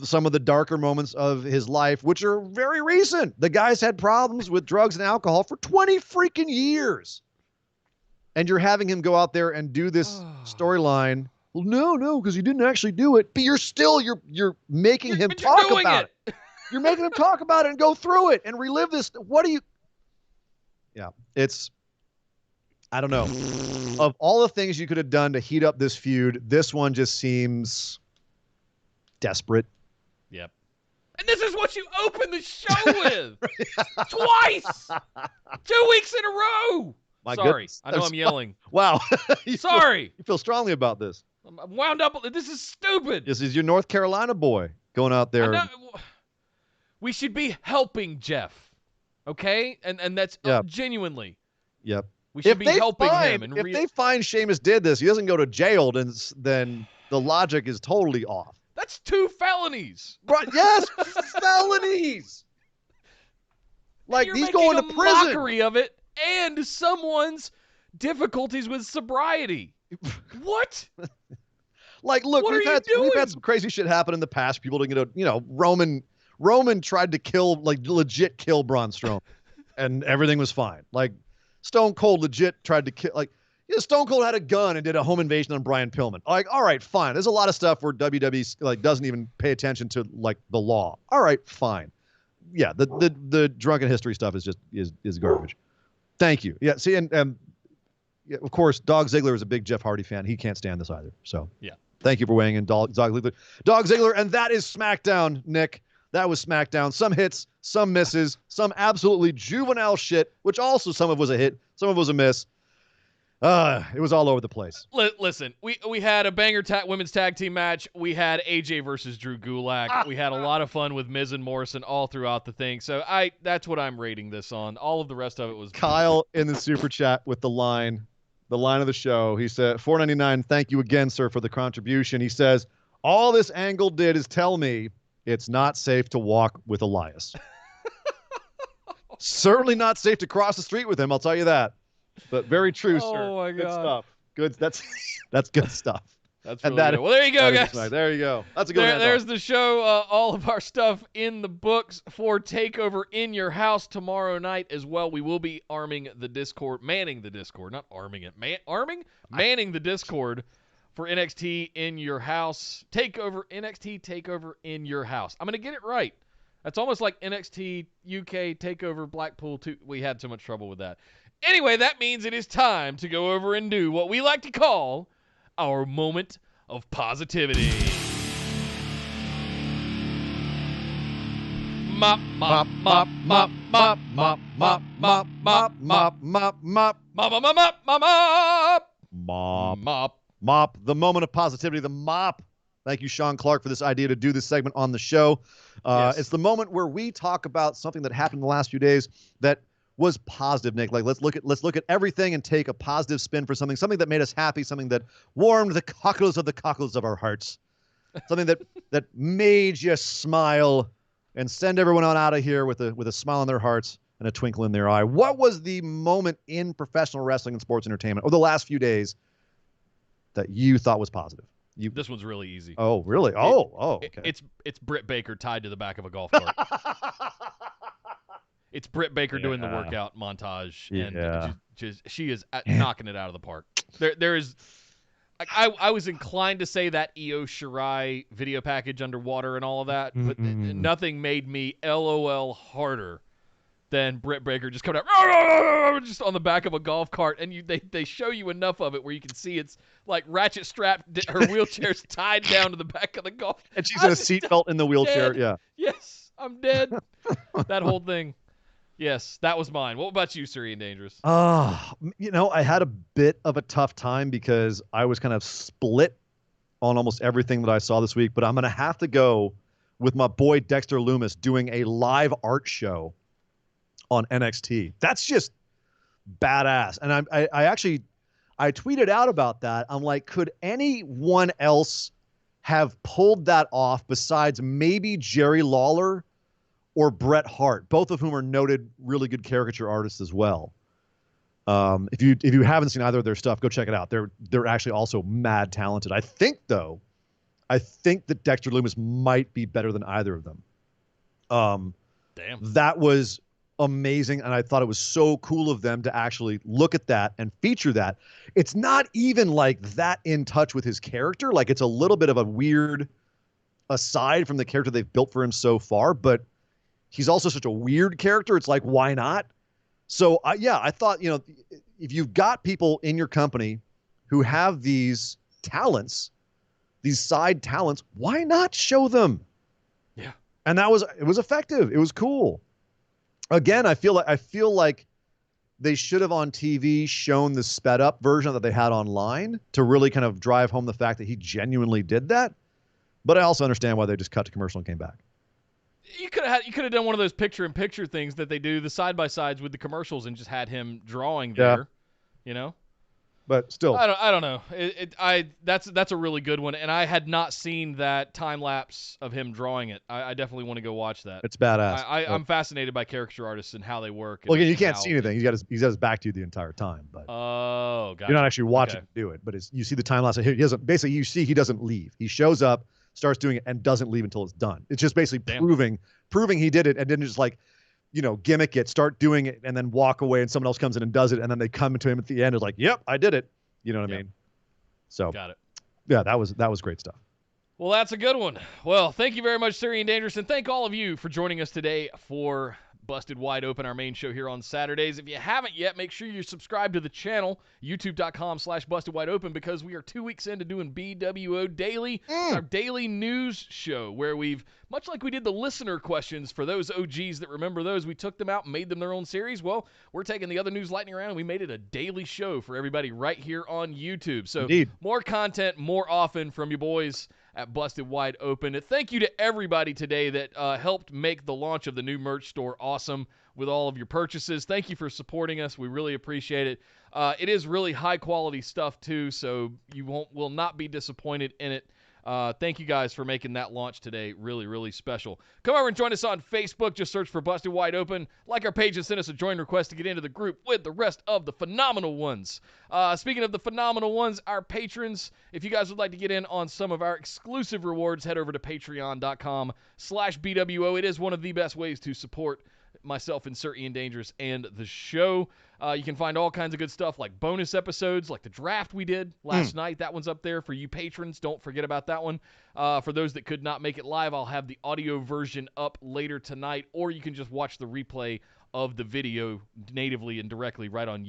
some of the darker moments of his life, which are very recent. The guy's had problems with drugs and alcohol for 20 freaking years. And you're having him go out there and do this storyline. Well, no, because he didn't actually do it. But you're making him talk about it. You're making him talk about it and go through it and relive this. What do you? Yeah, it's I don't know. Of all the things you could have done to heat up this feud, this one just seems desperate. Yep. And this is what you open the show with. Twice. 2 weeks in a row. My Sorry. goodness. I know I'm yelling. Wow. Sorry. You feel strongly about this. I'm wound up. This is stupid. This is your North Carolina boy going out there. We should be helping Jeff. Okay? And that's genuinely. Yep. We should be helping him. And if they find Sheamus did this, he doesn't go to jail, then the logic is totally off. That's 2 felonies. Right? Yes, felonies. Like he's going to prison. Mockery of it and someone's difficulties with sobriety. What? Like, look, we've had some crazy shit happen in the past. People didn't get Roman tried to legit kill Braun Strowman, and everything was fine. Like, Stone Cold legit tried to kill, Stone Cold had a gun and did a home invasion on Brian Pillman. Like, all right, fine. There's a lot of stuff where WWE doesn't even pay attention to the law. All right, fine. Yeah, the drunken history stuff is garbage. Thank you. Yeah, see, and of course, Dog Ziggler is a big Jeff Hardy fan. He can't stand this either. So yeah, thank you for weighing in, Dog Ziggler, and that is SmackDown, Nick. That was SmackDown. Some hits, some misses, some absolutely juvenile shit, which also some of was a hit, some of was a miss. It was all over the place. Listen, we had a banger women's tag team match. We had AJ versus Drew Gulick. We had a lot of fun with Miz and Morrison all throughout the thing. So that's what I'm rating this on. All of the rest of it was Kyle in the super chat with the line of the show. He said, $4.99. Thank you again, sir, for the contribution. He says, all this angle did is tell me it's not safe to walk with Elias. Certainly not safe to cross the street with him, I'll tell you that. But very true, sir. Oh my God. Good stuff. Good. That's good stuff. That's really good. Well, there you go, guys. There you go. That's a good. There's the show. All of our stuff in the books for Takeover in Your House tomorrow night as well. We will be manning the Discord, not arming it, manning the Discord for NXT in Your House. NXT Takeover in Your House. I'm gonna get it right. That's almost like NXT UK Takeover Blackpool 2. We had so much trouble with that. Anyway, that means it is time to go over and do what we like to call our moment of positivity. Mop, mop, mop, mop, mop, mop, mop, mop, mop, mop, mop, mop, mop, mop, mop, mop, mop, mop. The moment of positivity, the mop. Thank you, Sean Clark, for this idea to do this segment on the show. Yes. It's the moment where we talk about something that happened in the last few days that was positive, Nick. Like let's look at everything and take a positive spin for something that made us happy, something that warmed the cockles of our hearts, something that made you smile and send everyone on out of here with a smile on their hearts and a twinkle in their eye. What was the moment in professional wrestling and sports entertainment over the last few days that you thought was positive? This one's really easy. Oh, really? Okay. It's Britt Baker tied to the back of a golf cart. It's Britt Baker doing the workout montage, and she is knocking it out of the park. There is, I was inclined to say that Io Shirai video package underwater and all of that, but nothing made me LOL harder than Britt Baker just coming out just on the back of a golf cart, and they show you enough of it where you can see it's like ratchet strapped. Her wheelchair's tied down to the back of the golf, and she's in a seatbelt in the wheelchair. Dead. Yeah. Yes, I'm dead. That whole thing. Yes, that was mine. What about you, Sir Ian Dangerous? I had a bit of a tough time because I was kind of split on almost everything that I saw this week, but I'm going to have to go with my boy Dexter Lumis doing a live art show on NXT. That's just badass. And I tweeted out about that. I'm like, could anyone else have pulled that off besides maybe Jerry Lawler or Bret Hart, both of whom are noted really good caricature artists as well. If you haven't seen either of their stuff, go check it out. They're actually also mad talented. I think that Dexter Lumis might be better than either of them. Damn. That was amazing, and I thought it was so cool of them to actually look at that and feature that. It's not even like that in touch with his character. Like, it's a little bit of a weird aside from the character they've built for him so far, but he's also such a weird character. It's like, why not? So I thought, if you've got people in your company who have these talents, these side talents, why not show them? Yeah. And it was effective. It was cool. Again, I feel like they should have on TV shown the sped up version that they had online to really kind of drive home the fact that he genuinely did that. But I also understand why they just cut to commercial and came back. You could have done one of those picture-in-picture things that they do, the side-by-sides with the commercials, and just had him drawing there, you know? But still, I don't know. That's a really good one, and I had not seen that time lapse of him drawing it. I definitely want to go watch that. It's badass. I'm fascinated by caricature artists and how they work. Well, again, you can't see anything. He's got his back to you the entire time, but gotcha. You're not actually watching him do it. But you see the time lapse. He doesn't. Basically, you see he doesn't leave. He shows up, starts doing it, and doesn't leave until it's done. It's just basically proving he did it, and didn't just like, gimmick it, start doing it, and then walk away, and someone else comes in and does it, and then they come into him at the end. It's like, yep, I did it. You know what I mean? So got it. Yeah, that was great stuff. Well, that's a good one. Well, thank you very much, Sir Ian Dangerous, and thank all of you for joining us today for Busted Wide Open, our main show here on Saturdays. If you haven't yet, make sure you subscribe to the channel, youtube.com/bustedwideopen, because we are 2 weeks into doing BWO Daily, our daily news show, where we've, much like we did the listener questions for those OGs that remember those, we took them out and made them their own series. Well, we're taking the other news lightning round, and we made it a daily show for everybody right here on YouTube. So more content, more often from you boys at Busted Wide Open. And thank you to everybody today that helped make the launch of the new merch store awesome with all of your purchases. Thank you for supporting us. We really appreciate it. It is really high-quality stuff, too, so you will not be disappointed in it. Thank you guys for making that launch today really, really special. Come over and join us on Facebook. Just search for Busted Wide Open. Like our page and send us a join request to get into the group with the rest of the phenomenal ones. Speaking of the phenomenal ones, our patrons, if you guys would like to get in on some of our exclusive rewards, head over to patreon.com/BWO. It is one of the best ways to support myself and Sir Ian Dangerous and the show. You can find all kinds of good stuff like bonus episodes, like the draft we did last night. That one's up there for you patrons. Don't forget about that one. For those that could not make it live, I'll have the audio version up later tonight, or you can just watch the replay of the video natively and directly right on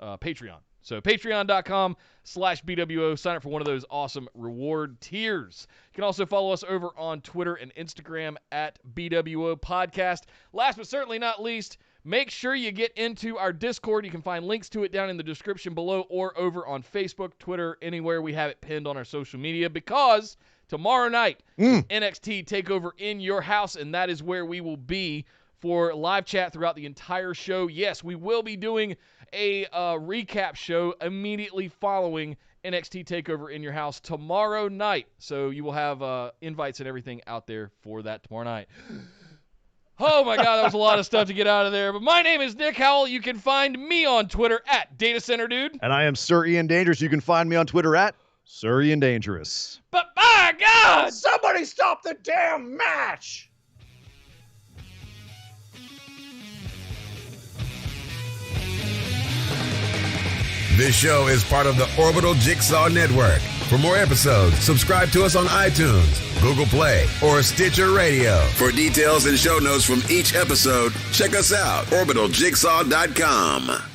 Patreon. So patreon.com/BWO. Sign up for one of those awesome reward tiers. You can also follow us over on Twitter and Instagram at BWO Podcast. Last but certainly not least, make sure you get into our Discord. You can find links to it down in the description below or over on Facebook, Twitter, anywhere. We have it pinned on our social media, because tomorrow night, NXT Takeover In Your House, and that is where we will be for live chat throughout the entire show. Yes, we will be doing a recap show immediately following NXT Takeover In Your House tomorrow night. So you will have invites and everything out there for that tomorrow night. Oh, my God, that was a lot of stuff to get out of there. But my name is Nick Howell. You can find me on Twitter at DataCenterDude. And I am Sir Ian Dangerous. You can find me on Twitter at Sir Ian Dangerous. But my God! Somebody stop the damn match! This show is part of the Orbital Jigsaw Network. For more episodes, subscribe to us on iTunes, Google Play, or Stitcher Radio. For details and show notes from each episode, check us out, orbitaljigsaw.com.